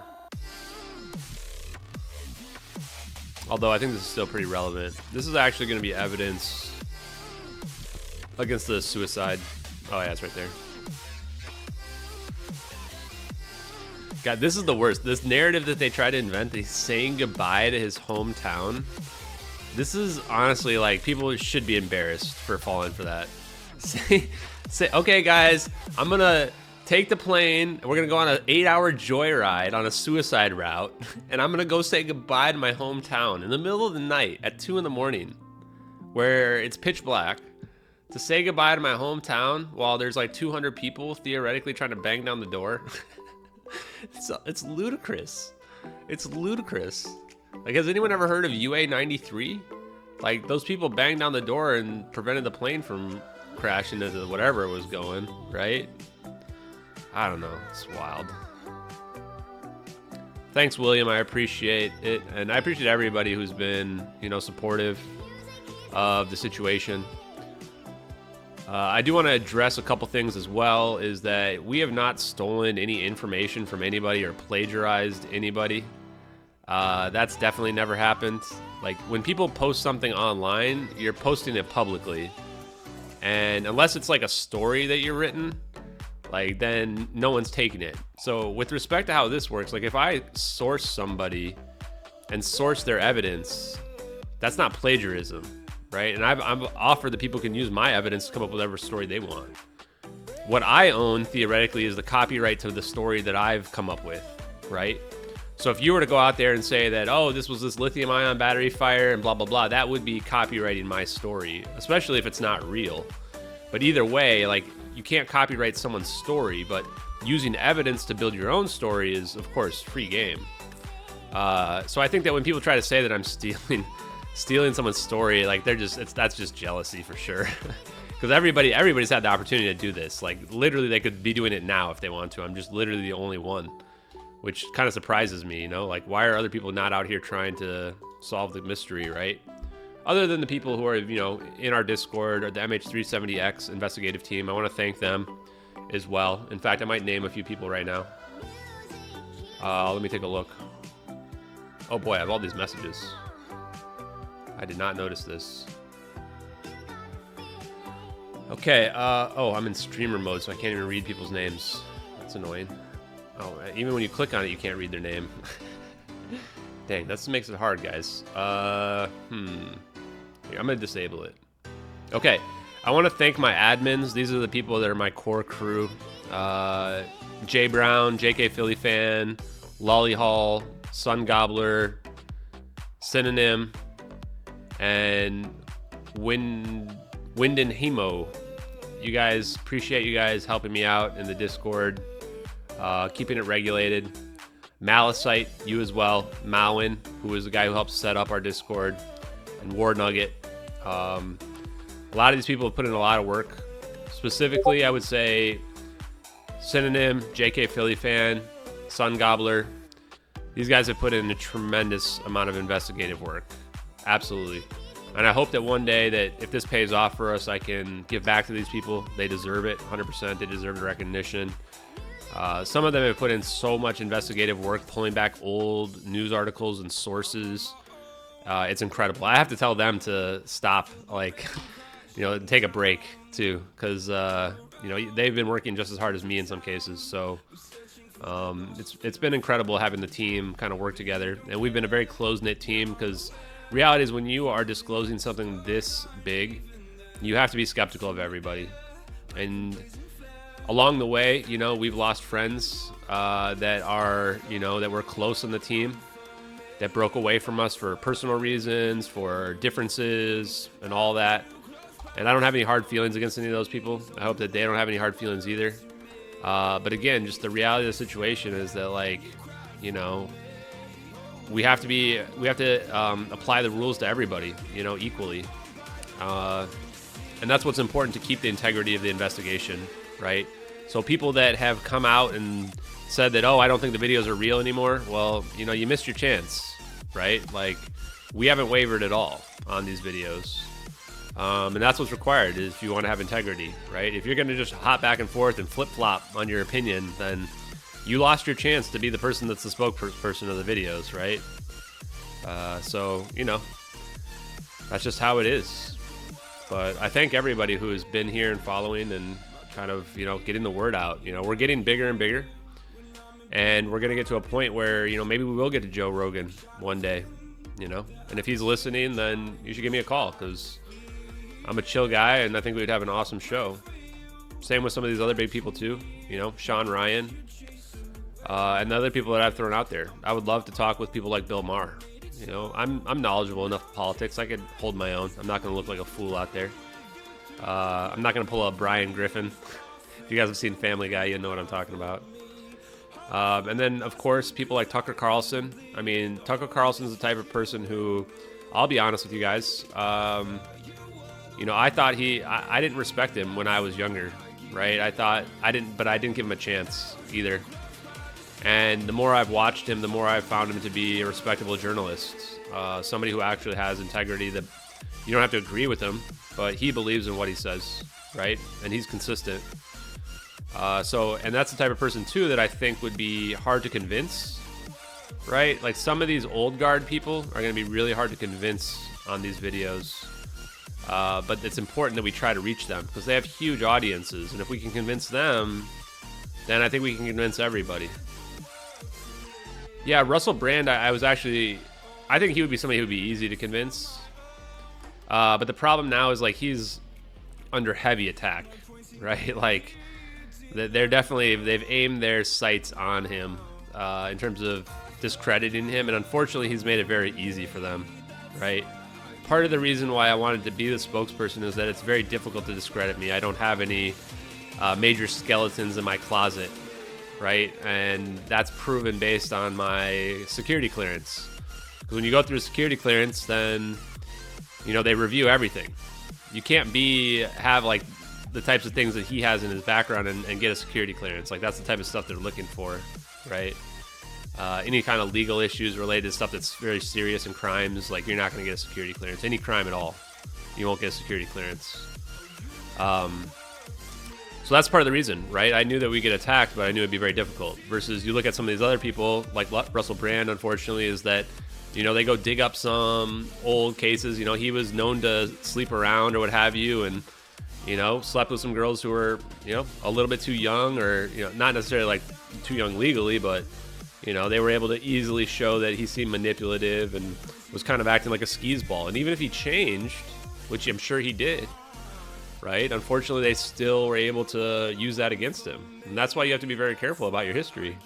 Although I think this is still pretty relevant. This is actually going to be evidence against the suicide. Oh yeah, it's right there. God, this is the worst. This narrative that they try to invent, he's saying goodbye to his hometown. This is honestly, like, people should be embarrassed for falling for that. Say, okay guys, I'm gonna take the plane. We're going to go on an 8-hour joyride on a suicide route. And I'm going to go say goodbye to my hometown in the middle of the night at 2 in the morning where it's pitch black. To say goodbye to my hometown while there's like 200 people theoretically trying to bang down the door. It's ludicrous. It's ludicrous. Like, has anyone ever heard of UA-93? Like, those people banged down the door and prevented the plane from crashing into whatever it was going, right? I don't know. It's wild. Thanks, William. I appreciate it. And I appreciate everybody who's been, supportive of the situation. I do want to address a couple things as well, is that we have not stolen any information from anybody or plagiarized anybody. That's definitely never happened. Like, when people post something online, you're posting it publicly. And unless it's like a story that you've written, like, then no one's taking it. So with respect to how this works, like, if I source somebody and source their evidence, that's not plagiarism. Right? And I've offered that people can use my evidence to come up with whatever story they want. What I own, theoretically, is the copyright to the story that I've come up with, right? So if you were to go out there and say that, oh, this was this lithium-ion battery fire and blah, blah, blah, that would be copyrighting my story, especially if it's not real. But either way, like, you can't copyright someone's story, but using evidence to build your own story is, of course, free game. So I think that when people try to say that I'm stealing someone's story, like, that's just jealousy for sure. Because everybody's had the opportunity to do this. Like, literally, they could be doing it now if they want to. I'm just literally the only one, which kind of surprises me, Like, why are other people not out here trying to solve the mystery, right? Other than the people who are, in our Discord or the MH370x investigative team, I want to thank them as well. In fact, I might name a few people right now. Let me take a look. Oh boy, I have all these messages. I did not notice this. Okay, I'm in streamer mode, so I can't even read people's names. That's annoying. Oh, even when you click on it, you can't read their name. Dang, that makes it hard, guys. Here, I'm gonna disable it. Okay, I want to thank my admins. These are the people that are my core crew. Jay Brown, JK Philly Fan, Lolly Hall, Sun Gobbler, Synonym, and Wind and Hemo. You guys, appreciate you guys helping me out in the Discord, keeping it regulated. Malicite, you as well. Malwin, who is the guy who helps set up our Discord, and War Nugget. A lot of these people have put in a lot of work. Specifically, I would say Synonym, JK Philly Fan, Sun Gobbler. These guys have put in a tremendous amount of investigative work. Absolutely. And I hope that one day that if this pays off for us, I can give back to these people. They deserve it, 100%. They deserve the recognition. Some of them have put in so much investigative work, pulling back old news articles and sources. It's incredible. I have to tell them to stop, take a break too, because they've been working just as hard as me in some cases. So it's been incredible having the team kind of work together, and we've been a very close-knit team, because reality is when you are disclosing something this big, you have to be skeptical of everybody. And along the way, we've lost friends that were close in the team, that broke away from us for personal reasons, for differences, and all that. And I don't have any hard feelings against any of those people. I hope that they don't have any hard feelings either. But again, just the reality of the situation is that, we have to apply the rules to everybody, equally. And that's what's important, to keep the integrity of the investigation, right? So people that have come out and said that, oh, I don't think the videos are real anymore, well, you missed your chance, right? Like, we haven't wavered at all on these videos. And that's what's required, is if you want to have integrity, right? If you're going to just hop back and forth and flip-flop on your opinion, then you lost your chance to be the person that's the spokesperson of the videos, right? So, that's just how it is. But I thank everybody who has been here and following and kind of, getting the word out. We're getting bigger and bigger. And we're going to get to a point where, maybe we will get to Joe Rogan one day, And if he's listening, then you should give me a call, because I'm a chill guy, and I think we'd have an awesome show. Same with some of these other big people too. You know, Sean Ryan, and the other people that I've thrown out there. I would love to talk with people like Bill Maher. You know, I'm knowledgeable enough of politics. I could hold my own. I'm not going to look like a fool out there. I'm not going to pull a Brian Griffin. If you guys have seen Family Guy, you know what I'm talking about. And then, of course, people like Tucker Carlson. I mean, Tucker Carlson's the type of person who, I'll be honest with you guys, you know, I thought I didn't respect him when I was younger, right? I didn't give him a chance either. And the more I've watched him, the more I've found him to be a respectable journalist, somebody who actually has integrity, that you don't have to agree with him, but he believes in what he says, right? And he's consistent. And that's the type of person too that I think would be hard to convince, right? Like some of these old guard people are going to be really hard to convince on these videos. But it's important that we try to reach them because they have huge audiences. And if we can convince them, then I think we can convince everybody. Yeah, Russell Brand, I think he would be somebody who would be easy to convince. But the problem now is like he's under heavy attack, right? Like they've aimed their sights on him in terms of discrediting him. And unfortunately, he's made it very easy for them, right? Part of the reason why I wanted to be the spokesperson is that it's very difficult to discredit me. I don't have any major skeletons in my closet, right? And that's proven based on my security clearance. Because when you go through security clearance, then, you know, they review everything. You can't have like the types of things that he has in his background and get a security clearance. Like that's the type of stuff they're looking for, right? Any kind of legal issues related to stuff that's very serious and crimes, like you're not going to get a security clearance. Any crime at all, you won't get a security clearance. So that's part of the reason, right? I knew that we get attacked, but I knew it'd be very difficult. Versus you look at some of these other people, like Russell Brand, unfortunately, is that, you know, they go dig up some old cases. You know, he was known to sleep around or what have you, and, you know, slept with some girls who were, you know, a little bit too young, or, you know, not necessarily like too young legally, but, you know, they were able to easily show that he seemed manipulative and was kind of acting like a skis ball. And even if he changed, which I'm sure he did, right? Unfortunately, they still were able to use that against him. And that's why you have to be very careful about your history.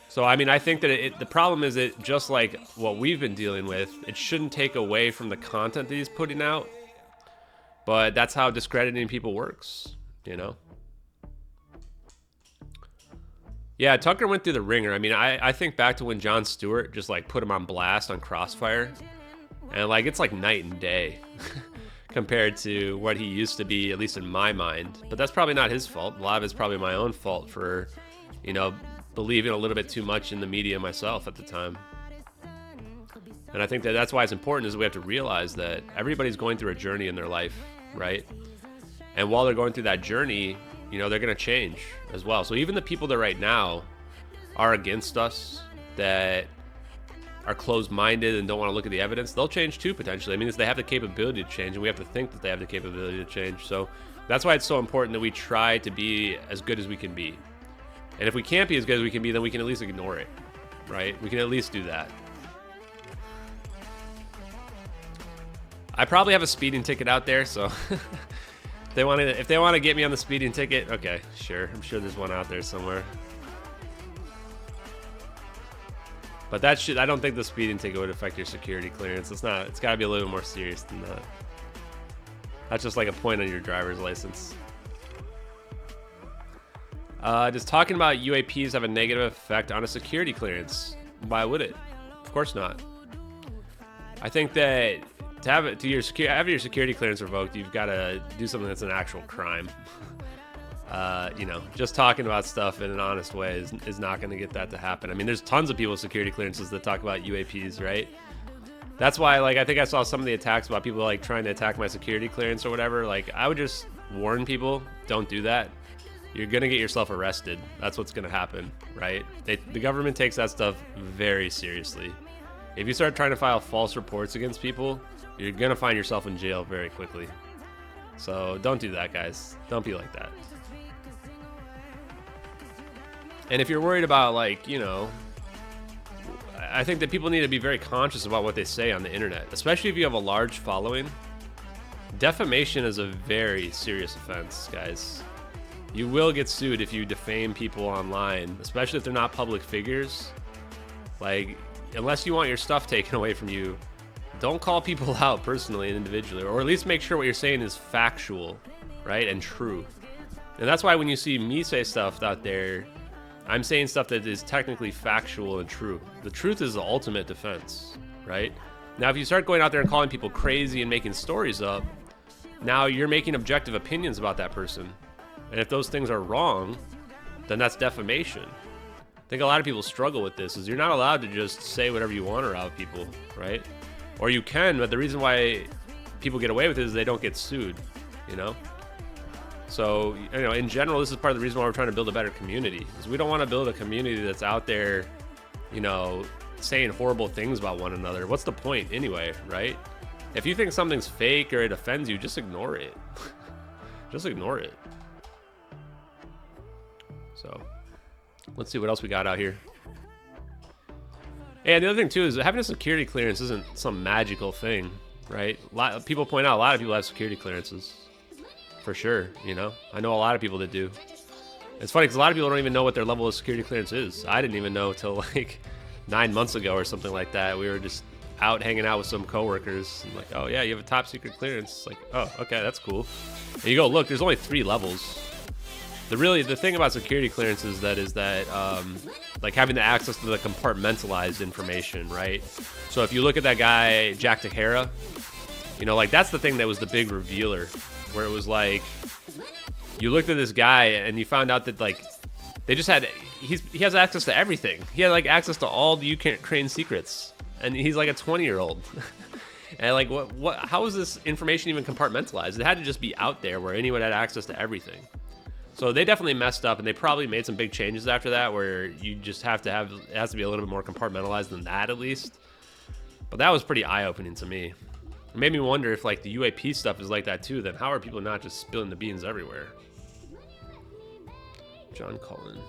So, I mean, I think that the problem is that just like what we've been dealing with, it shouldn't take away from the content that he's putting out. But that's how discrediting people works, you know? Yeah, Tucker went through the ringer. I mean, I think back to when Jon Stewart just like put him on blast on Crossfire. And like, it's like night and day compared to what he used to be, at least in my mind. But that's probably not his fault. A lot of it's probably my own fault for, you know, believing a little bit too much in the media myself at the time. And I think that that's why it's important, is we have to realize that everybody's going through a journey in their life, right? And while they're going through that journey, you know, they're going to change as well. So even the people that right now are against us, that are closed-minded and don't want to look at the evidence, they'll change too, potentially. I mean, they have the capability to change, and we have to think that they have the capability to change. So that's why it's so important that we try to be as good as we can be. And if we can't be as good as we can be, then we can at least ignore it, right? We can at least do that. I probably have a speeding ticket out there, so if they want to get me on the speeding ticket, okay, sure. I'm sure there's one out there somewhere. But I don't think the speeding ticket would affect your security clearance. It's got to be a little more serious than that. That's just like a point on your driver's license. Does talking about UAPs have a negative effect on a security clearance? Why would it? Of course not. I think that to have your security clearance revoked, you've got to do something that's an actual crime. You know, just talking about stuff in an honest way is not going to get that to happen. I mean, there's tons of people with security clearances that talk about UAPs, right? That's why, like, I think I saw some of the attacks about people like trying to attack my security clearance or whatever. Like, I would just warn people, don't do that. You're going to get yourself arrested. That's what's going to happen, right? The government takes that stuff very seriously. If you start trying to file false reports against people, you're going to find yourself in jail very quickly. So don't do that, guys. Don't be like that. And if you're worried about, like, you know, I think that people need to be very conscious about what they say on the internet, especially if you have a large following. Defamation is a very serious offense, guys. You will get sued if you defame people online, especially if they're not public figures. Like, unless you want your stuff taken away from you, don't call people out personally and individually, or at least make sure what you're saying is factual, right, and true. And that's why when you see me say stuff out there, I'm saying stuff that is technically factual and true. The truth is the ultimate defense, right? Now, if you start going out there and calling people crazy and making stories up, now you're making objective opinions about that person. And if those things are wrong, then that's defamation. I think a lot of people struggle with this, is you're not allowed to just say whatever you want around people, right? Or you can, but the reason why people get away with it is they don't get sued, you know? So, you know, in general, this is part of the reason why we're trying to build a better community, is we don't want to build a community that's out there, you know, saying horrible things about one another. What's the point anyway, right? If you think something's fake or it offends you, just ignore it. Just ignore it. So, let's see what else we got out here. And the other thing too is having a security clearance isn't some magical thing, right? People point out a lot of people have security clearances, for sure. You know, I know a lot of people that do. It's funny because a lot of people don't even know what their level of security clearance is. I didn't even know till like 9 months ago or something like that. We were just out hanging out with some coworkers, and like, oh yeah, you have a top secret clearance. Like, oh, okay, that's cool. And you go, look, there's only 3 levels. The thing about security clearance is that like having the access to the compartmentalized information, right? So if you look at that guy Jack Tahara, you know, like that's the thing that was the big revealer, where it was like you looked at this guy and you found out that like they just had he has access to everything. He had like access to all the Ukraine secrets, and he's like a 20-year-old. And like how is this information even compartmentalized? It had to just be out there where anyone had access to everything. So they definitely messed up, and they probably made some big changes after that, where you just have to have, it has to be a little bit more compartmentalized than that at least. But that was pretty eye-opening to me. It made me wonder if like the UAP stuff is like that too, then how are people not just spilling the beans everywhere? John Cullen.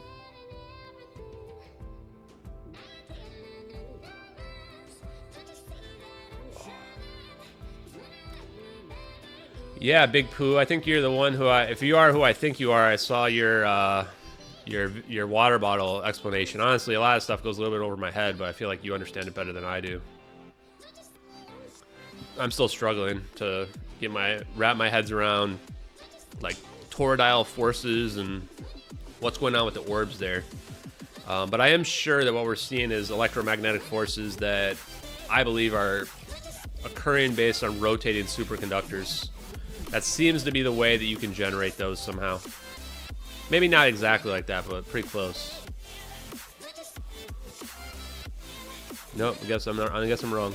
Yeah, Big Pooh. I think you're the one who if you are who I think you are, I saw your water bottle explanation. Honestly, a lot of stuff goes a little bit over my head, but I feel like you understand it better than I do. I'm still struggling to wrap my heads around like toroidal forces and what's going on with the orbs there. But I am sure that what we're seeing is electromagnetic forces that I believe are occurring based on rotating superconductors. That seems to be the way that you can generate those somehow. Maybe not exactly like that, but pretty close. Nope, I guess I'm wrong.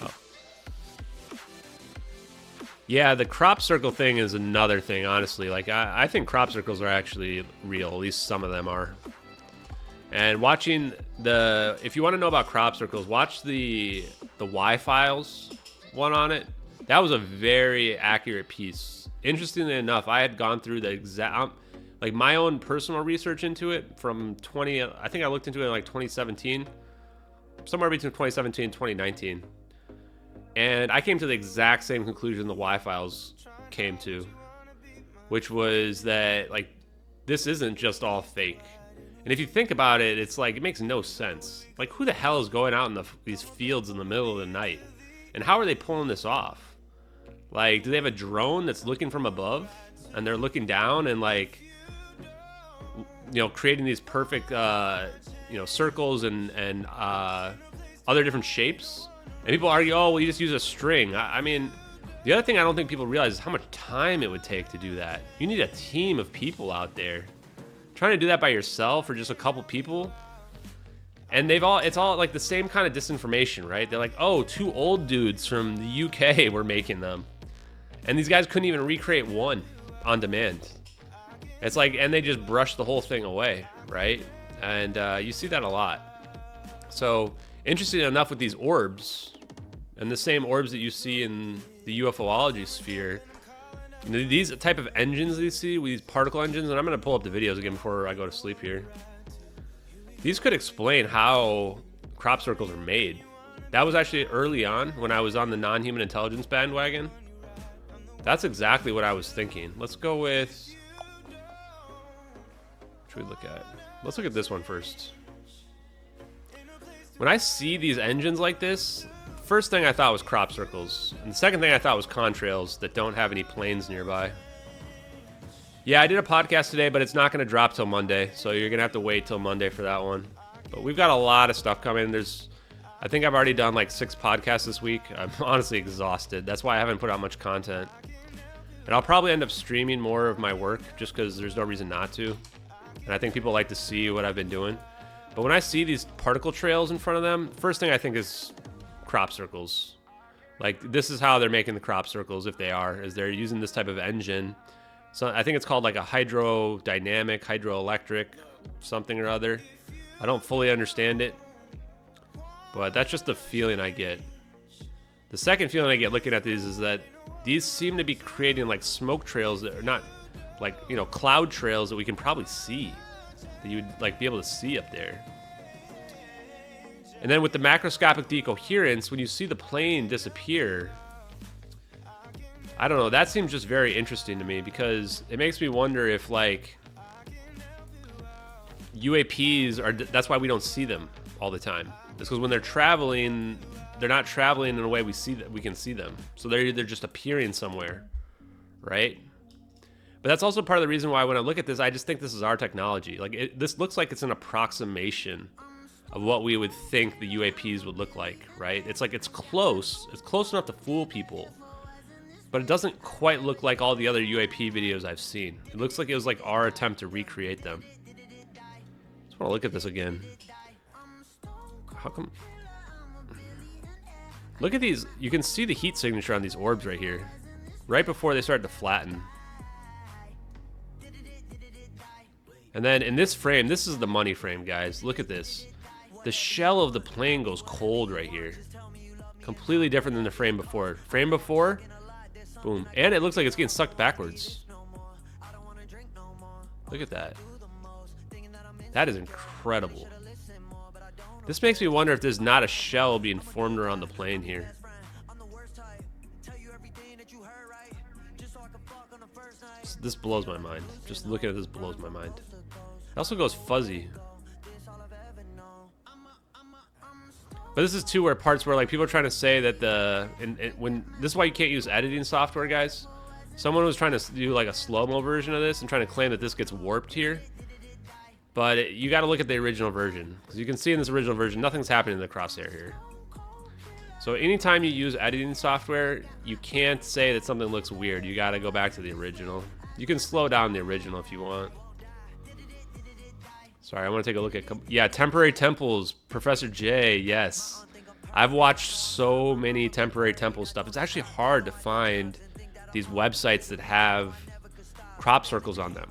Oh. Yeah, the crop circle thing is another thing, honestly. Like, I think crop circles are actually real. At least some of them are. And watching if you want to know about crop circles, watch the Y-Files one on it. That was a very accurate piece. Interestingly enough, I had gone through the exact, like my own personal research into it from I think I looked into it in like 2017, somewhere between 2017 and 2019. And I came to the exact same conclusion the Y-Files came to, which was that like, this isn't just all fake. And if you think about it, it's like, it makes no sense. Like, who the hell is going out in these fields in the middle of the night? And how are they pulling this off? Like, do they have a drone that's looking from above? And they're looking down and, like, you know, creating these perfect, you know, circles and other different shapes? And people argue, oh, well, you just use a string. I mean, the other thing I don't think people realize is how much time it would take to do that. You need a team of people out there. Trying to do that by yourself or just a couple people, and it's all like the same kind of disinformation, right? They're like, oh, 2 old dudes from the UK were making them, and these guys couldn't even recreate one on demand. It's like, and they just brush the whole thing away, right? And you see that a lot. So interesting enough with these orbs, and the same orbs that you see in the UFOlogy sphere, these type of engines that you see, these particle engines, and I'm going to pull up the videos again before I go to sleep here. These could explain how crop circles are made. That was actually early on when I was on the non-human intelligence bandwagon. That's exactly what I was thinking. Let's go with... What should we look at? Let's look at this one first. When I see these engines like this, first thing I thought was crop circles. And the second thing I thought was contrails that don't have any planes nearby. Yeah, I did a podcast today, but it's not going to drop till Monday. So you're going to have to wait till Monday for that one. But we've got a lot of stuff coming. I think I've already done like 6 podcasts this week. I'm honestly exhausted. That's why I haven't put out much content. And I'll probably end up streaming more of my work just because there's no reason not to. And I think people like to see what I've been doing. But when I see these particle trails in front of them, first thing I think is crop circles. Like, this is how they're making the crop circles, if they are, is they're using this type of engine. So I think it's called like a hydrodynamic, hydroelectric, something or other. I don't fully understand it, but that's just the feeling I get. The second feeling I get looking at these is that these seem to be creating like smoke trails that are not like, you know, cloud trails that we can probably see, that you would like be able to see up there. And then with the macroscopic decoherence, when you see the plane disappear, I don't know, that seems just very interesting to me because it makes me wonder if like UAPs are, that's why we don't see them all the time. It's because when they're traveling, they're not traveling in a way we can see them. So they're just appearing somewhere, right? But that's also part of the reason why when I look at this, I just think this is our technology. Like this looks like it's an approximation of what we would think the UAPs would look like, right? It's like it's close enough to fool people. But it doesn't quite look like all the other UAP videos I've seen. It looks like it was like our attempt to recreate them. Just want to look at this again. How come? Look at these. You can see the heat signature on these orbs right here. Right before they start to flatten. And then in this frame, this is the money frame, guys. Look at this. The shell of the plane goes cold right here. Completely different than the frame before. Frame before... Boom. And it looks like it's getting sucked backwards. Look at that. That is incredible. This makes me wonder if there's not a shell being formed around the plane here. This blows my mind. Just looking at this blows my mind. It also goes fuzzy. But this is too where parts where like people are trying to say that when this is why you can't use editing software, guys. Someone was trying to do like a slow-mo version of this and trying to claim that this gets warped here. But you got to look at the original version because you can see in this original version nothing's happening in the crosshair here. So anytime you use editing software, you can't say that something looks weird. You got to go back to the original. You can slow down the original if you want. Sorry, I want to take a look at... Yeah, temporary temples. Professor J, yes. I've watched so many temporary temple stuff. It's actually hard to find these websites that have crop circles on them.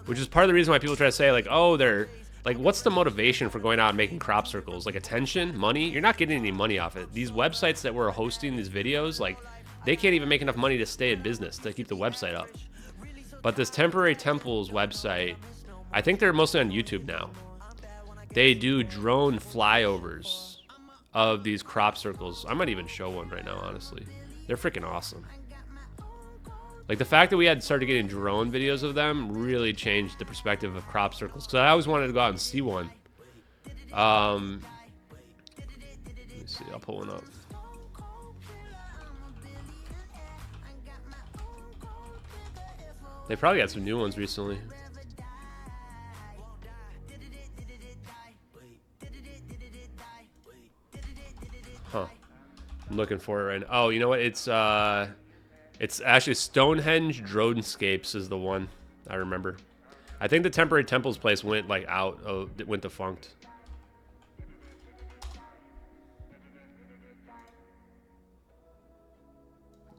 Which is part of the reason why people try to say, like, oh, they're... Like, what's the motivation for going out and making crop circles? Like, attention? Money? You're not getting any money off it. These websites that were hosting these videos, like, they can't even make enough money to stay in business, to keep the website up. But this temporary temples website... I think they're mostly on YouTube now. They do drone flyovers of these crop circles. I might even show one right now, honestly. They're freaking awesome. Like the fact that we had started getting drone videos of them really changed the perspective of crop circles. Because I always wanted to go out and see one. Let me see, I'll pull one up. They probably got some new ones recently. Huh. I'm looking for it right now. Oh, you know what? It's actually Stonehenge Dronescapes is the one I remember. I think the temporary temples place went like out. Oh, it went defunct.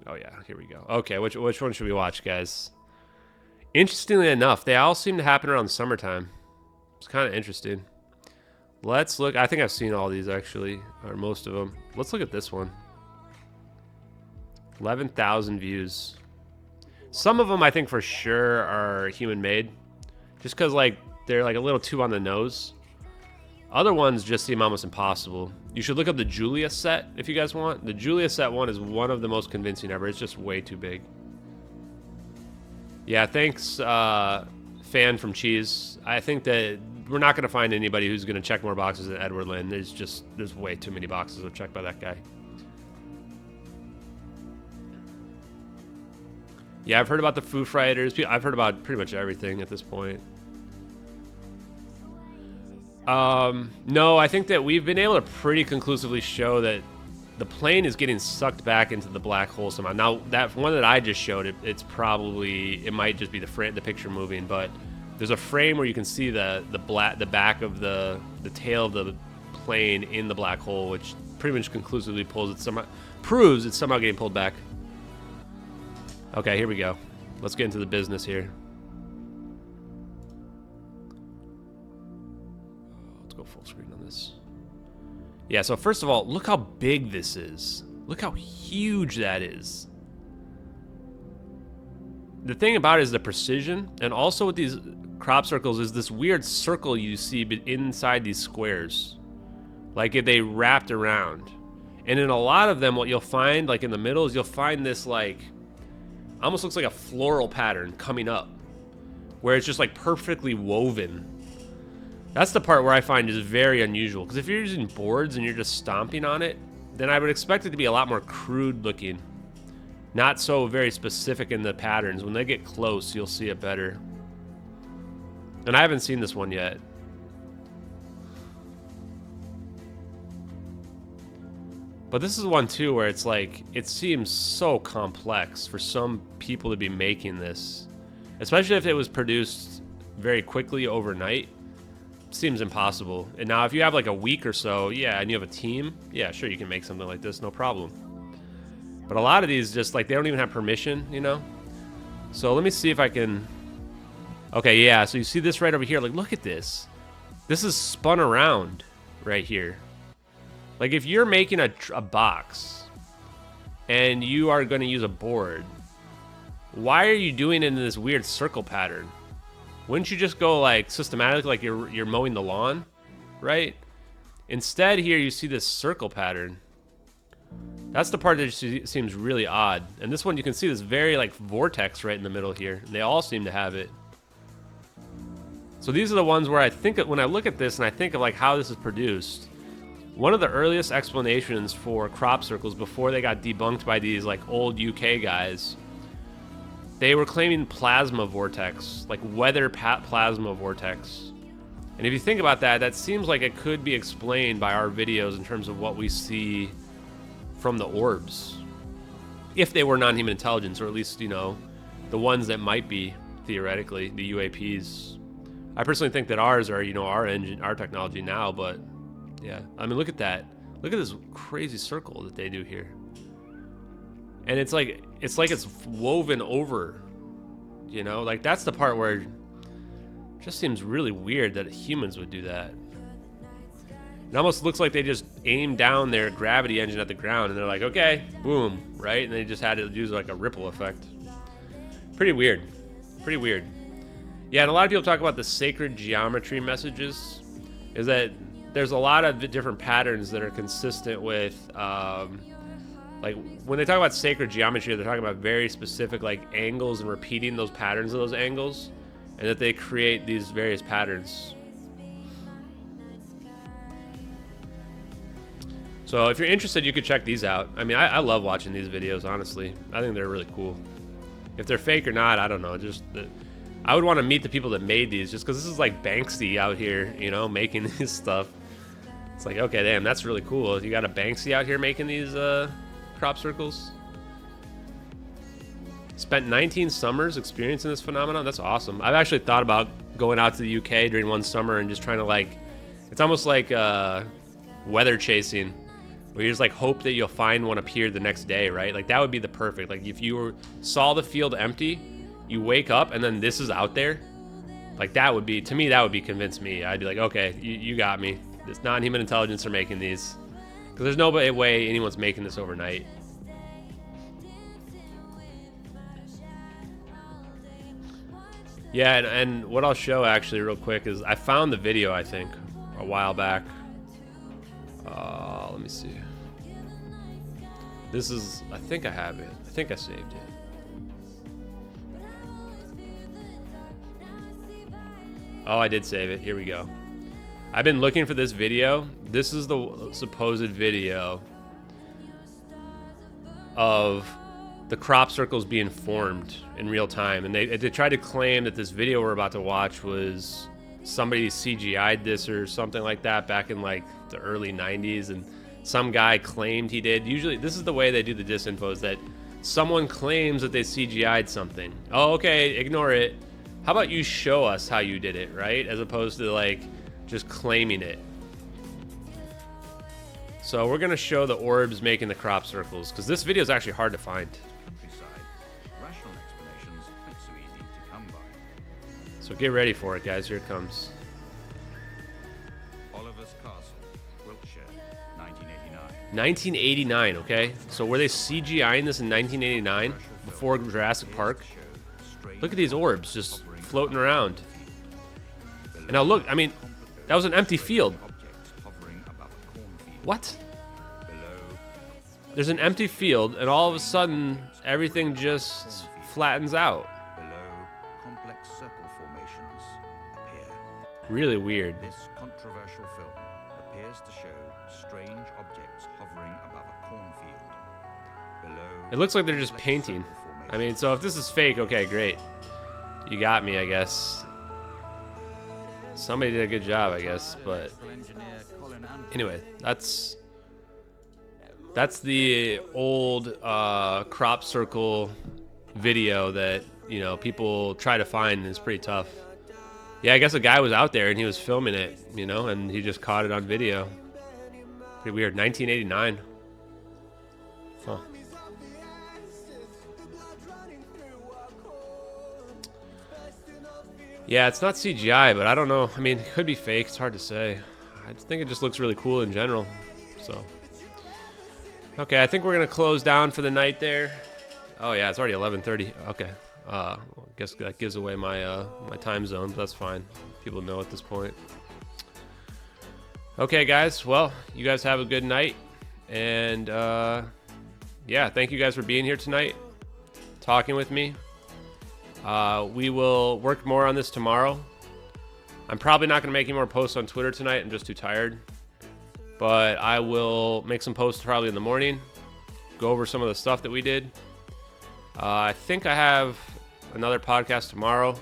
Oh yeah, here we go. Okay, which one should we watch, guys? Interestingly enough, they all seem to happen around summertime. It's kind of interesting. Let's look. I think I've seen all these actually, or most of them. Let's look at this one. 11,000 views. Some of them I think for sure are human made, just because like they're like a little too on the nose. Other ones just seem almost impossible. You should look up the Julia set if you guys want. The Julia set one is one of the most convincing ever. It's just way too big. Yeah, thanks, fan from Cheese. I think that we're not going to find anybody who's going to check more boxes than Edward Lynn. There's way too many boxes checked by that guy. Yeah, I've heard about the Foo Fighters. I've heard about pretty much everything at this point. No, I think that we've been able to pretty conclusively show that the plane is getting sucked back into the black hole somehow. Now, that one that I just showed, it might just be the picture moving, but there's a frame where you can see the back of the tail of the plane in the black hole, which pretty much conclusively proves it's somehow getting pulled back. Okay, here we go. Let's get into the business here. Let's go full screen on this. Yeah, so first of all, look how big this is. Look how huge that is. The thing about it is the precision, and also with these crop circles is this weird circle you see inside these squares. Like if they wrapped around. And in a lot of them, what you'll find, like in the middle, is you'll find this like, almost looks like a floral pattern coming up. Where it's just like perfectly woven. That's the part where I find is very unusual. Because if you're using boards and you're just stomping on it, then I would expect it to be a lot more crude looking. Not so very specific in the patterns. When they get close, you'll see it better. And I haven't seen this one yet. But this is one too where it's like, it seems so complex for some people to be making this. Especially if it was produced very quickly overnight. Seems impossible. And now if you have like a week or so, yeah, and you have a team, yeah, sure, you can make something like this, no problem. But a lot of these just like, they don't even have permission, you know? So let me see if I can... Okay, yeah, so you see this right over here. Like, look at this. This is spun around right here. Like, if you're making a box and you are going to use a board, why are you doing it in this weird circle pattern? Wouldn't you just go like systematically, like you're mowing the lawn, right? Instead, here you see this circle pattern. That's the part that seems really odd. And this one, you can see this very like vortex right in the middle here. And they all seem to have it. So these are the ones where I think when I look at this and I think of like how this is produced. One of the earliest explanations for crop circles before they got debunked by these like old UK guys, they were claiming plasma vortex, like weather plasma vortex. And if you think about that, that seems like it could be explained by our videos in terms of what we see from the orbs. If they were non-human intelligence, or at least, you know, the ones that might be, theoretically, the UAPs. I personally think that ours are, you know, our engine, our technology now, but yeah. I mean, look at that. Look at this crazy circle that they do here. And it's like it's woven over, you know? Like, that's the part where it just seems really weird that humans would do that. It almost looks like they just aimed down their gravity engine at the ground and they're like, okay, boom, right? And they just had to use like a ripple effect. Pretty weird. Pretty weird. Yeah, and a lot of people talk about the sacred geometry messages, is that there's a lot of different patterns that are consistent with, like, when they talk about sacred geometry, they're talking about very specific, like, angles and repeating those patterns of those angles, and that they create these various patterns. So if you're interested, you could check these out. I mean, I love watching these videos, honestly. I think they're really cool. If they're fake or not, I don't know. I would want to meet the people that made these, just because this is like Banksy out here, you know, making this stuff. It's like, okay, damn, that's really cool. You got a Banksy out here making these crop circles. Spent 19 summers experiencing this phenomenon. That's awesome. I've actually thought about going out to the UK during one summer and just trying to, like, it's almost like weather chasing, where you just like hope that you'll find one appear the next day, right? Like, that would be the perfect. Like, if you saw the field empty, you wake up and then this is out there, like, that would be, to me, that would be convince me. I'd be like, okay, you got me. This non-human intelligence are making these, because there's no way anyone's making this overnight. Yeah, and what I'll show actually real quick is I found the video, I think. a while back. Let me see. This is, I think I have it. I think I saved it. Oh, I did save it. Here we go. I've been looking for this video. This is the supposed video of the crop circles being formed in real time. And they tried to claim that this video we're about to watch was somebody CGI'd this or something like that back in like the early 90s. And some guy claimed he did. Usually, this is the way they do the disinfo, is that someone claims that they CGI'd something. Oh, okay, ignore it. How about you show us how you did it, right? As opposed to like just claiming it. So we're gonna show the orbs making the crop circles, because this video is actually hard to find. Rational explanations aren't so easy to come by. So get ready for it, guys. Here it comes. Oliver's Castle, Wiltshire, 1989. 1989, okay? So were they CGIing this in 1989 before Jurassic Park? Look at these orbs just floating around. And now look, I mean, that was an empty field. What? There's an empty field, and all of a sudden, everything just flattens out. Below, complex circle formations appear. Really weird. This controversial film appears to show strange objects hovering above a cornfield. Below, It looks like they're just complex painting. circle I mean, so if this is fake, okay, great. You got me, I guess. Somebody did a good job, I guess, but anyway, that's the old crop circle video that, you know, people try to find, and it's pretty tough. Yeah, I guess a guy was out there and he was filming it, you know, and he just caught it on video. Pretty weird. 1989. Huh. Yeah, it's not CGI, but I don't know. I mean, it could be fake. It's hard to say. I just think it just looks really cool in general. So, okay, I think we're gonna close down for the night there. Oh yeah, it's already 11:30. Okay, I guess that gives away my my time zone, but that's fine. People know at this point. Okay, guys. Well, you guys have a good night, and yeah, thank you guys for being here tonight, talking with me. We will work more on this tomorrow. I'm probably not going to make any more posts on Twitter tonight. I'm just too tired. But I will make some posts probably in the morning. Go over some of the stuff that we did. I think I have another podcast tomorrow.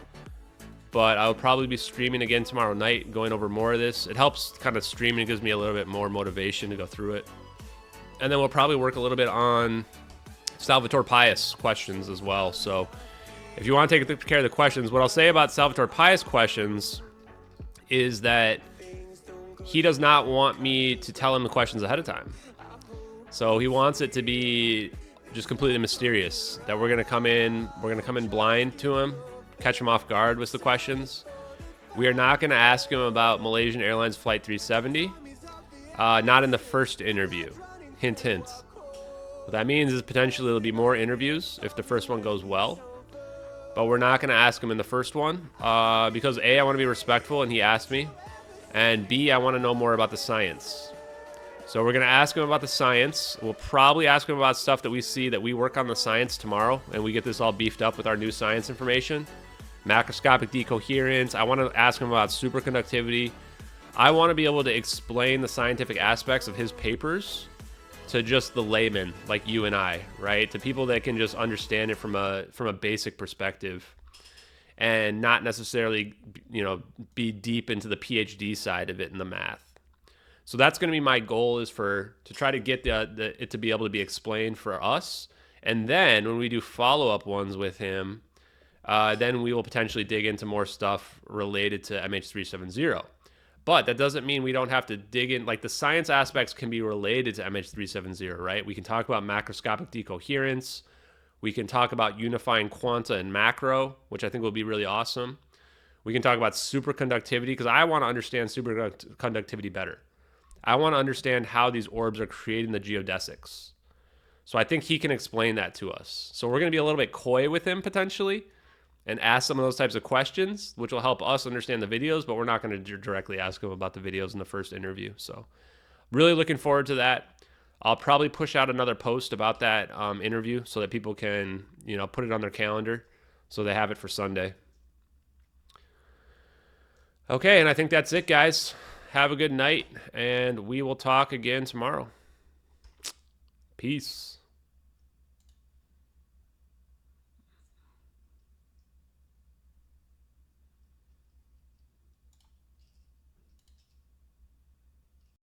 But I'll probably be streaming again tomorrow night, going over more of this. It helps kind of streaming. It gives me a little bit more motivation to go through it. And then we'll probably work a little bit on Salvatore Pius questions as well. So if you want to take care of the questions, what I'll say about Salvatore Pius questions is that he does not want me to tell him the questions ahead of time. So he wants it to be just completely mysterious, that we're going to come in blind to him, catch him off guard with the questions. We are not going to ask him about Malaysian Airlines Flight 370, not in the first interview. Hint, hint. What that means is potentially there'll be more interviews if the first one goes well. But we're not going to ask him in the first one because A, I want to be respectful and he asked me, and B, I want to know more about the science. So we're going to ask him about the science. We'll probably ask him about stuff that we see that we work on the science tomorrow, and we get this all beefed up with our new science information. Macroscopic decoherence. I want to ask him about superconductivity. I want to be able to explain the scientific aspects of his papers to just the layman like you and I, right? To people that can just understand it from a basic perspective and not necessarily, you know, be deep into the PhD side of it in the math. So that's going to be my goal, is to try to get it to be able to be explained for us. And then when we do follow-up ones with him, then we will potentially dig into more stuff related to MH370. But that doesn't mean we don't have to dig in. Like, the science aspects can be related to MH370, right? We can talk about macroscopic decoherence. We can talk about unifying quanta and macro, which I think will be really awesome. We can talk about superconductivity, because I want to understand superconductivity better. I want to understand how these orbs are creating the geodesics. So I think he can explain that to us. So we're going to be a little bit coy with him potentially and ask some of those types of questions, which will help us understand the videos, but we're not going to directly ask them about the videos in the first interview. So really looking forward to that. I'll probably push out another post about that interview so that people can, put it on their calendar so they have it for Sunday. Okay, and I think that's it, guys. Have a good night, and we will talk again tomorrow. Peace.